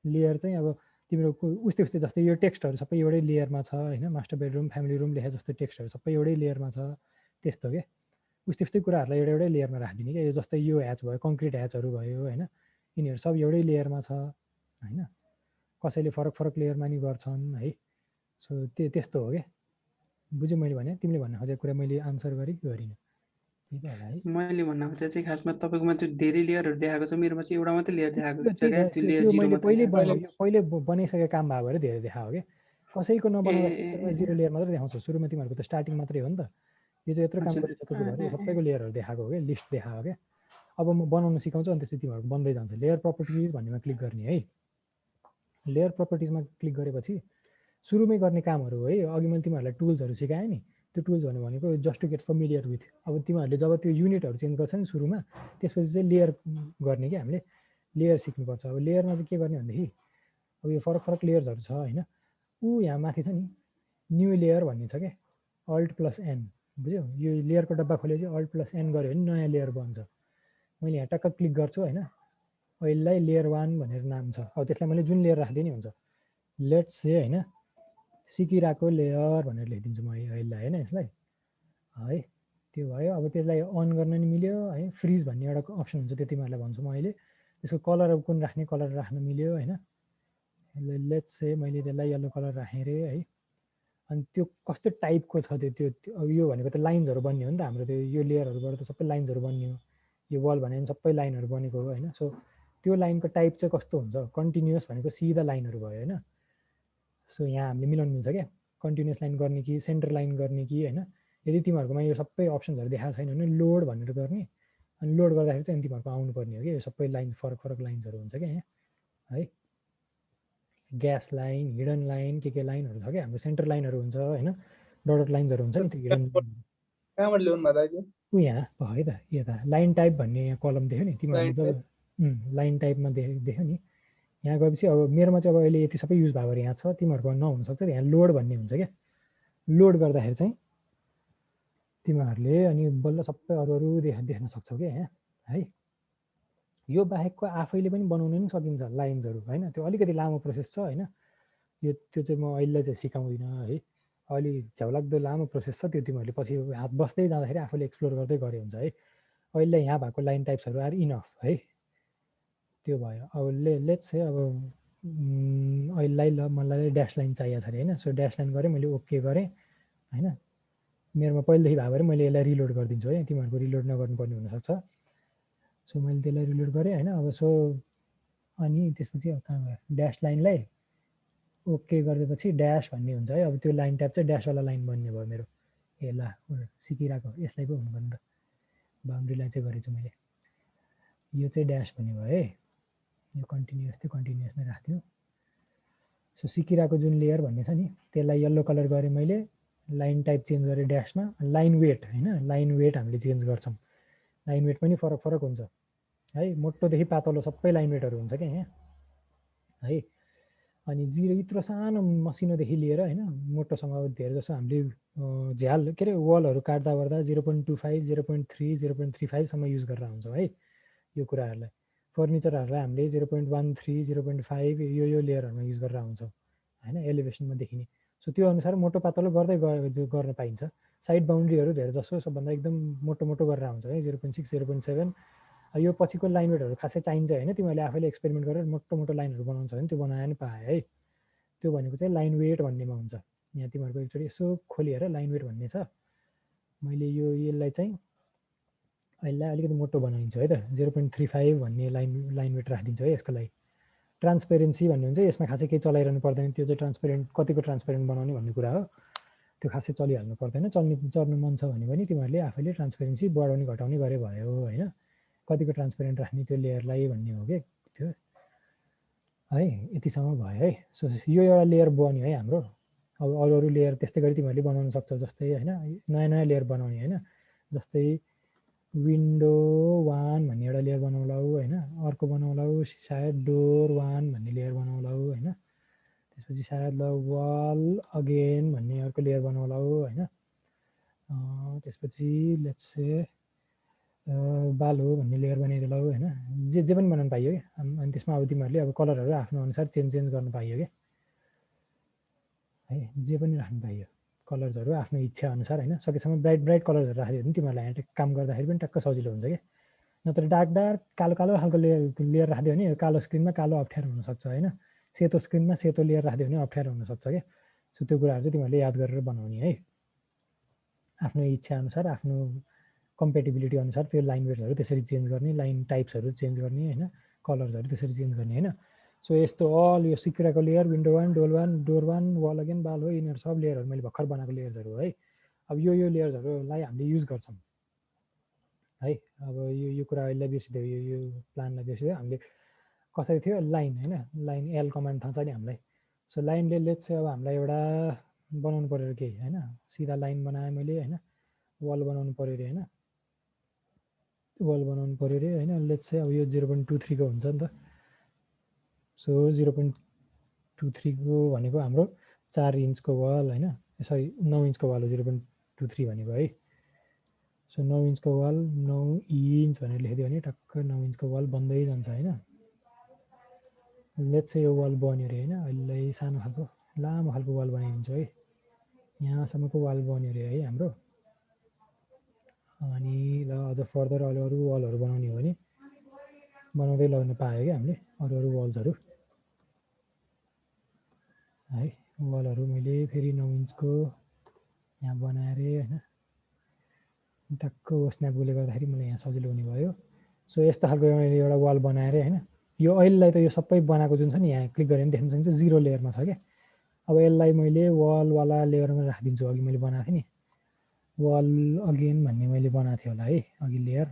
लेयर चाहिँ अब तिम्रो उस्तै जस्तै यो टेक्स्टहरु सबै एउटै लेयरमा छ हैन। मास्टर बेडरुम फ्यामिली रुम लेखे जस्तो टेक्स्टहरु सबै एउटै लेयरमा छ। त्यस्तो के उस्तै कुराहरुलाई एउटै लेयरमा राख्दिने के। यो जस्तै यो ह्याच भयो कङ्क्रिट ह्याचहरु भयो हैन। यिनीहरु सब एउटै लेयरमा छ हैन। कसैले फरक लेयरमा नि गर्छन् है। सो त्यस्तो हो के। बुझ्यौ मैले भने? तिमीले भन्न खोजेको कुरा मैले आन्सर गरेँ कि गरिनँ? मैले भन्न खोजेको चाहिँ खासमा तपाईकोमा त्यो धेरै लेयरहरु देखाएको छ। मेरोमा चाहिँ एउटा मात्रै लेयर देखाएको छ क्या। त्यो लेयर 0 मात्रै। पहिले बनाइसकेको काम भएको भएर धेरै देखायो के। कसैको नबनाउँदा 0 लेयर मात्रै देखाउँछ। सुरुमा तिमीहरुको त स्टार्टिङ मात्रै हो नि त। यो चाहिँ यत्रो काम गरिसकेको भएर सबैको लेयरहरु देखाएको हो के। लिस्ट देखायो के। अब म बनाउन सिकाउँछु अनि त्यसपछि तिमीहरु बन्दै जान्छ। लेयर प्रपर्टिज भन्नेमा क्लिक गर्ने है। लेयर प्रपर्टिजमा क्लिक गरेपछि सुरुमै गर्ने कामहरु हो है। अघि मैले तिमीहरुलाई टुल्सहरु सिकाएँ नि। त्यो टुल्स भनेको just to get familiar with. अब तिमीहरुले जब त्यो युनिटहरु चेन्ज गर्छ नि सुरुमा त्यसपछि चाहिँ लेयर गर्ने के हामीले लेयर सिक्नुपर्छ। अब लेयरमा चाहिँ के गर्ने भन्दाखेरि अब यो फरक लेयर्सहरु छ हैन। यहाँ माथि छ नि न्यू लेयर भन्ने छ के। Alt+N बुझ्यौ। यो लेयरको डब्बा खोलेपछि Alt+N गर्यो भने नयाँ लेयर बन्छ। मैले यहाँ टक्क क्लिक गर्छु हैन। यसलाई लेयर 1 भनेर नाम छ। अब त्यसलाई मैले जुन लेयर राख्दिए नि हुन्छ। लेट्स से हैन सिकिराको लेयर भनेर लेखिदिन्छु म अहिले हैन यसलाई है। त्यो भयो। अब त्यसलाई अन गर्न नि मिल्यो है। फ्रिज भन्ने एउटा अप्सन हुन्छ त्यो तिमीहरुलाई भन्छु म अहिले। त्यसको कलर अब कुन राख्ने कलर राख्न मिल्यो हैन। लेट्स से मैले त्यसलाई येलो कलर राखेँ रे है। अनि त्यो कस्तो टाइपको छ त्यो अब यो भनेको त लाइन्सहरु बन्ने हो नि त हाम्रो। त्यो यो लेयरहरुबाट त सबै लाइन्सहरु बन्ने हो। यो वल भने सबै लाइनहरु बनेको हो हैन। सो त्यो लाइनको टाइप चाहिँ कस्तो हुन्छ? कन्टिन्युअस भनेको सिधा लाइनहरु भयो हैन। सो यहाँ हामीले मिलाउन मिल्छ क्या। कन्टिन्युअस लाइन गर्ने कि सेन्टर लाइन गर्ने कि हैन। यदि तिमीहरुकोमा यो सबै अप्सनहरु देखाएको छैन भने लोड भनेर गर्ने। अनि लोड गर्दाखेरि चाहिँ तिमीहरुको आउनु पर्ने हो के। यो सबै लाइन फरक लाइन्सहरु हुन्छ के यहाँ है। ग्यास लाइन हिडन लाइन के लाइनहरु छ के। हाम्रो सेन्टर लाइनहरु हुन्छ हैन। डटेड लाइन्सहरु हुन्छ नि त्यो हिडन। कहाँबाट ल्याउनु भयो दाजु? यहाँ भयो है त। यता लाइन टाइप भन्ने यहाँ कलम देख्यो नि तिमीहरुले जब लाइन टाइपमा देख्यो नि यहाँ गएपछि अब मेरोमा चाहिँ अब अहिले यति सबै युज भएको यहाँ छ, तिमीहरूको नहुनसक्छ। यहाँ लोड भन्ने हुन्छ क्या, लोड गर्दाखेरि चाहिँ तिमीहरूले अनि बल्ल सबै अरू देख्न सक्छौ क्या यहाँ है। यो बाहेकको आफैले पनि बनाउन पनि सकिन्छ लाइन्सहरू होइन, त्यो अलिकति लामो प्रोसेस छ होइन। यो त्यो चाहिँ म अहिले चाहिँ सिकाउँदिनँ है, अलि झ्याउलाग्दो लामो प्रोसेस छ त्यो, तिमीहरूले पछि हात बस्दै जाँदाखेरि आफूले एक्सप्लोर गर्दै गरे हुन्छ है। अहिले यहाँ भएको लाइन टाइप्सहरू आर इनफ है, त्यो भयो। अब लेट्स चाहिँ अब अहिले ल मलाई ड्यास लाइन चाहिएको छ अरे होइन। सो ड्यास लाइन गरेँ मैले, ओके गरेँ होइन। मेरोमा पहिलेदेखि भएको भएर मैले यसलाई रिलोड गरिदिन्छु है, तिमीहरूको रिलोड नगर्नुपर्ने हुनसक्छ। सो मैले त्यसलाई रिलोड गरेँ होइन। अब सो अनि त्यसपछि कहाँ गयो, ड्यास लाइनलाई ओके गरेपछि ड्यास भन्ने हुन्छ है। अब त्यो लाइन टाइप चाहिँ ड्यासवाला लाइन बन्ने भयो मेरो। ए ल सिकिरहेको, यसलाई पो हुनुपर्ने त, बाउन्ड्री लाइन चाहिँ गरेछु मैले। यो चाहिँ ड्यास भन्ने भयो है, यो कन्टिन्युस थियो, कन्टिन्युसमै राख्थ्यो। सो सिकिरहेको जुन लेयर भन्ने छ नि त्यसलाई येल्लो कलर गरेँ मैले, लाइन टाइप चेन्ज गरेँ ड्यासमा। लाइन वेट होइन, लाइन वेट हामीले चेन्ज गर्छौँ, लाइन वेट पनि फरक फरक हुन्छ है, मोटोदेखि पातलो सबै लाइन वेटहरू हुन्छ क्या यहाँ है। अनि जिरो यत्रो सानो मसिनोदेखि लिएर होइन मोटोसँग धेरै जसो हामीले झ्याल के अरे वलहरू काट्दा गर्दा 0.25, 0.3, 0.35सम्म युज गरेर हुन्छौँ है। यो कुराहरूलाई फर्निचरहरूलाई हामीले 0.13, 0.5 यो लेयरहरूमा युज गरेर हुन्छौँ होइन, एलिभेसनमा देखिने। सो त्यो अनुसार मोटो पातलो गर्दै गर्न पाइन्छ। साइड बाउन्ड्रीहरू धेरै जसो सबभन्दा एकदम मोटो मोटो गरेर हुन्छ है, 0.6, 0.7। यो पछिको लाइन वेटहरू खासै चाहिन्छ होइन, तिमीहरूले आफैले एक्सपेरिमेन्ट गरेर मोटो मोटो लाइनहरू बनाउँछ भने त्यो बनाए पनि पाए है। त्यो भनेको चाहिँ लाइन वेट भन्नेमा हुन्छ। यहाँ तिमीहरूको एकचोटि यसो खोलिहेर लाइन वेट भन्ने छ। मैले यसलाई चाहिँ अहिले अलिकति मोटो बनाइदिन्छु है त, 0.35 भन्ने लाइन वेट राखिदिन्छु है यसको लागि। ट्रान्सपेरेन्सी भन्ने हुन्छ, यसमा खासै केही चलाइरहनु पर्दैन, त्यो चाहिँ ट्रान्सपेरेन्ट कतिको ट्रान्सपेरेन्ट बनाउने भन्ने कुरा हो, त्यो खासै चलिहाल्नु पर्दैन। चल्नु मन छ भने पनि तिमीहरूले आफैले ट्रान्सपेरेन्सी बढाउने घटाउने गरे भयो होइन, कतिको ट्रान्सपेरेन्ट राख्ने त्यो लेयरलाई भन्ने हो कि त्यो है। यतिसम्म भयो है। सो यो एउटा लेयर बन्यो है हाम्रो। अब अरू लेयर त्यस्तै गरी तिमीहरूले बनाउन सक्छौ, जस्तै होइन नयाँ नयाँ लेयर बनाउने होइन, जस्तै विन्डो 1 भन्ने एउटा लेयर बनाउला होइन, अर्को बनाउला सायद डोर 1 भन्ने लेयर बनाउला होइन, त्यसपछि सायद ल वाल अगेन भन्ने अर्को लेयर बनाउला होइन, त्यसपछि लेट्स से बालो भन्ने लेयर बनाइदिला होइन, जे पनि बनाउनु पाइयो क्या। अनि त्यसमा अब तिमीहरूले अब कलरहरू आफ्नो अनुसार चेन्ज गर्न पाइयो क्या है, जे पनि राख्नु पाइयो कलर्सहरू आफ्नो इच्छा अनुसार होइन। सकेसम्म ब्राइट कलर्सहरू राखिदियो भने तिमीहरूलाई यहाँ काम गर्दाखेरि पनि टक्क सजिलो हुन्छ क्या। नत्र डार्क कालो खालको लेयर राखिदियो भने कालो स्क्रिनमा कालो अप्ठ्यारो हुनसक्छ होइन, सेतो स्क्रिनमा सेतो लेयर राखिदियो भने अप्ठ्यारो हुनसक्छ क्या। सो त्यो कुराहरू चाहिँ तिमीहरूले याद गरेर बनाउने है, आफ्नो इच्छा अनुसार आफ्नो कम्पेटिबिलिटी अनुसार त्यो लाइन वेट्सहरू त्यसरी चेन्ज गर्ने, लाइन टाइप्सहरू चेन्ज गर्ने होइन, कलर्सहरू त्यसरी चेन्ज गर्ने होइन। सो यस्तो अल यो सिकिरहेको layer window 1, door 1, wall again बाल हो, यिनीहरू सब लेयरहरू मैले भर्खर बनाएको लेयर्सहरू है। अब यो लेयर्सहरूलाई हामीले युज गर्छौँ है। अब यो कुरा अहिले बिर्सिदियो, यो प्लानलाई बिर्सिदियो। हामीले कसरी थियो लाइन होइन, लाइन एल कमान्ड थाहा छ नि हामीलाई। सो लाइनले लेट्स चाहिँ अब हामीलाई एउटा बनाउनु पऱ्यो केही होइन, सिधा लाइन बनाएँ मैले होइन, वाल बनाउनु पऱ्यो अरे होइन, वाल बनाउनु पऱ्यो अरे होइन। लेट्स चाहिँ अब यो 0.23 को हुन्छ नि त। सो 0.23 को भनेको हाम्रो 4 इन्चको वाल होइन, सरी 9 इन्चको वाल हो 0.23 भनेको है। सो 9 इन्चको वाल 9 इन्च भनेर लेखिदियो भने टक्क 9 इन्चको वाल बन्दै जान्छ होइन। लेट्स चाहिँ यो वाल बन्यो अरे होइन, अहिले सानो खालको लामो खालको वाल बनाइदिन्छु है, यहाँसम्मको वाल बन्यो अरे है हाम्रो। अनि ल अझ फर्दर अरू वालहरू बनाउने हो भने बनाउँदै लगाउन पायो क्या हामीले अरू वाल्सहरू है। वालहरू मैले फेरि 9 इन्चको यहाँ बनाएर होइन, टक्क स्न्यापले गर्दाखेरि मलाई यहाँ सजिलो हुने भयो। सो यस्तो खालको मैले एउटा वाल बनाएर होइन, यो अहिलेलाई त यो सबै बनाएको जुन छ नि यहाँ क्लिक गरेर देख्न सक्छ 0 लेयरमा छ क्या। अब यसलाई मैले वालवाला लेयरमा राखिदिन्छु, अघि मैले बनाएको थिएँ नि वाल अगेन भन्ने मैले बनाएको थिएँ होला है अघि लेयर,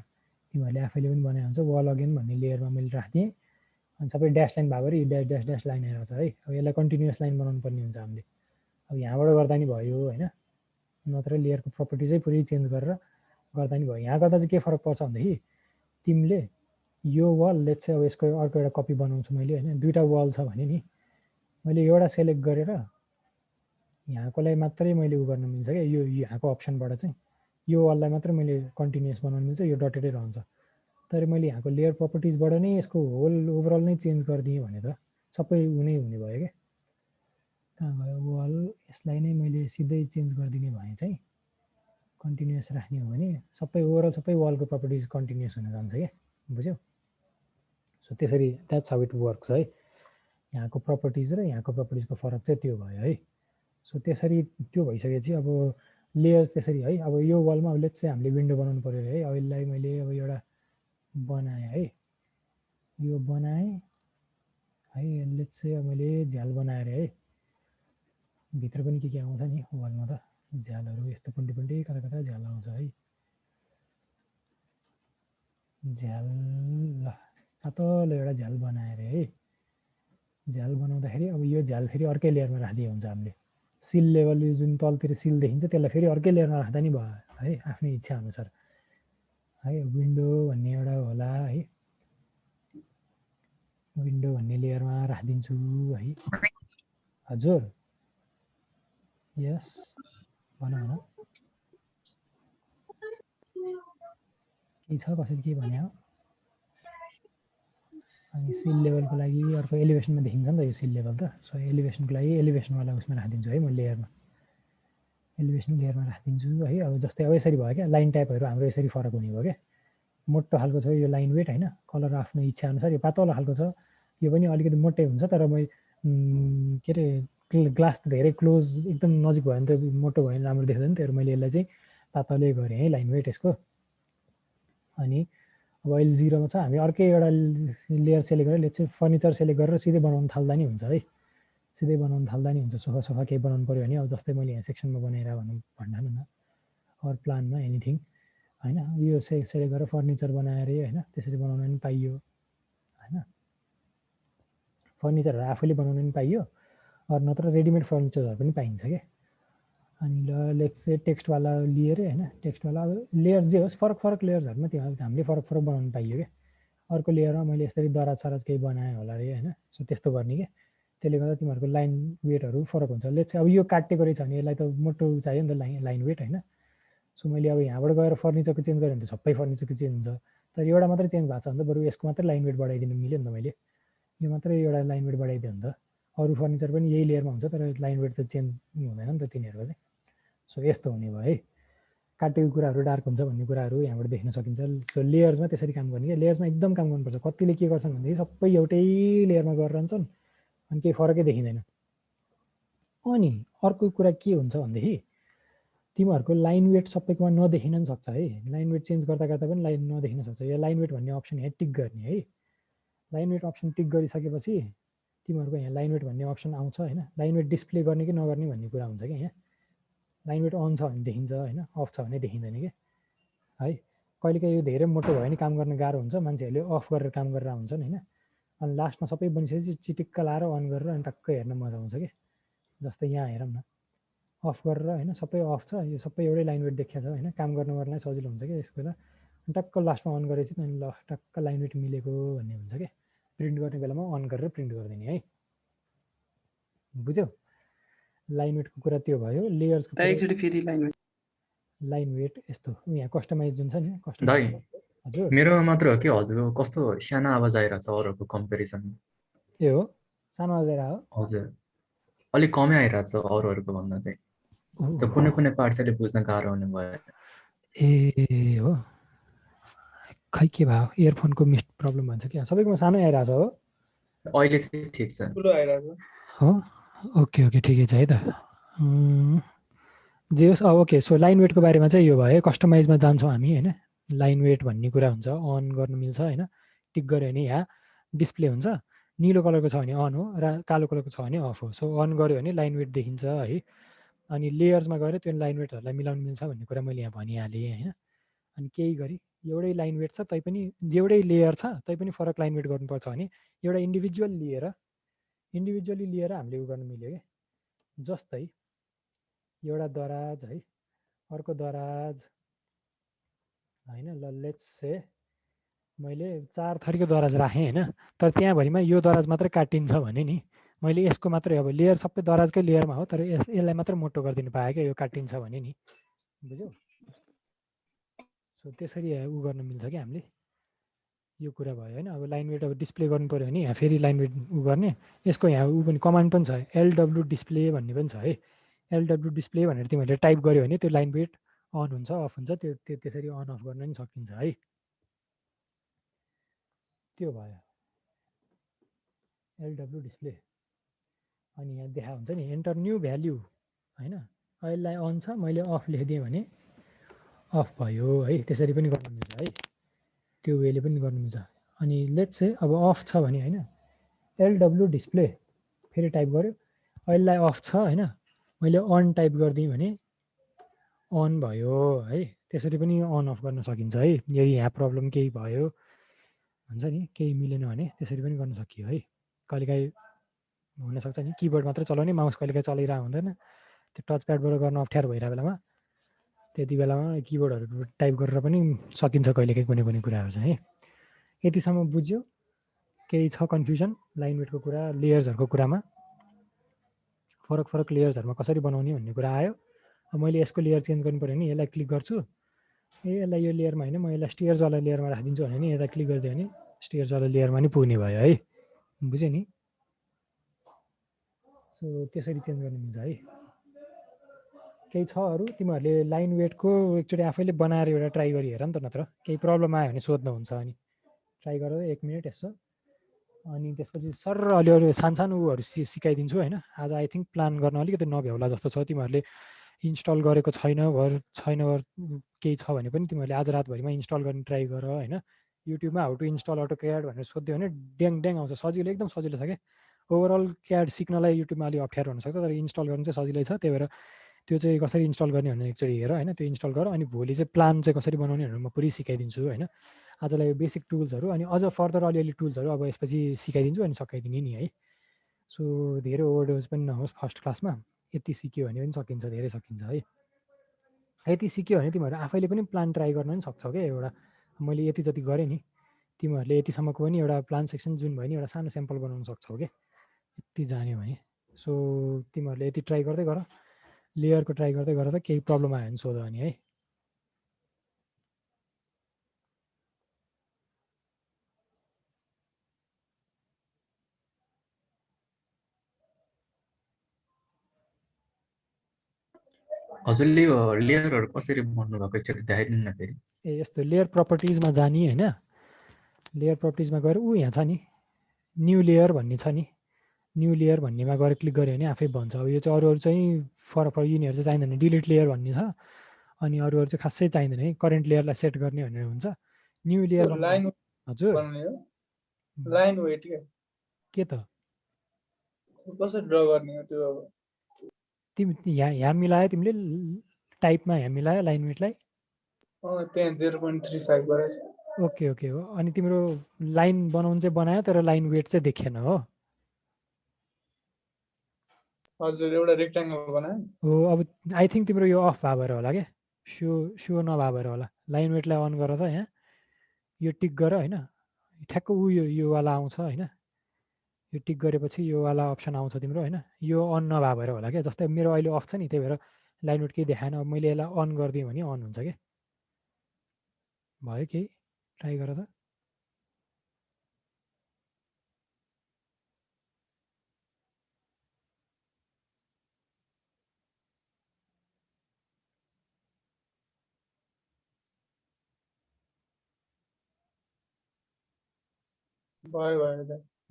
तिमीहरूले आफैले पनि बनाए हुन्छ। वाल अगेन भन्ने लेयरमा मैले राखिदिएँ, अनि सबै ड्यास लाइन भएको ड्यास ड्यास लाइन आएको छ है। अब यसलाई कन्टिन्युस लाइन बनाउनु पर्ने हुन्छ हामीले, अब यहाँबाट गर्दा नि भयो होइन, नत्र लेयरको प्रपर्टिजै पुरै चेन्ज गरेर गर्दा नि भयो। यहाँ गर्दा चाहिँ के फरक पर्छ भनेदेखि तिमीले यो वाल लेट्स चाहिँ अब यसको अर्को एउटा कपी बनाउँछु मैले हैन, दुईटा वाल छ भने नि मैले एउटा सेलेक्ट गरेर यहाँकोलाई मात्रै मैले उ गर्न मिल्छ क्या, यो यहाँको अप्सनबाट चाहिँ यो वाललाई मात्रै मैले कन्टिन्युअस बनाउनु मिल्छ, यो डटेडै रहन्छ। तर मैले यहाँको लेयर प्रपर्टिजबाट नै यसको होल ओभरअल नै चेन्ज गरिदिएँ भने त सबै हुने भयो क्या। कहाँ गयो वाल, यसलाई नै मैले सिधै चेन्ज गरिदिने भए चाहिँ कन्टिन्युअस राख्ने हो भने सबै ओभरअल सबै वालको प्रपर्टिज कन्टिन्युअस हुन जान्छ क्या, बुझ्यौ? सो त्यसरी द्याट्स हाउ इट वर्क्स है। यहाँको प्रपर्टिज र यहाँको प्रपर्टिजको फरक चाहिँ त्यो भयो है। सो त्यसरी त्यो भइसकेपछि अब लेयर्स त्यसरी है। अब यो वालमा अब लेट्स चाहिँ हामीले विन्डो बनाउनु पर्यो है। अब यसलाई मैले अब एउटा बनाएँ है, यो बनाएँ है। लेट्स चाहिँ अब मैले झ्याल बनाएर है, भित्र पनि के आउँछ नि वालमा त झ्यालहरू यस्तो पन्टी कता कता झ्याल आउँछ है। झ्याल ल पातलो एउटा झ्याल बनाएर है, झ्याल बनाउँदाखेरि अब यो झ्याल फेरि अर्कै लेयरमा राख्दै हुन्छ हामीले। सिल लेभल जुन तलतिर सिल देखिन्छ त्यसलाई फेरि अर्कै लेयरमा राख्दा नि भयो है, आफ्नै इच्छा अनुसार है। विन्डो भन्ने एउटा होला है, विन्डो भन्ने लेयरमा राखिदिन्छु है। हजुर यस भन भन के छ, कसरी के भन्यो? अनि सिल लेभलको लागि अर्को एलिभेसनमा देखिन्छ नि त यो सिल लेभल त। सो एलिभेसनको लागि एलिभेसनवाला उसमा राखिदिन्छु है, म लेयरमा एलिभेसन लेयरमा राखिदिन्छु है। अब जस्तै अब यसरी भयो क्या, लाइन टाइपहरू हाम्रो यसरी फरक हुने भयो क्या। मोटो खालको छ यो लाइन वेट होइन, कलर आफ्नो इच्छा अनुसार। यो पातलो खालको छ, यो पनि अलिकति मोटै हुन्छ, तर म के अरे ग्लास त धेरै क्लोज एकदम नजिक भयो भने त मोटो भयो भने राम्रो देख्दैन, त्यही भएर मैले यसलाई चाहिँ पातलै गरेँ है लाइन वेट यसको। अनि अब अहिले 0मा छ, हामी अर्कै एउटा लेयर सेलेक्ट गरेर लेट्स चाहिँ फर्निचर सेलेक्ट गरेर सिधै बनाउनु थाल्दा नि हुन्छ है, सिधै बनाउनु थाल्दा नि हुन्छ। सोफा सोफा केही बनाउनु पऱ्यो भने अब जस्तै मैले यहाँ सेक्सनमा बनाएर भन्नु न, अरू प्लानमा एनिथिङ होइन, यो सेलेक्ट गरेर फर्निचर बनाएर होइन त्यसरी बनाउन पनि पाइयो होइन। फर्निचरहरू आफूले बनाउन पनि पाइयो, अरू नत्र रेडिमेड फर्निचरहरू पनि पाइन्छ क्या। अनि ल लेट्स चाहिँ टेक्स्टवाला लिएर होइन, टेक्स्टवाला अब लेयर जे होस् फरक फरक लेयर्सहरूमा त्यो हामीले फरक फरक बनाउनु पाइयो क्या। अर्को लेयरमा मैले यसरी दराज सराज केही बनाएँ होला अरे होइन। सो त्यस्तो गर्ने क्या, त्यसले गर्दा तिमीहरूको लाइन वेटहरू फरक हुन्छ। लेट्स चाहिँ अब यो काटेको रहेछ भने यसलाई त मोटो चाहियो नि त लाइन वेट होइन। सो मैले अब यहाँबाट गएर फर्निचरको चेन्ज गरेँ भने त सबै फर्निचरको चेन्ज हुन्छ, तर एउटा मात्रै चेन्ज भएको छ भने त बरु यसको मात्रै लाइन वेट बढाइदिनु मिल्यो नि त। मैले यो मात्रै एउटा लाइन वेट बढाइदियो भने त अरू फर्निचर पनि यही लेयरमा हुन्छ, तर लाइन वेट त चेन्ज हुँदैन नि त तिनीहरूको चाहिँ। सो यस्तो हुने भयो है। काटेको कुराहरू डार्क हुन्छ भन्ने कुराहरू यहाँबाट देख्न सकिन्छ। सो लेयर्समा त्यसरी काम गर्ने क्या, लेयर्समा एकदम काम गर्नुपर्छ। कतिले के गर्छन् भनेदेखि सबै एउटै लेयरमा गरेर रहन्छन् अनि केही फरकै देखिँदैन। अनि अर्को कुरा के हुन्छ भनेदेखि तिमीहरूको लाइन वेट सबैकोमा नदेखिन पनि सक्छ है। लाइन वेट चेन्ज गर्दा गर्दा पनि लाइन नदेखिन सक्छ। यो लाइन वेट भन्ने अप्सन यहाँ टिक गर्ने है। लाइन वेट अप्सन टिक गरिसकेपछि तिमीहरूको यहाँ लाइन वेट भन्ने अप्सन आउँछ होइन। लाइन वेट डिस्प्ले गर्ने कि नगर्ने भन्ने कुरा हुन्छ क्या। यहाँ लाइन वेट अन छ भने देखिन्छ होइन, अफ छ भने देखिँदैन क्या है। कहिलेकाहीँ यो धेरै मोटो भयो भने काम गर्न गाह्रो हुन्छ, मान्छेहरूले अफ गरेर काम गरेर हुन्छन् होइन। अनि लास्टमा सबै बनिसकेपछि चिटिक्क लाएर अन गरेर अनि टक्कै हेर्न मजा आउँछ क्या। जस्तै यहाँ हेरौँ न, अफ गरेर होइन सबै अफ छ, यो सबै एउटै लाइन वेट देखिएको छ होइन। काम गर्नलाई सजिलो हुन्छ क्या यसको बेला। टक्क लास्टमा अन गरेपछि अनि ल टक्क लाइन वेट मिलेको भन्ने हुन्छ क्या। प्रिन्ट गर्ने बेलामा अन गरेर प्रिन्ट गरिदिने है, बुझ्यौ? लाइन वेटको कुरा त्यो भयो। लेयर्सको एकचोटि फेरि लाइन वेट यस्तो यहाँ कस्टमाइज जुन छ नि दाइ हजुर मेरोमा मात्र हो कि हजुरको कस्तो सानो आवाज आइरहेको छ अरूको कम्पेरिजनमा? ए हो सानो आवाज आइरहेको? हजुर अलिक कमै आइरहेको छ अरूहरूको भन्दा चाहिँ। त्यो कुनै कुनै पार्ट चाहिँ बुझ्न गाह्रो हुने भयो। ए हो खै के भयो, इयरफोनको मिस प्रब्लम भन्छ क्या। सबैकोमा सानो आइरहेछ हो? अहिले चाहिँ ठिक छ हो ओके ओके ठिकै छ है त। जे होस् ओके। सो लाइन वेटको बारेमा चाहिँ यो भयो। कस्टमाइजमा जान्छौँ हामी होइन। लाइन वेट भन्ने कुरा हुन्छ, अन गर्नु मिल्छ होइन। टिक गऱ्यो भने यहाँ डिस्प्ले हुन्छ, निलो कलरको छ भने अन हो र कालो कलरको छ भने अफ हो। सो अन गऱ्यो भने लाइन वेट देखिन्छ है। अनि लेयर्समा गएर त्यो लाइन वेटहरूलाई मिलाउनु मिल्छ भन्ने कुरा मैले यहाँ भनिहालेँ होइन। अनि केही गरी एउटै लाइन वेट छ तैपनि एउटै लेयर छ तैपनि फरक लाइन वेट गर्नुपर्छ भने एउटा इन्डिभिजुअली लिएर हामीले उ गर्नु मिल्यो क्या। जस्तै एउटा दराज है, अर्को दराज होइन। ल लेट्स से मैले 4 थरीको दराज राखेँ होइन, तर त्यहाँभरिमा यो दराज मात्रै काटिन्छ भने नि मैले यसको मात्रै अब लेयर सबै दराजकै लेयरमा हो, तर यसलाई मात्रै मोटो गरिदिनु पाएँ क्या, यो काटिन्छ भने नि, बुझ्यौ? सो त्यसरी उ गर्न मिल्छ क्या हामीले, यो कुरा भयो होइन। अब लाइन वेट अब डिस्प्ले गर्नु पऱ्यो भने यहाँ फेरि लाइन वेट उ गर्ने, यसको यहाँ उ पनि कमान्ड पनि छ, LW डिस्प्ले भन्ने पनि छ है। LW डिस्प्ले भनेर तिमीहरूले टाइप गर्यो भने त्यो लाइन वेट अन हुन्छ अफ हुन्छ, त्यो त्यसरी अन अफ गर्न पनि सकिन्छ है। त्यो भयो LW डिस्प्ले। अनि यहाँ देखा हुन्छ नि एन्टर न्यू भ्याल्यु होइन, अहिलेलाई अन छ, मैले अफ लेखिदिएँ भने अफ भयो है, त्यसरी पनि गर्नु मिल्छ है, त्यो वेले पनि गर्नु मिल्छ। अनि लेट्स से अब अफ छ भने होइन, LW डिस्प्ले फेरि टाइप गर्यो, अहिलेलाई अफ छ होइन, मैले अन टाइप गरिदिएँ भने अन भयो है, त्यसरी पनि अन अफ गर्न सकिन्छ है। यदि यहाँ प्रब्लम केही भयो हुन्छ नि, केही मिलेन भने त्यसरी पनि गर्न सकियो है। कहिलेकाहीँ हुनसक्छ नि किबोर्ड मात्रै चलाउने, माउस कहिलेकाहीँ चलाइरहेको हुँदैन, त्यो टच प्याडबाट गर्न अप्ठ्यारो भइरहेको बेलामा त्यति बेलामा किबोर्डहरू टाइप गरेर पनि सकिन्छ कहिलेकाहीँ कुनै कुराहरू चाहिँ है। यतिसम्म बुझ्यो? केही छ कन्फ्युजन लाइन वेटको कुरा, लेयर्सहरूको कुरामा? फरक लेयर्सहरूमा कसरी बनाउने भन्ने कुरा आयो। अब मैले यसको लेयर चेन्ज गर्नु पऱ्यो भने यसलाई क्लिक गर्छु, यसलाई यो लेयरमा होइन म यसलाई स्टियर्सवाला लेयरमा राखिदिन्छु भने नि यता क्लिक गरिदियो भने स्टियर्सवाला लेयरमा नि पुग्ने भयो है, बुझ्यो नि? सो त्यसरी चेन्ज गर्नु मिल्छ है। केही छ अरू? तिमीहरूले लाइन वेटको एकचोटि आफैले बनाएर एउटा ट्राई गरी हेर नि त, नत्र केही प्रब्लम आयो भने सोध्नुहुन्छ। अनि ट्राई गरेर 1 मिनट यसो, अनि त्यसपछि सर अलि सानो उहरू सिकाइदिन्छु होइन। आज आई थिङ्क प्लान गर्न अलिकति नभ्याउला जस्तो छ, तिमीहरूले इन्स्टल गरेको छैन केही छ भने पनि तिमीहरूले आज रातभरिमा इन्स्टल गर्ने ट्राई गर होइन। युट्युबमा हाउ टु इन्स्टल अटो क्याड भनेर सोध्यो भने ड्याङ आउँछ, सजिलो, एकदम सजिलो छ क्या। ओभरअल क्याड सिक्नलाई युट्युबमा अलिक अप्ठ्यारो हुनसक्छ, तर इन्स्टल गर्नु चाहिँ सजिलै छ। त्यही भएर त्यो चाहिँ कसरी इन्स्टल गर्ने भनेर एकचोटि हेर होइन, त्यो इन्स्टल गर। अनि भोलि चाहिँ प्लान चाहिँ कसरी बनाउने भनेर म पुरै सिकाइदिन्छु होइन। आजलाई यो बेसिक टुल्सहरू, अनि अझ फर्दर अलिअलि टुल्सहरू अब यसपछि सिकाइदिन्छु अनि सकाइदिने नि है। सो धेरै ओभरडोज पनि नहोस् फर्स्ट क्लासमा, यति सिक्यो भने पनि सकिन्छ, धेरै सकिन्छ है। यति सिक्यो भने तिमीहरू आफैले पनि प्लान ट्राई गर्न पनि सक्छौ क्या। एउटा मैले यति जति गरेँ नि, तिमीहरूले यतिसम्मको पनि एउटा प्लान सेक्सन जुन भयो नि एउटा सानो स्याम्पल बनाउन सक्छौ क्या, यति जान्यो भने। सो तिमीहरूले यति ट्राई गर्दै गर, लेयरको ट्राई गर्दै गर, त केही प्रब्लम आयो भने सोध अनि है। हजुरले यो लेयरहरू कसरी बनाउनु भएको एकचोटि देखाइदिनु न फेरि। यस्तो लेयर प्रपर्टिजमा जाने होइन, लेयर प्रपर्टिजमा गएर यहाँ छ नि न्यू लेयर भन्ने छ नि, न्यू लेयर भन्नेमा गएर क्लिक गऱ्यो भने आफै भन्छ। अब यो चाहिँ अरू चाहिँ फरक यिनीहरू चाहिँ चाहिँदैन, डिलिट लेयर भन्ने छ, अनि अरूहरू चाहिँ खासै चाहिँदैन है। करेन्ट लेयरलाई सेट गर्ने भनेर हुन्छ। न्यू लेयर हजुर लाइन वेट के त कसरी ड्र गर्ने हो त्यो? अब तिमी यहाँ मिलायो, तिमीले टाइपमा यहाँ मिलायो लाइन वेटलाई, त्यहाँ 0.35 गरेछ। ओके हो। अनि तिम्रो लाइन बनाउनु चाहिँ बनायो, तर लाइन वेट चाहिँ देखेन हो। हजुर एउटा रेक्ट्याङ्गल बनायो हो। अब आई थिङ्क तिम्रो यो अफ भए भएर होला क्या, सो नभए भएर होला। लाइन वेटलाई अन गर त, यहाँ यो टिक गर होइन, ठ्याक्क यो वाला आउँछ होइन। यो टिक गरेपछि यो वाला अप्सन आउँछ तिम्रो होइन, यो अन नभए भएर होला क्या। जस्तै मेरो अहिले अफ छ नि, त्यही भएर लाइन वेट केही देखाएन। अब मैले यसलाई अन गरिदिएँ भने अन हुन्छ क्या। भयो केही ट्राई गर त।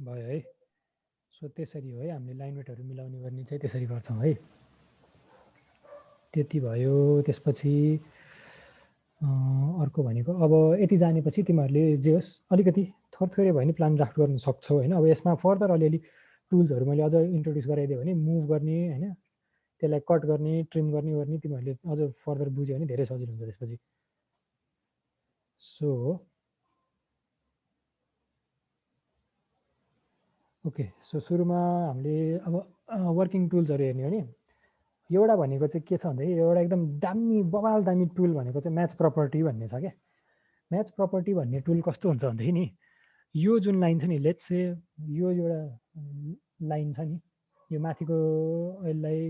भयो है। सो त्यसरी हो है, हामीले लाइन वेटहरू मिलाउने गर्ने चाहिँ त्यसरी गर्छौँ है। त्यति भयो। त्यसपछि अर्को भनेको अब यति जानेपछि तिमीहरूले जे होस् अलिकति थोरै भयो नि प्लान ड्राफ्ट गर्न सक्छौ होइन। अब यसमा फर्दर अलिअलि टुल्सहरू मैले अझ इन्ट्रोड्युस गराइदिएँ भने मुभ गर्ने होइन, त्यसलाई कट गर्ने, ट्रिम गर्ने तिमीहरूले अझ फर्दर बुझ्यो भने धेरै सजिलो हुन्छ त्यसपछि। सो ओके, सो सुरुमा हामीले अब वर्किङ टुल्सहरू हेर्ने हो नि। एउटा भनेको चाहिँ के छ भन्दाखेरि एउटा एकदम दामी बवाल दामी टुल भनेको चाहिँ म्याच प्रपर्टी भन्ने छ क्या। म्याच प्रपर्टी भन्ने टुल कस्तो हुन्छ भन्दाखेरि नि यो जुन लाइन छ नि लेट्स से यो एउटा लाइन छ नि यो माथिको यसलाई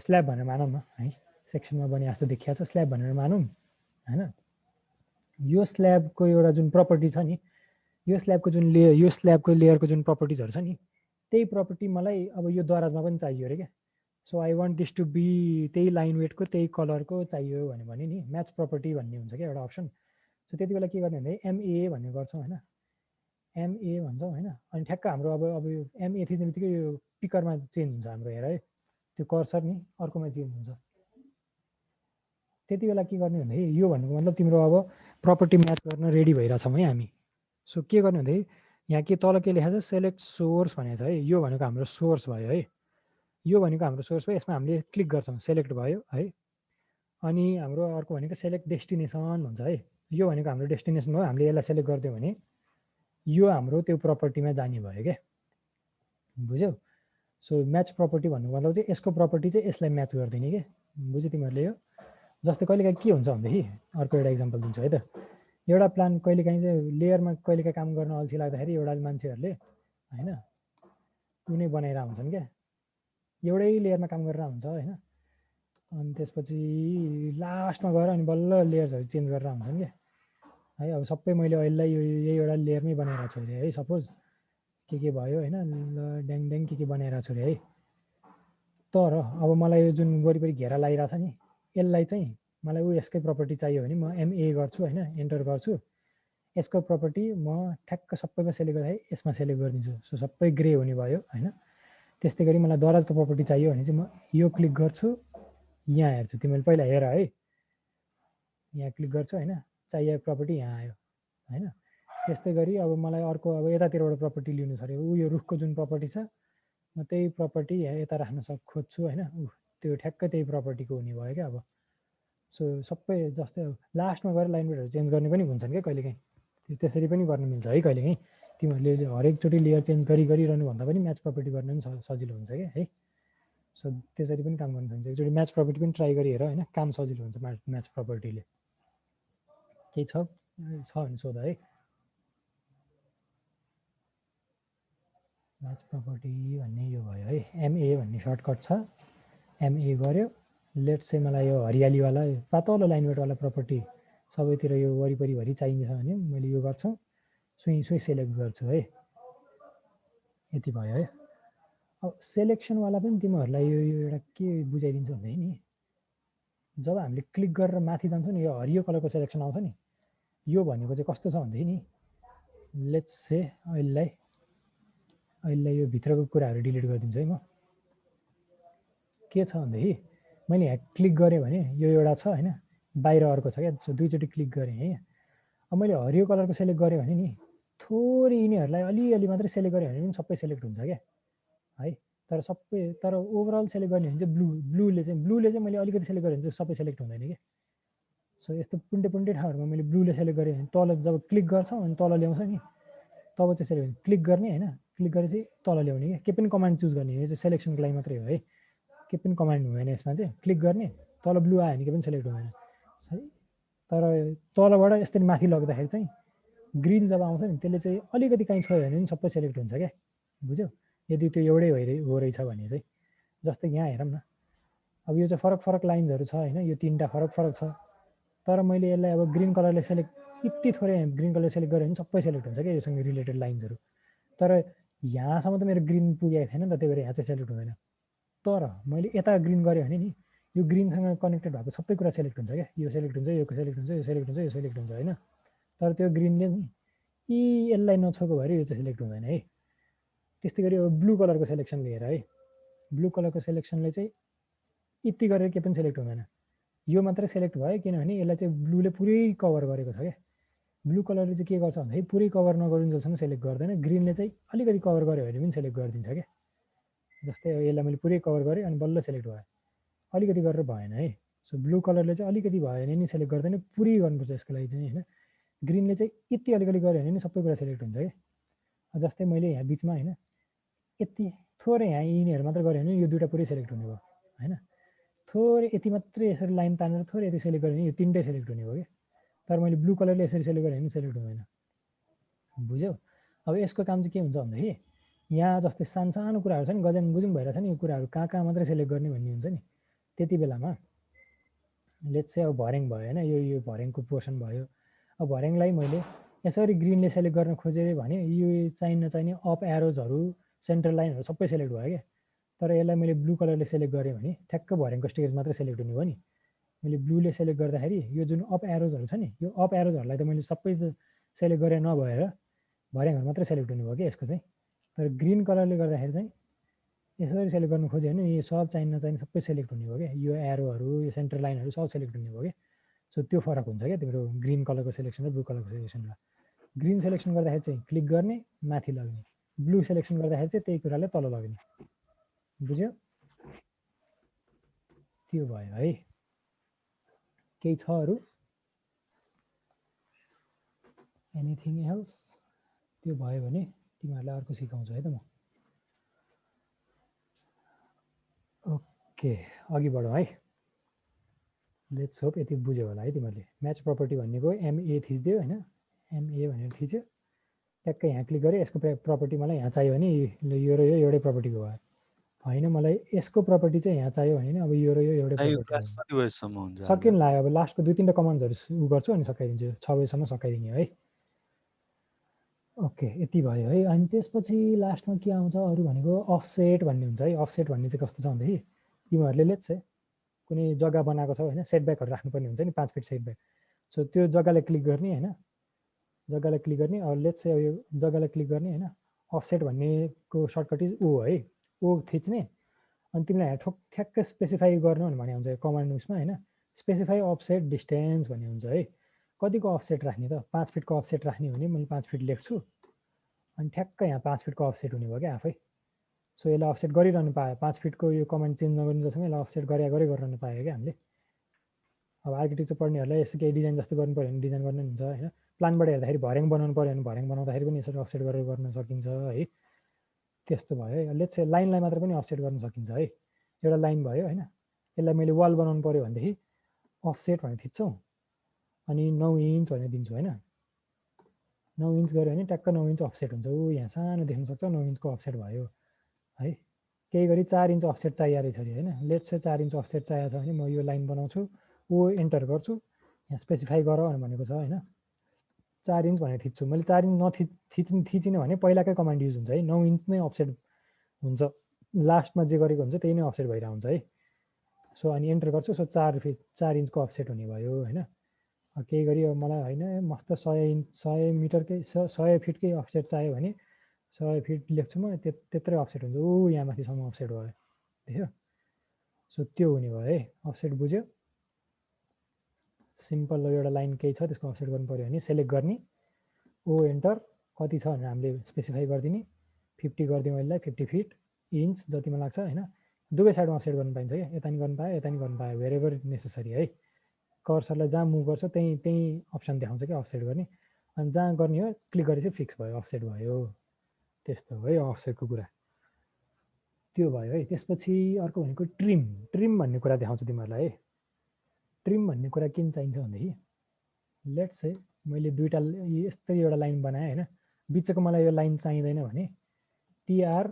स्ल्याब भनेर मानौँ न है सेक्सनमा बने जस्तो देखिया छ स्ल्याब भनेर मानौँ हैन यो स्ल्याबको एउटा जुन प्रपर्टी छ नि यो स्ल्याबको जुन लेयरको जुन प्रपर्टिजहरु छ नि त्यही प्रपर्टी मलाई अब यो दराजमा पनि चाहियो रे के so I want this to be त्यही लाइन वेटको त्यही कलरको चाहियो भने नि म्याच प्रपर्टी भन्ने हुन्छ क्या एउटा अप्सन सो त्यति बेला के गर्ने भन्दा एमए भन्ने गर्छौँ हैन एमए भन्छौँ हैन अनि ठ्याक्क हाम्रो अब यो एमए थिच्ने बित्तिकै यो पिकरमा चेन्ज हुन्छ हाम्रो हेर है त्यो कर्सर नि अर्कोमा चेन्ज हुन्छ त्यति बेला के गर्ने भन्दा यो भन्नुको मतलब तिम्रो अब प्रपर्टी म्याच गर्न रेडी भइराछौँ है हामी सो के गर्ने भन्दा यहाँ के तल के लेखा छ सेलेक्ट सोर्स भनेको छ है यो भनेको हाम्रो सोर्स भयो है यो भनेको हाम्रो सोर्स भयो यसमा हामीले क्लिक गर्छौँ सेलेक्ट भयो है अनि हाम्रो अर्को भनेको सेलेक्ट डेस्टिनेसन भन्छ है यो भनेको हाम्रो डेस्टिनेसन हो हामीले यसलाई सेलेक्ट गरिदियो भने यो हाम्रो त्यो प्रपर्टीमा जाने भयो के बुझ्यौ सो म्याच प्रपर्टी भन्नुको मतलब चाहिँ यसको प्रपर्टी चाहिँ यसलाई म्याच गर्दिने के बुझ्यौ तिमीहरूले यो जस्तै कहिलेकाहीँ के हुन्छ भनेदेखि अर्को एउटा इक्जाम्पल दिन्छु है त एउटा प्लान कहिलेकाहीँ चाहिँ लेयरमा कहिलेकाहीँ काम गर्न अल्छी लाग्दाखेरि एउटा मान्छेहरूले हैन कुनै बनाएर हुन्छन् क्या एउटै लेयरमा काम गरेर हुन्छ हैन अनि त्यसपछि लास्टमा गएर अनि बल्ल लेयर्सहरू चेन्ज गरेर हुन्छन् क्या है अब सबै मैले अहिले यही एउटा लेयरमै बनाइरहेको छु अरे है सपोज के भयो हैन ड्याङ ड्याङ के बनाइरहेको छु अरे है तर अब मलाई यो जुन वरिपरि घेरा लागिरहेछ नि यसलाई चाहिँ मलाई यसकै प्रपर्टी चाहियो भने म एमए गर्छु हैन एन्टर गर्छु यसको प्रपर्टी म ठ्याक्क सबैमा सेलेक्ट गर्दा यसमा सेलेक्ट गरिदिन्छु सो सबै ग्रे हुने भयो हैन त्यस्तै गरी मलाई दराजको प्रपर्टी चाहियो भने चाहिँ म यो क्लिक गर्छु यहाँ हेर्छु तिमीले पहिला हेर है यहाँ क्लिक गर्छु हैन चाहिएको प्रपर्टी यहाँ आयो हैन त्यस्तै गरी अब मलाई अर्को अब यतातिरबाट प्रपर्टी लिनु छ अरे यो रुखको जुन प्रपर्टी छ म त्यही प्रपर्टी यता राख्न खोज्छु हैन त्यो ठ्याक्कै त्यही प्रपर्टीको हुने भयो क्या अब सो सबै जस्तै लास्टमा गएर लाइन वेटहरू चेन्ज गर्ने पनि हुन्छन् क्या कहिलेकाहीँ त्यसरी पनि गर्न मिल्छ है कहिलेकाहीँ तिमीहरूले हरेकचोटि लेयर चेन्ज गरिरहनु भन्दा पनि म्याच प्रपर्टी गर्न पनि सजिलो हुन्छ क्या है सो त्यसरी पनि काम गर्न सक्छ एकचोटि म्याच प्रपर्टी पनि ट्राई गरी हेर हैन काम सजिलो हुन्छ म्याच प्रपर्टीले केही छ भने सोध है म्याच प्रपर्टी भन्ने यो भयो है एमए भन्ने सर्टकट छ एमए गर्यो लेट्स चाहिँ मलाई यो हरियालीवाला पातलो लाइन वेटवाला प्रपर्टी सबैतिर यो वरिपरिभरि चाहिन्छ भने मैले यो गर्छु सुई सेलेक्ट गर्छु है यति भयो है अब सेलेक्सनवाला पनि तिमीहरूलाई यो एउटा के बुझाइदिन्छु भन्दै नि जब हामीले क्लिक गरेर माथि जान्छौँ नि यो हरियो कलरको सेलेक्सन आउँछ नि यो भनेको चाहिँ कस्तो छ भन्दै नि लेट्स से अहिले यो भित्रको कुराहरू डिलिट गरिदिन्छु है म के छ भन्दै मैले यहाँ क्लिक गरेँ भने यो एउटा छ हैन बाहिर अर्को छ क्या सो दुईचोटि क्लिक गरेँ है अब मैले हरियो कलरको सेलेक्ट गरेँ भने नि थोरै यिनीहरूलाई अलिअलि मात्रै सेलेक्ट गरेँ भने पनि सबै सेलेक्ट हुन्छ क्या है तर ओभरअल सेलेक्ट गर्ने भने चाहिँ ब्लूले चाहिँ मैले अलिकति सेलेक्ट गरेँ भने चाहिँ सबै सेलेक्ट हुँदैन क्या सो यस्तो पुन्टे ठाउँहरूमा मैले ब्लूले सेलेक्ट गरेँ भने तल जब क्लिक गर्छौँ अनि तल ल्याउँछ नि तब चाहिँ सेलेक्ट क्लिक गर्ने हैन क्लिक गरेपछि तल ल्याउने क्या के पनि कमान्ड चुज गर्ने यो चाहिँ सेलेक्सनको लागि मात्रै हो है के पनि कमान्ड हुँदैन यसमा चाहिँ क्लिक गर्ने तल ब्लू आयो भने के पनि सेलेक्ट हुँदैन है तर तलबाट यसरी माथि लग्दाखेरि चाहिँ ग्रिन जब आउँछ नि त्यसले चाहिँ अलिकति काहीँ छोयो भने पनि सबै सेलेक्ट हुन्छ क्या बुझ्यौ यदि त्यो एउटै हो रहेछ भने चाहिँ जस्तै यहाँ हेरौँ न अब यो चाहिँ फरक लाइन्सहरू छ हैन यो तीनटा फरक छ तर मैले यसलाई अब ग्रिन कलरले सेलेक्ट यति थोरै ग्रिन कलर सेलेक्ट गरेँ भने सबै सेलेक्ट हुन्छ क्या योसँग रिलेटेड लाइन्सहरू तर यहाँसम्म त मेरो ग्रिन पुगेको थिएन नि त त्यही भएर यहाँ चाहिँ सेलेक्ट हुँदैन तर मैले यता ग्रिन गरेँ भने नि यो ग्रिनसँग कनेक्टेड भएको सबै कुरा सेलेक्ट हुन्छ क्या यो सेलेक्ट हुन्छ यो सेलेक्ट हुन्छ यो सेलेक्ट हुन्छ यो सेलेक्ट हुन्छ हैन तर त्यो ग्रिनले नि यसलाई नछोएको भएर यो चाहिँ सेलेक्ट हुँदैन है त्यस्तै गरी अब ब्लू कलरको सेलेक्सन लिएर है ब्लू कलरको सेलेक्सनले चाहिँ यति गरेर के पनि सेलेक्ट हुँदैन यो मात्रै सेलेक्ट भयो किनभने यसलाई चाहिँ ब्लूले पुरै कभर गरेको छ क्या ब्लू कलरले चाहिँ के गर्छ भन्दाखेरि पुरै कभर नगरुन्जेलसम्म सेलेक्ट गर्दैन ग्रिनले चाहिँ अलिकति कभर गर्यो भने पनि सेलेक्ट गरिदिन्छ क्या जस्तै यसलाई मैले पुरै कभर गरेँ अनि बल्ल सेलेक्ट भयो अलिकति गरेर भएन है सो ब्लू कलरले चाहिँ अलिकति भयो भने नि सेलेक्ट गर्दैन पुरै गर्नुपर्छ यसको लागि चाहिँ हैन ग्रिनले चाहिँ यति अलिकति गर्यो भने नि सबै कुरा सेलेक्ट हुन्छ क्या जस्तै मैले यहाँ बिचमा हैन यति थोरै यहाँ यिनीहरू मात्र गऱ्यो भने यो दुईवटा पुरै सेलेक्ट हुने भयो हैन थोरै यति मात्रै यसरी लाइन तानेर थोरै यति सेलेक्ट गऱ्यो भने यो तीनटै सेलेक्ट हुने भयो क्या तर मैले ब्लू कलरले यसरी सेलेक्ट गरेँ भने सेलेक्ट हुँदैन। बुझ्यौ? अब यसको काम चाहिँ के हुन्छ भन्दाखेरि यहाँ जस्तै सानो कुराहरू छ नि, गजन गुजुङ भइरहेछ नि, यो कुराहरू कहाँ मात्रै सेलेक्ट गर्ने भन्ने हुन्छ नि। त्यति बेलामा लेट्स से अब भर्याङ भयो होइन, यो भर्याङको पोर्सन भयो। अब भर्याङलाई मैले यसरी ग्रिनले सेलेक्ट गर्न खोजेँ भने यो चाहिने नचाहिने अप एरोजहरू सेन्ट्रल लाइनहरू सबै सेलेक्ट भयो क्या। तर यसलाई मैले ब्लू कलरले सेलेक्ट गरेँ भने ठ्याक्क भर्याङको स्टेज मात्रै सेलेक्ट हुने भयो नि। मैले ब्लूले सेलेक्ट गर्दाखेरि यो जुन अप एरोजहरू छ नि, यो अप एरोजहरूलाई त मैले सबै सेलेक्ट गरेर नभएर भर्याङहरू मात्रै सेलेक्ट हुने भयो क्या यसको चाहिँ। तर ग्रिन कलरले गर्दाखेरि चाहिँ यसरी सेलेक्ट गर्नु खोज्यो भने यो सब चाहिने नचाहिने सबै सेलेक्ट हुने भयो क्या। यो एरोहरू, यो सेन्ट्रल लाइनहरू सब सेलेक्ट हुने भयो क्या। सो त्यो फरक हुन्छ क्या तिम्रो ग्रिन कलरको सेलेक्सन र ब्लू कलरको सेलेक्सनमा। ग्रिन सेलेक्सन गर्दाखेरि चाहिँ क्लिक गर्ने, माथि लग्ने। ब्लू सेलेक्सन गर्दाखेरि चाहिँ त्यही कुराले तल लग्ने। बुझ्यो? त्यो भयो है। केही छ अरू? Anything else? त्यो भयो भने तिमीहरूलाई अर्को सिकाउँछु है त म। ओके, अघि बढौँ है। लेट्स होप यति बुझ्यो होला है तिमीहरूले। म्याच प्रपर्टी भन्नेको MA थिचिदियो होइन, MA भनेर थिच्यो, ट्याक्कै यहाँ क्लिक गरेँ। यसको प्रपर्टी मलाई यहाँ चाहियो भने यो र यो एउटै प्रपर्टीको भयो। होइन मलाई यसको प्रपर्टी चाहिँ यहाँ चाहियो भने अब यो र यो एउटै प्रपर्टी हो। सकिन लाग्यो। अब लास्टको 2-3 कमान्डहरू उ गर्छु अनि सकाइदिन्छु। 6 बजीसम्म सकाइदिने है। ओके, यति भयो है। अनि त्यसपछि लास्टमा के आउँछ अरू भनेको अफसेट भन्ने हुन्छ है। अफसेट भन्ने चाहिँ कस्तो छ भन्दाखेरि तिमीहरूले लेट्स है कुनै जग्गा बनाएको छ होइन, सेटब्याकहरू राख्नुपर्ने हुन्छ नि, 5 फिट सेटब्याक। सो त्यो जग्गालाई क्लिक गर्ने होइन, जग्गालाई क्लिक गर्ने। अब लेट्स चाहिँ यो जग्गालाई क्लिक गर्ने होइन, अफसेट भन्नेको सर्टकट इज ओ है, ओ थिच्ने। अनि तिमीलाई यहाँ ठ्याक्क स्पेसिफाई गर्नु भने हुन्छ कमान्ड उसमा होइन, स्पेसिफाई अफसेट डिस्टेन्स भन्ने हुन्छ है। कतिको अफसेट राख्ने त? 5 फिटको अफसेट राख्ने भने मैले 5 फिट लेख्छु अनि ठ्याक्क यहाँ 5 फिटको अफसेट हुने भयो क्या आफै। सो यसलाई अफसेट गरिरहनु पायो। 5 फिटको यो कमान्ड चेन्ज नगर्नु जसमा यसलाई अफसेट गरे गरिरहनु पायो क्या हामीले। अब आर्किटेक्चर पढ्नेहरूलाई यसो केही डिजाइन जस्तो गर्नु पऱ्यो भने डिजाइन गर्नु हुन्छ होइन। प्लानबाट हेर्दाखेरि भर्याङ बनाउनु पऱ्यो भने भर्याङ बनाउँदाखेरि पनि यसरी अफसेट गरेर गर्न सकिन्छ है। त्यस्तो भयो है। लेट्स से लाइनलाई मात्र पनि अफसेट गर्न सकिन्छ है। एउटा लाइन भयो होइन, यसलाई मैले वाल बनाउनु पऱ्यो भनेदेखि अफसेट भनेर थिच्छौँ अनि 9 इन्च भनेर दिन्छु होइन। 9 इन्च गऱ्यो भने ट्याक्क 9 इन्च अफसेट हुन्छ। ऊ यहाँ सानो देख्न सक्छ, 9 इन्चको अफसेट भयो है। केही गरी 4 इन्च अफसेट चाहिएको रहेछ अरे होइन। लेट्स से 4 इन्च अफसेट चाहिएको छ भने म यो लाइन बनाउँछु, ओ एन्टर गर्छु, यहाँ स्पेसिफाई गर भनेको छ होइन। 4 इन्च भनेर थिच्छु। मैले 4 इन्च थिचिनँ भने पहिलाकै कमान्ड युज हुन्छ है। 9 इन्च नै अफसेट हुन्छ, लास्टमा जे गरेको हुन्छ त्यही नै अफसेट भइरहेको हुन्छ है। सो अनि एन्टर गर्छु। सो 4 इन्चको अफसेट हुने भयो होइन। केही गरी अब मलाई होइन मस्त 100 मिटरकै 100 फिटकै अफसेट चाहियो भने 100 फिट लेख्छु म, त्यत्रै अफसेट हुन्छ। ऊ यहाँ माथिसम्म अफसेट भयो, देख्यो? सो त्यो हुने भयो है। अफसेट बुझ्यो? सिम्पल एउटा लाइन केही छ त्यसको अफसेट गर्नु पऱ्यो भने सेलेक्ट गर्ने, ओ एन्टर, कति छ भनेर हामीले स्पेसिफाई गरिदिने। 50 गरिदिउँ यसलाई, 50 फिट इन्च जतिमा लाग्छ होइन। दुवै साइडमा अफसेट गर्नु पाइन्छ क्या, यता नि गर्नु पायो यता नि गर्नु पायो, भेरेभर नेसेसरी है। कर्सरलाई जहाँ मुभ गर्छ त्यही अप्सन देखाउँछ क्या अफसेट गर्ने। अनि जहाँ गर्ने हो क्लिक गरेपछि फिक्स भयो, अफसेट भयो। त्यस्तो हो है अफसेटको कुरा। त्यो भयो है। त्यसपछि अर्को भनेको ट्रिम भन्ने कुरा देखाउँछु तिमीहरूलाई है। ट्रिम भन्ने कुरा किन चाहिन्छ भनेदेखि लेट्स है मैले दुईवटा यस्तै एउटा लाइन बनाएँ होइन, बिचको मलाई यो लाइन चाहिँदैन भने TR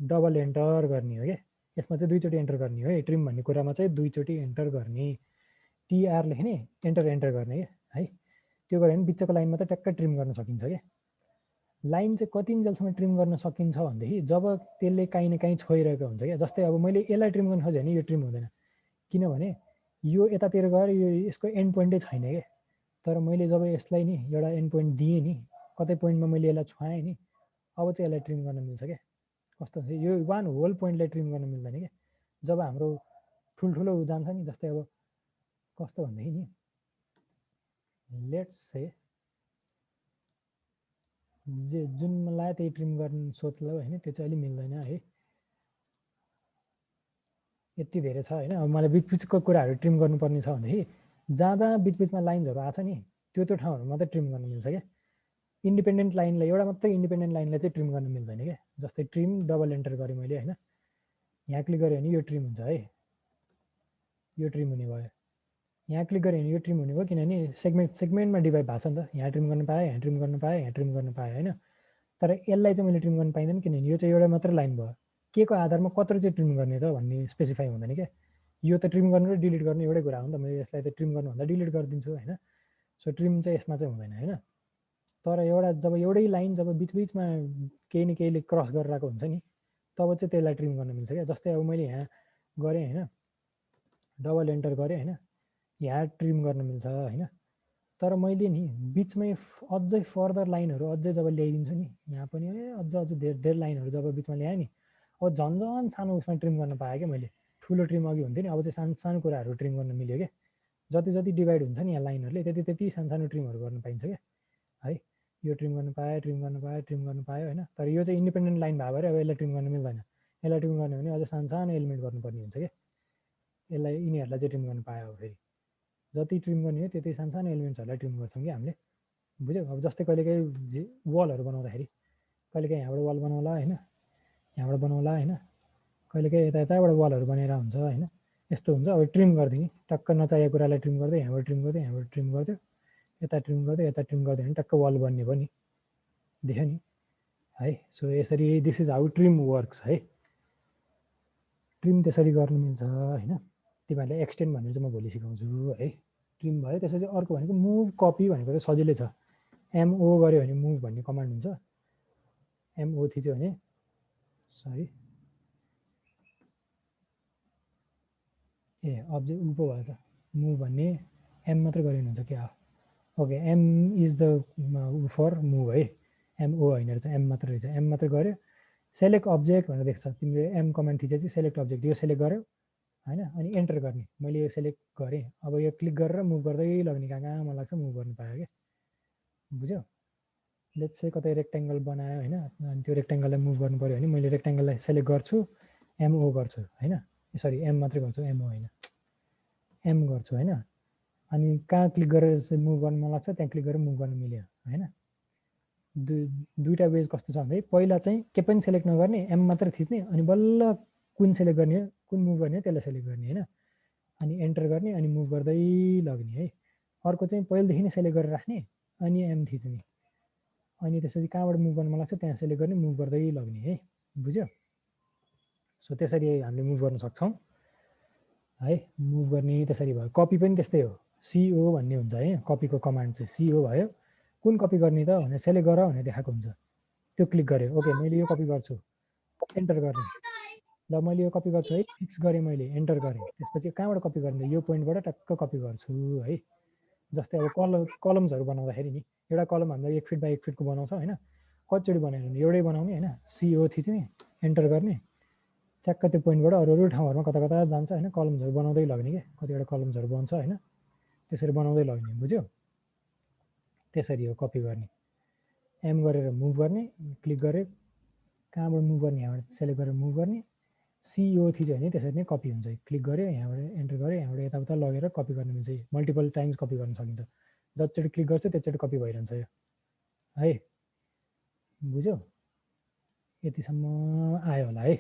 डबल एन्टर गर्ने हो क्या। यसमा चाहिँ 2 चोटि एन्टर गर्ने हो है। ट्रिम भन्ने कुरामा चाहिँ 2 चोटि एन्टर गर्ने, TR लेख्ने, एन्टर गर्ने है। त्यो गऱ्यो भने बिचको लाइनमा त ट्याक्क ट्रिम गर्न सकिन्छ क्या। लाइन चाहिँ कतिन्जेलसम्म ट्रिम गर्न सकिन्छ भनेदेखि जब त्यसले काहीँ न काहीँ छोइरहेको हुन्छ क्या। जस्तै अब मैले यसलाई ट्रिम गर्न खोजेँ भने यो ट्रिम हुँदैन, किनभने यो यतातिर गएर यो यसको एन्ड पोइन्टै छैन क्या। तर मैले जब यसलाई नि एउटा एन्ड पोइन्ट दिएँ नि, कतै पोइन्टमा मैले यसलाई छुवाएँ नि, अब चाहिँ यसलाई ट्रिम गर्न मिल्छ क्या। कस्तो हुन्छ यो वान होल पोइन्टलाई ट्रिम गर्न मिल्दैन क्या। जब हाम्रो ठुल्ठुलो जान्छ नि, जस्तै अब कस्तो भनेदेखि नि लेट्स से जुन मलाई त्यही ट्रिम गर्न सोच ल होइन, त्यो चाहिँ अलिक मिल्दैन है। यति धेरै छ होइन। अब मलाई बिचबिचको कुराहरू ट्रिम गर्नुपर्ने छ भनेदेखि जहाँ बिचबिचमा लाइन्सहरू आछ नि त्यो ठाउँहरू मात्रै ट्रिम गर्न मिल्छ क्या। इन्डिपेन्डेन्ट लाइनलाई एउटा मात्रै इन्डिपेन्डेन्ट लाइनलाई चाहिँ ट्रिम गर्न मिल्दैन क्या। जस्तै ट्रिम डबल एन्टर गरेँ मैले होइन, यहाँ क्लिक गरेँ भने यो ट्रिम हुन्छ है, यो ट्रिम हुने भयो। यहाँ क्लिक गरेँ भने यो ट्रिम हुने भयो, किनभने सेगमेन्टमा डिभाइड भएको छ नि त। यहाँ ट्रिम गर्न पाएँ, यहाँ ट्रिम गर्न पाएँ, यहाँ ट्रिम गर्न पाएँ होइन। तर यसलाई चाहिँ मैले ट्रिम गर्न पाइँदैन, किनभने यो चाहिँ एउटा मात्र लाइन भयो। के को आधारमा कत्रो चाहिँ ट्रिम गर्ने त भन्ने स्पेसिफाई हुँदैन क्या। यो त ट्रिम गर्नु र डिलिट गर्नु एउटै कुरा हो नि त। मैले यसलाई त ट्रिम गर्नुभन्दा डिलिट गरिदिन्छु होइन। सो ट्रिम चाहिँ यसमा चाहिँ हुँदैन होइन। तर एउटा जब एउटै लाइन जब बिचबिचमा केही न केहीले क्रस गरेर आएको हुन्छ नि, तब चाहिँ त्यसलाई ट्रिम गर्न मिल्छ क्या। जस्तै अब मैले यहाँ गरेँ होइन, डबल एन्टर गरेँ होइन, यहाँ ट्रिम गर्न मिल्छ होइन। तर मैले नि बिचमै अझै फर्दर लाइनहरू अझै जब ल्याइदिन्छु नि, यहाँ पनि अझ धेरै लाइनहरू जब बिचमा ल्याएँ नि, अब झन् सानो उसमा ट्रिम गर्न पाएँ क्या मैले। ठुलो ट्रिम अघि हुन्थ्यो नि, अब चाहिँ सानो सानो कुराहरू ट्रिम गर्न मिल्यो क्या। जति डिभाइड हुन्छ नि यहाँ लाइनहरूले त्यति सानो सानो ट्रिमहरू गर्न पाइन्छ क्या है। यो ट्रिम गर्न पाएँ, ट्रिम गर्न पाएँ, ट्रिम गर्न पाएँ होइन। तर यो चाहिँ इन्डिपेन्डेन्ट लाइन भयो भएर अब यसलाई ट्रिम गर्न मिल्दैन। यसलाई ट्रिम गर्ने भने अझ सानो सानो एलिमेन्ट गर्नुपर्ने हुन्छ क्या। यसलाई यिनीहरूलाई चाहिँ ट्रिम गर्न पायो। अब फेरि जति ट्रिम गर्ने हो त्यति सानो सानो एलिमेन्ट्सहरूलाई ट्रिम गर्छौँ कि हामीले, बुझ्यौ। अब जस्तै कहिलेकाहीँ वालहरू बनाउँदाखेरि कहिलेकाहीँ यहाँबाट वाल बनाउला होइन, यहाँबाट बनाउला होइन, कहिलेकाहीँ यताबाट वालहरू बनाएर हुन्छ होइन। यस्तो हुन्छ। अब ट्रिम गरिदिने टक्क नचाहिएको कुरालाई ट्रिम गर्दै यहाँबाट ट्रिम गर्दै यहाँबाट ट्रिम गरिदियो, यता ट्रिम गर्दै यता ट्रिम गर्दै भने टक्क वाल बन्ने भयो नि, देख्यो नि है। सो यसरी this is how trim works है। ट्रिम त्यसरी गर्नु मिल्छ होइन। तिमीहरूले एक्सटेन्ड भनेर चाहिँ म भोलि सिकाउँछु है। ट्रिम भयो। त्यसपछि अर्को भनेको मुभ कपी भनेको चाहिँ सजिलै छ। एमओ गऱ्यो भने मुभ भन्ने कमान्ड हुन्छ। एमओ थिच्यो भने सरी अब्जेक्ट ऊ पो भएछ। मुभ भन्ने एम मात्र गऱ्यो भने हुन्छ क्या। ओके, एम इज द ऊ फर मुभ है। एमओ होइन रहेछ, एम मात्र रहेछ। एम मात्र गऱ्यो। सेलेक्ट अब्जेक्ट भनेर देख्छ तिमीले, एम कमान्ड थिचेपछि सेलेक्ट अब्जेक्ट यो सेलेक्ट गर्यो होइन। अनि एन्टर गर्ने। मैले यो सेलेक्ट गरेँ। अब यो क्लिक गरेर मुभ गर्दै लग्ने, कहाँ मन लाग्छ मुभ गर्नु पायो क्या, बुझ्यौ। लेट्स चाहिँ कतै रेक्ट्याङ्गल बनायो होइन, अनि त्यो रेक्ट्याङ्गललाई मुभ गर्नु पऱ्यो भने मैले रेक्ट्याङ्गललाई सेलेक्ट गर्छु, एमओ गर्छु होइन। सरी एम मात्रै गर्छु, एमओ होइन, एम गर्छु होइन। अनि कहाँ क्लिक गरेर मुभ गर्नु मन लाग्छ त्यहाँ क्लिक गरेर मुभ गर्नु मिल्यो होइन। दुईवटा वेज कस्तो छ भन्दै, पहिला चाहिँ के पनि सेलेक्ट नगर्ने, एम मात्र थिच्ने, अनि बल्ल कुन सेलेक्ट गर्ने हो, कुन मुभ गर्ने हो त्यसलाई सेलेक्ट गर्ने होइन। अनि एन्टर गर्ने, अनि मुभ गर्दै लग्ने है। अर्को चाहिँ पहिलेदेखि नै सेलेक्ट गरेर राख्ने, अनि एम थिच्ने, अनि त्यसपछि कहाँबाट मुभ गर्न मन लाग्छ त्यहाँ सेलेक्ट गर्ने, मुभ गर्दै लग्ने है, बुझ्यो। सो त्यसरी हामीले मुभ गर्न सक्छौँ है। मुभ गर्ने त्यसरी भयो। कपी पनि त्यस्तै हो, सिओ भन्ने हुन्छ है। कपीको कमान्ड चाहिँ सिओ भयो। कुन कपी गर्ने त भनेर सेलेक्ट गर भनेर देखाएको हुन्छ, त्यो क्लिक गऱ्यो। ओके, मैले यो कपी गर्छु, एन्टर गर्ने। ल मैले यो कपी गर्छु है, फिक्स गरेँ मैले, एन्टर गरेँ। त्यसपछि कहाँबाट कपी गर्ने, यो पोइन्टबाट टक्क कपी गर्छु है। जस्तै अब कलम्सहरू बनाउँदाखेरि नि, एउटा कलम हामीलाई 1 फिट बाई 1 फिटको बनाउँछ होइन। कतिचोटि बनायो भने एउटै बनाउने होइन, सिओ थिच्ने, एन्टर गर्ने, ट्याक्क त्यो पोइन्टबाट अरू ठाउँहरूमा कता कता जान्छ होइन। कलम्सहरू बनाउँदै लग्ने क्या, कतिवटा कलम्सहरू बन्छ होइन, त्यसरी बनाउँदै लग्ने, बुझ्यो। त्यसरी हो कपी गर्ने। एम गरेर मुभ गर्ने, क्लिक गरेँ, कहाँबाट मुभ गर्ने यहाँबाट सेलेक्ट गरेर मुभ गर्ने, सिओ थिच्यो भने त्यसरी नै कपी हुन्छ। क्लिक गऱ्यो, यहाँबाट एन्टर गऱ्यो, यहाँबाट यताउता लगेर कपी गर्न मिल्छ। मल्टिपल टाइम्स कपी गर्न सकिन्छ। जतिचोटि क्लिक गर्छु त्यतिचोटि कपी भइरहन्छ यो है, बुझ्यौ। यतिसम्म आयो होला है।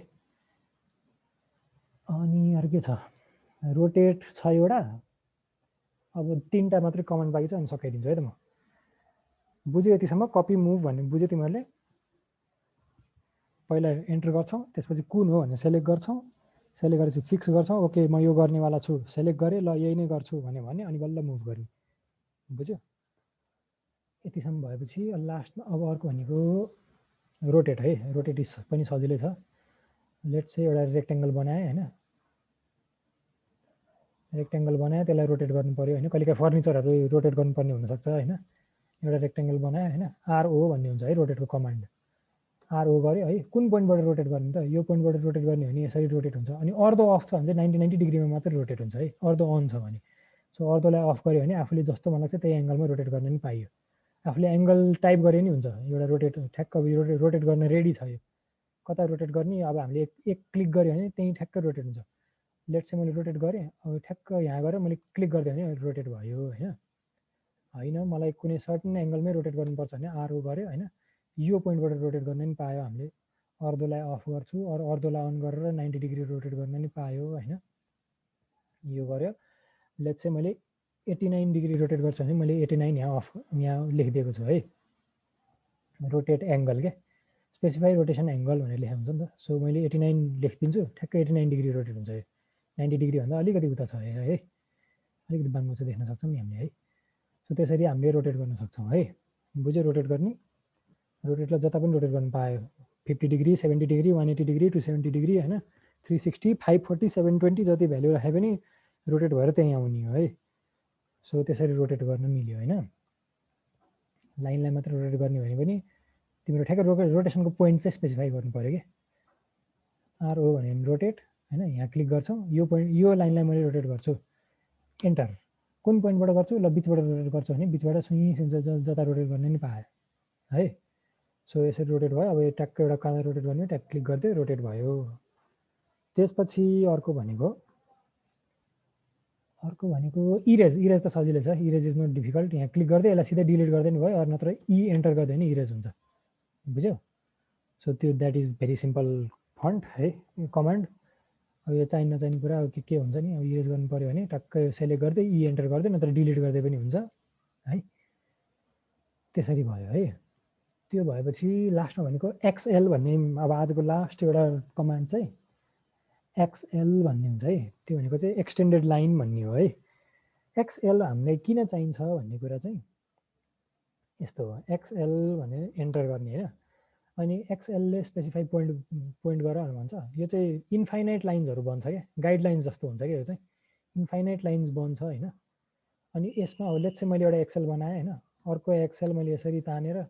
अनि अरू के छ, रोटेट छ एउटा। अब 3टा मात्रै कमान्ड बाँकी छ, अनि सकाइदिन्छु है त म। बुझ्यो यतिसम्म। कपी मुभ भन्ने बुझ्यो तिमीहरूले। पहिला एन्टर गर्छौँ, त्यसपछि कुन हो भनेर सेलेक्ट गर्छौँ, सेलेक्ट गरेपछि फिक्स गर्छौँ। ओके म यो गर्नेवाला छु, सेलेक्ट गरेँ, ल यही नै गर्छु भने अनि बल्ल मुभ गर्ने, बुझ्यो। यतिसम्म भएपछि लास्टमा अब अर्को भनेको रोटेट है। रोटेट पनि सजिलै छ। लेट्स चाहिँ एउटा रेक्ट्याङ्गल बनाएँ होइन, रेक्ट्याङ्गल बनाएँ, त्यसलाई रोटेट गर्नु पऱ्यो होइन। कहिलेकाहीँ फर्निचरहरू रोटेट गर्नुपर्ने हुनसक्छ होइन। एउटा रेक्ट्याङ्गल बनाएँ होइन, आरओ भन्ने हुन्छ है रोटेटको कमान्ड। आरओ गऱ्यो है। कुन पोइन्टबाट रोटेट गर्ने त, यो पोइन्टबाट रोटेट गर्ने हो भने यसरी रोटेट हुन्छ। अनि अर्धो अफ छ भने चाहिँ 90 डिग्रीमा मात्रै रोटेट हुन्छ है, अर्धो अन छ भने। सो अर्धोलाई अफ गऱ्यो भने आफूले जस्तो मन लाग्छ त्यही एङ्गलमा रोटेट गर्न पनि पाइयो। आफूले एङ्गल टाइप गरे नि हुन्छ। एउटा रोटेट ठ्याक्क रोटेट गर्न रेडी छ यो, कता रोटेट गर्ने। अब हामीले एक क्लिक गऱ्यो भने त्यहीँ ठ्याक्क रोटेट हुन्छ। लेट्स चाहिँ मैले रोटेट गरेँ, अब ठ्याक्क यहाँ गएर मैले क्लिक गरिदिएँ भने रोटेट भयो होइन। मलाई कुनै सर्टन एङ्गलमै रोटेट गर्नुपर्छ भने आरओ गऱ्यो होइन, यो पोइन्टबाट रोटेट गर्न पनि पायो हामीले। अर्धोलाई अफ गर्छु, अर्धोलाई अन गरेर 90 डिग्री रोटेट गर्न पनि पायो होइन। यो गऱ्यो। लेट्स चाहिँ मैले 89 डिग्री रोटेट गर्छु भने मैले 89 यहाँ लेखिदिएको छु है, रोटेट एङ्गल के स्पेसिफाई रोटेसन एङ्गल भनेर लेखेको हुन्छ नि त। सो मैले 89 लेखिदिन्छु, ठ्याक्कै 89 डिग्री रोटेट हुन्छ यो। 90 डिग्री भन्दा अलिकति उता छ है, अलिकति बाङ्गो चाहिँ देख्न सक्छौँ नि हामीले है। सो त्यसरी हामीले रोटेट गर्न सक्छौँ है। बुझ्यो रोटेट गर्ने? रोटेटलाई जता पनि रोटेट गर्नु पायो, 50 डिग्री, 70 डिग्री, 180 डिग्री, 270 डिग्री होइन, 360, 540, 720 जति भ्यालु राखे पनि रोटेट भएर त्यहीँ आउने हो है। सो त्यसरी रोटेट गर्न मिल्यो होइन। लाइनलाई मात्र रोटेट गर्ने भने पनि तिम्रो ठ्याक्कै रोटेसनको पोइन्ट चाहिँ स्पेसिफाई गर्नु पऱ्यो कि। आरओ भने रोटेट होइन, यहाँ क्लिक गर्छौँ, यो पोइन्ट यो लाइनलाई मैले रोटेट गर्छु, एन्टर। कुन पोइन्टबाट गर्छु? ल बिचबाट रोटेट गर्छु भने बिचबाट जता रोटेट गर्ने नि पायो है। सो यसरी रोटेट भयो। अब ट्याक्कै एउटा कहाँ रोटेट गर्ने, ट्याक क्लिक गरिदियो, रोटेट भयो। त्यसपछि अर्को भनेको इरेज त सजिलै छ, इरेज इज नट डिफिकल्ट। यहाँ क्लिक गर्दै यसलाई सिधै डिलिट गर्दै नि भयो, अरू नत्र एन्टर गर्दै नि इरेज हुन्छ, बुझ्यो? सो त्यो that is very simple font है, कमान्ड। अब यो चाहिने नचाहिने कुरा अब के हुन्छ नि, अब इरेज गर्नु पऱ्यो भने टक्कै सेलेक्ट गर्दै एन्टर गर्दै नत्र डिलिट गर्दै पनि हुन्छ है। त्यसरी भयो है। त्यो भएपछि लास्टमा भनेको एक्सएल भन्ने, अब आजको लास्ट एउटा कमान्ड चाहिँ एक्सएल भन्ने हुन्छ है। त्यो भनेको चाहिँ एक्सटेन्डेड लाइन भन्ने हो है। एक्सएल हामीलाई किन चाहिन्छ भन्ने कुरा चाहिँ यस्तो हो, एक्सएल भनेर एन्टर गर्ने होइन। अनि एक्सएलले स्पेसिफाई पोइन्ट गर भन्छ। यो चाहिँ इन्फाइनाइट लाइन्सहरू बन्छ क्या, गाइडलाइन्स जस्तो हुन्छ क्या यो चाहिँ, इन्फाइनाइट लाइन्स बन्छ होइन। अनि यसमा अब लेट्स चाहिँ मैले एउटा एक्सएल बनाएँ होइन, अर्को एक्सएल मैले यसरी तानेर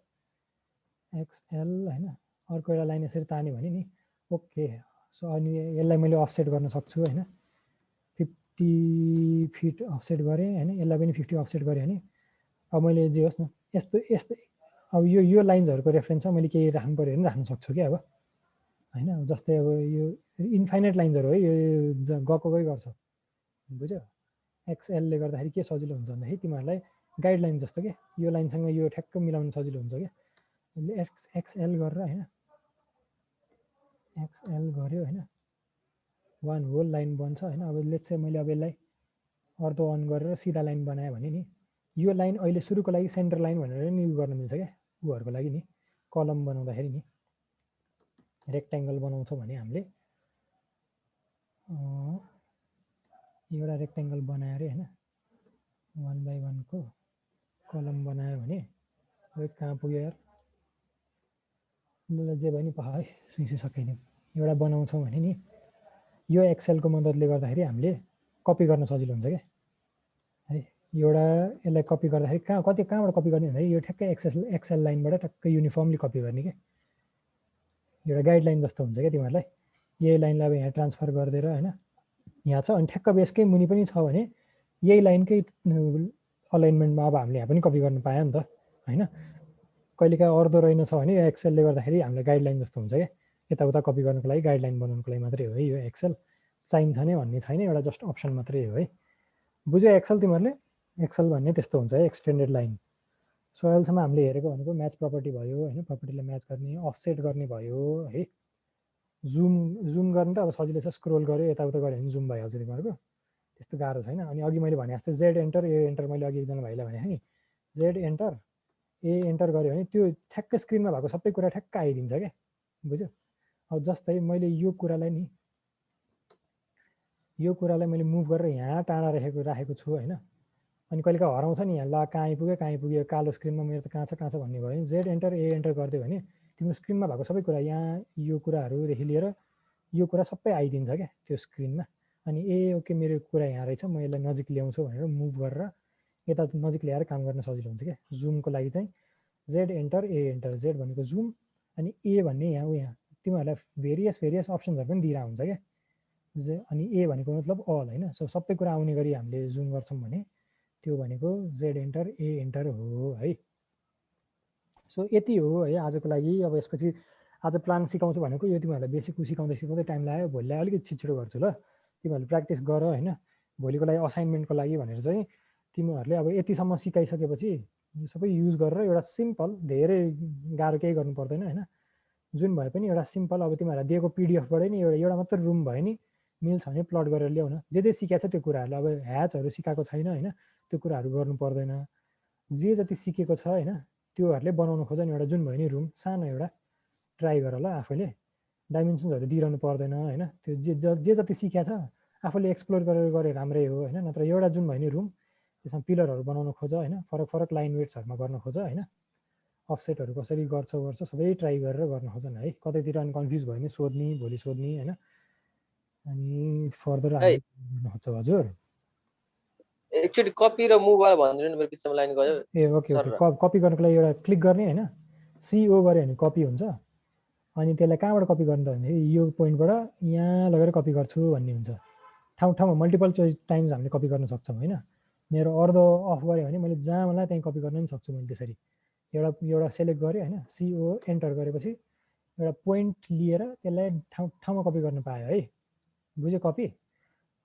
एक्सएल होइन, अर्को एउटा लाइन यसरी ताने भने नि ओके। सो अनि यसलाई मैले अफसेट गर्न सक्छु होइन, 50 फिट अफसेट गरेँ होइन, यसलाई पनि 50 अफसेट गरेँ भने अब मैले जे होस् न यस्तो अब यो लाइन्सहरूको रेफरेन्समा मैले केही राख्नु पऱ्यो भने राख्न सक्छु क्या अब होइन। जस्तै अब यो इन्फाइनाइट लाइन्सहरू है, यो गएकै गर्छ, बुझ्यो? एक्सएलले गर्दाखेरि के सजिलो हुन्छ भन्दाखेरि तिमीहरूलाई गाइडलाइन जस्तो क्या, यो लाइनसँग यो ठ्याक्क मिलाउनु सजिलो हुन्छ क्या। एक्सएल गरेर होइन, एक्सएल गऱ्यो होइन, वान होल लाइन बन्छ होइन। अब लेट्स चाहिँ मैले अब यसलाई अर्धो अन गरेर सिधा लाइन बनाएँ भने नि यो लाइन अहिले सुरुको लागि सेन्टर लाइन भनेर नि युज गर्न मिल्छ क्या उहरूको लागि नि। कलम बनाउँदाखेरि नि रेक्ट्याङ्गल बनाउँछौँ भने हामीले एउटा रेक्ट्याङ्गल बनाएर होइन 1 बाई 1 को कलम बनायो भने कहाँ पुग्यो यार, जे भयो नि पख है, सुइसु सकिदिउँ। एउटा बनाउँछौँ भने नि यो एक्सएलको मद्दतले गर्दाखेरि हामीले कपी गर्न सजिलो हुन्छ क्या है। एउटा यसलाई कपी गर्दाखेरि कहाँबाट कपी गर्ने भन्दाखेरि यो ठ्याक्कै एक्सएल लाइनबाट ठ्याक्कै युनिफर्मली कपी गर्ने क्या। एउटा गाइडलाइन जस्तो हुन्छ क्या तिमीहरूलाई। यही लाइनलाई अब यहाँ ट्रान्सफर गरिदिएर होइन, यहाँ छ अनि ठ्याक्क बेसकै मुनि पनि छ भने यही लाइनकै अलाइनमेन्टमा अब हामीले यहाँ पनि कपी गर्न पायो नि त होइन। कहिलेकाहीँ अर्धो रहेनछ भने एक्सएलले गर्दाखेरि हामीलाई गाइडलाइन जस्तो हुन्छ क्या, यताउता कपी गर्नुको लागि गाइडलाइन बनाउनुको लागि मात्रै हो है यो एक्सएल। चाहिन्छ नै भन्ने छैन, एउटा जस्ट अप्सन मात्रै हो है। बुझ्यो एक्सएल तिमीहरूले? एक्सएल भन्ने त्यस्तो हुन्छ है, एक्सटेन्डेड लाइन। सो अहिलेसम्म हामीले हेरेको भनेको म्याच प्रपर्टी भयो होइन, प्रपर्टीलाई म्याच गर्ने, अफसेट गर्ने भयो है। जुम गर्ने त अब सजिलै छ, स्क्रोल गऱ्यो यताउता गऱ्यो भने जुम भइहाल्छ तिमीहरूको, त्यस्तो गाह्रो छैन। अनि अघि मैले भने जस्तै जेड एन्टर ए एन्टर, मैले अघि एकजना भाइलाई भने नि जेड एन्टर ए एन्टर गऱ्यो भने त्यो ठ्याक्कै स्क्रिनमा भएको सबै कुरा ठ्याक्क आइदिन्छ क्या, बुझ्यो? अब जस्तै मैले यो कुरालाई मैले मुभ गरेर यहाँ टाढा राखेको छु होइन। अनि कहिलेकाहीँ हराउँछ नि यहाँ, ल कहाँ आइपुग्यो कालो स्क्रिनमा मेरो त कहाँ छ भन्ने भयो भने जेड एन्टर ए एन्टर गरिदियो भने तिम्रो स्क्रिनमा भएको सबै कुरा यहाँ यो कुराहरूदेखि लिएर यो कुरा सबै आइदिन्छ क्या त्यो स्क्रिनमा। अनि ओके मेरो कुरा यहाँ रहेछ, म यसलाई नजिक ल्याउँछु भनेर मुभ गरेर यता नजिक ल्याएर काम गर्न सजिलो हुन्छ क्या। जुमको लागि चाहिँ जेड एन्टर ए एन्टर, जेड भनेको जुम अनि ए भन्ने यहाँ तिमीहरूलाई भेरियस अप्सन्सहरू पनि दिइरहेको हुन्छ क्या। अनि ए भनेको मतलब अल होइन। सो सबै कुरा आउने गरी हामीले जुम गर्छौँ भने त्यो भनेको जेड एन्टर ए एन्टर हो है। सो यति हो है आजको लागि। अब यसपछि आज प्लान सिकाउँछु भनेको यो तिमीहरूलाई बेसिक सिकाउँदै टाइम लाग्यो, भोलिलाई अलिकति छिटो गर्छु ल। तिमीहरूले प्र्याक्टिस गर होइन, भोलिको लागि असाइनमेन्टको लागि भनेर चाहिँ तिमीहरूले अब यतिसम्म सिकाइसकेपछि यो सबै युज गरेर एउटा सिम्पल, धेरै गाह्रो केही गर्नु पर्दैन होइन, जुन भए पनि एउटा सिम्पल अब तिमीहरूलाई दिएको पिडिएफबाटै नि एउटा मात्र रुम भयो नि मिल्छ भने प्लट गरेर ल्याउन। जे सिकेको छ त्यो कुराहरूलाई, अब ह्याचहरू सिकाएको छैन होइन, त्यो कुराहरू गर्नु पर्दैन। जे जति सिकेको छ होइन त्योहरूले बनाउनु खोज नि, एउटा जुन भयो नि रुम सानो एउटा ट्राई गर ल आफैले, डाइमेन्सन्सहरू दिइरहनु पर्दैन होइन। त्यो जे जति सिकेको छ आफूले एक्सप्लोर गरेर राम्रै हो होइन। नत्र एउटा जुन भयो नि रुम त्यसमा पिलरहरू बनाउनु खोज होइन, फरक फरक लाइन वेट्सहरूमा गर्न खोज होइन, अफसेटहरू कसरी गर्छ सबै ट्राई गरेर गर्न खोजन है। कतैतिर अनि कन्फ्युज भयो भने सोध्ने, भोलि सोध्ने होइन, अनि फर्दर गर्न खोज्छ। हजुर एकचोटि कपी र मुभ वाला भनिदिनु नि, मेरो बिचमा लाइन गयो। ए ओके ओके, कपी गर्नको लागि एउटा क्लिक गर्ने होइन, CO गऱ्यो भने कपी हुन्छ। अनि त्यसलाई कहाँबाट कपी गर्नु त भने यो पोइन्टबाट यहाँ लगेर कपी गर्छु भन्ने हुन्छ। ठाउँमा मल्टिपल टाइम्स हामीले कपी गर्न सक्छौँ होइन। मेरो अर्धो अफ गऱ्यो भने मैले जहाँ मलाई त्यहीँ कपी गर्न पनि सक्छु मैले। त्यसरी एउटा सेलेक्ट गरेँ होइन, CO एन्टर गरेपछि एउटा पोइन्ट लिएर त्यसलाई ठाउँमा कपी गर्न पायो है। बुझ्यो?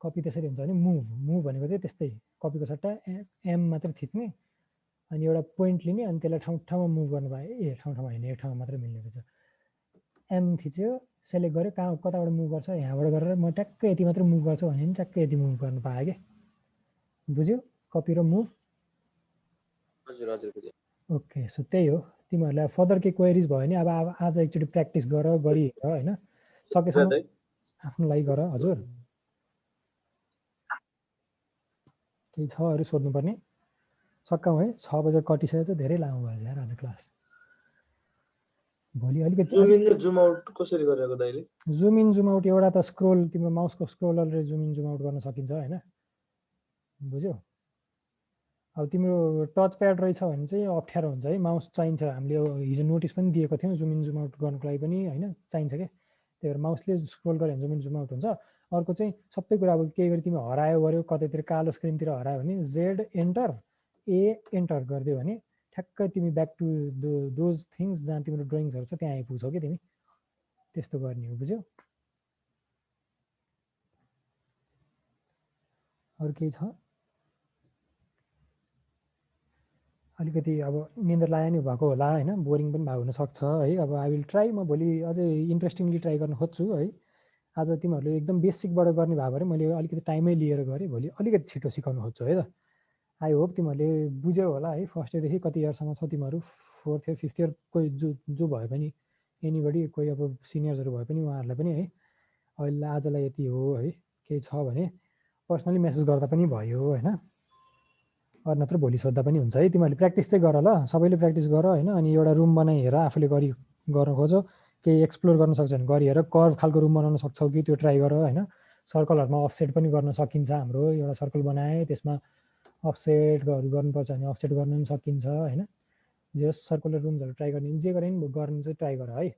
कपी त्यसरी हुन्छ। भने मुभ भनेको चाहिँ त्यस्तै, कपीको सट्टा M मात्रै थिच्ने अनि एउटा पोइन्ट लिने अनि त्यसलाई ठाउँमा मुभ गर्न पायो। ए ठाउँमा होइन, एक ठाउँमा मात्रै मिल्ने रहेछ। M थिच्यो, सेलेक्ट गरेँ, कताबाट मुभ गर्छ यहाँबाट गरेर म ट्याक्कै यति मात्रै मुभ गर्छु भने नि ट्याक्कै यति मुभ गर्न पाएँ कि। बुझ्यो? कपी र मुभ। हजुर हजुर बुझेँ। ओके, सो त्यही हो। तिमीहरूलाई फर्दर केही क्वेरिज भयो भने अब आज एकचोटि प्र्याक्टिस गरिहेर होइन, सकेसम्म आफ्नो लागि गर। हजुर केही छ अरू सोध्नुपर्ने? सक्काउँ है, 6 बजे कटिसकेको छ, धेरै लामो भयो यार आज क्लास। भोलि अलिकति जुम इन र जुम आउट कसरी गरेको दाइले? जुम इन जुम आउट एउटा त स्क्रोल, तिम्रो माउसको स्क्रोलरले जुम इन जुम आउट गर्न सकिन्छ होइन। बुझ्यौ? अब तिम्रो टच प्याड रहेछ भने चाहिँ अप्ठ्यारो हुन्छ है, माउस चाहिन्छ। हामीले हिजो नोटिस पनि दिएको थियौँ जुम इन जुम आउट गर्नको लागि पनि होइन, चाहिन्छ क्या। त्यही भएर माउसले स्क्रोल गऱ्यो भने जुम इन जुम आउट हुन्छ। अर्को चाहिँ सबै कुरा अब केही गरी तिमी हरायो गऱ्यो, कतैतिर कालो स्क्रिनतिर हरायो भने Z एन्टर, A एन्टर गरिदियो भने ठ्याक्कै तिमी ब्याक टु दोज थिङ्स जहाँ तिम्रो ड्रइङ्सहरू छ त्यहाँ आइपुग्छौ कि तिमी। त्यस्तो गर्ने हो। बुझ्यौ? अरू केही छ? अलिकति अब निन्द्रा लाग्यो नि भएको होला होइन, बोरिङ पनि भएको हुनसक्छ है। अब आई विल ट्राई, म भोलि अझै इन्ट्रेस्टिङली ट्राई गर्न खोज्छु है। आज तिमीहरूले एकदम बेसिकबाट गर्ने भएको भएर मैले अलिकति टाइमै लिएर गरेँ, भोलि अलिकति छिटो सिकाउन खोज्छु है त। आई होप तिमीहरूले बुझ्यौ होला है। फर्स्ट इयरदेखि कति इयरसम्म छ तिमीहरू? 4th इयर 5th इयर कोही जो भयो पनि, एनीबडी, कोही अब सिनियर्सहरू भयो पनि उहाँहरूलाई पनि है। अहिले आजलाई यति हो है। केही छ भने पर्सनली मेसेज गर्दा पनि भयो होइन, अरू नत्र भोलि सोद्धा पनि हुन्छ है। तिमीहरूले प्र्याक्टिस चाहिँ गर ल, सबैले प्र्याक्टिस गर होइन। अनि एउटा रुम बनाइहेर, आफूले गर्न खोज, केही एक्सप्लोर गर्न सक्छ भने गरिहेर। कर्भ खालको रुम बनाउन सक्छौ कि त्यो ट्राई गर होइन। सर्कलहरूमा अफसेट पनि गर्न सकिन्छ। हाम्रो एउटा सर्कल बनाए त्यसमा अफसेटहरू गर्नुपर्छ भने अफसेट गर्न पनि सकिन्छ होइन। जस सर्कुलर रुम्सहरू ट्राई गर्ने, जे गरे पनि गर्नु चाहिँ ट्राई गर है।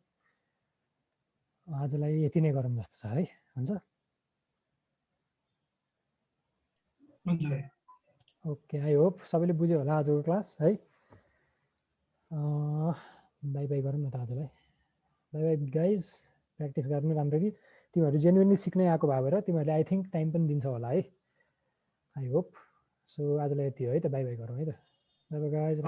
आजलाई यति नै गरौँ जस्तो छ है। हुन्छ ओके, आई होप सबैले बुझ्यो होला आजको क्लास है। बाई बाई गरौँ न त आजलाई। बाई बाई गाइज, प्र्याक्टिस गर्नु राम्ररी। तिमीहरू जेन्युनली सिक्नै आएको भएर तिमीहरूले आई थिङ्क टाइम पनि दिन्छ होला है, आई होप। सो आजलाई यति हो है त, बाई बाई गरौँ है त। By by guys.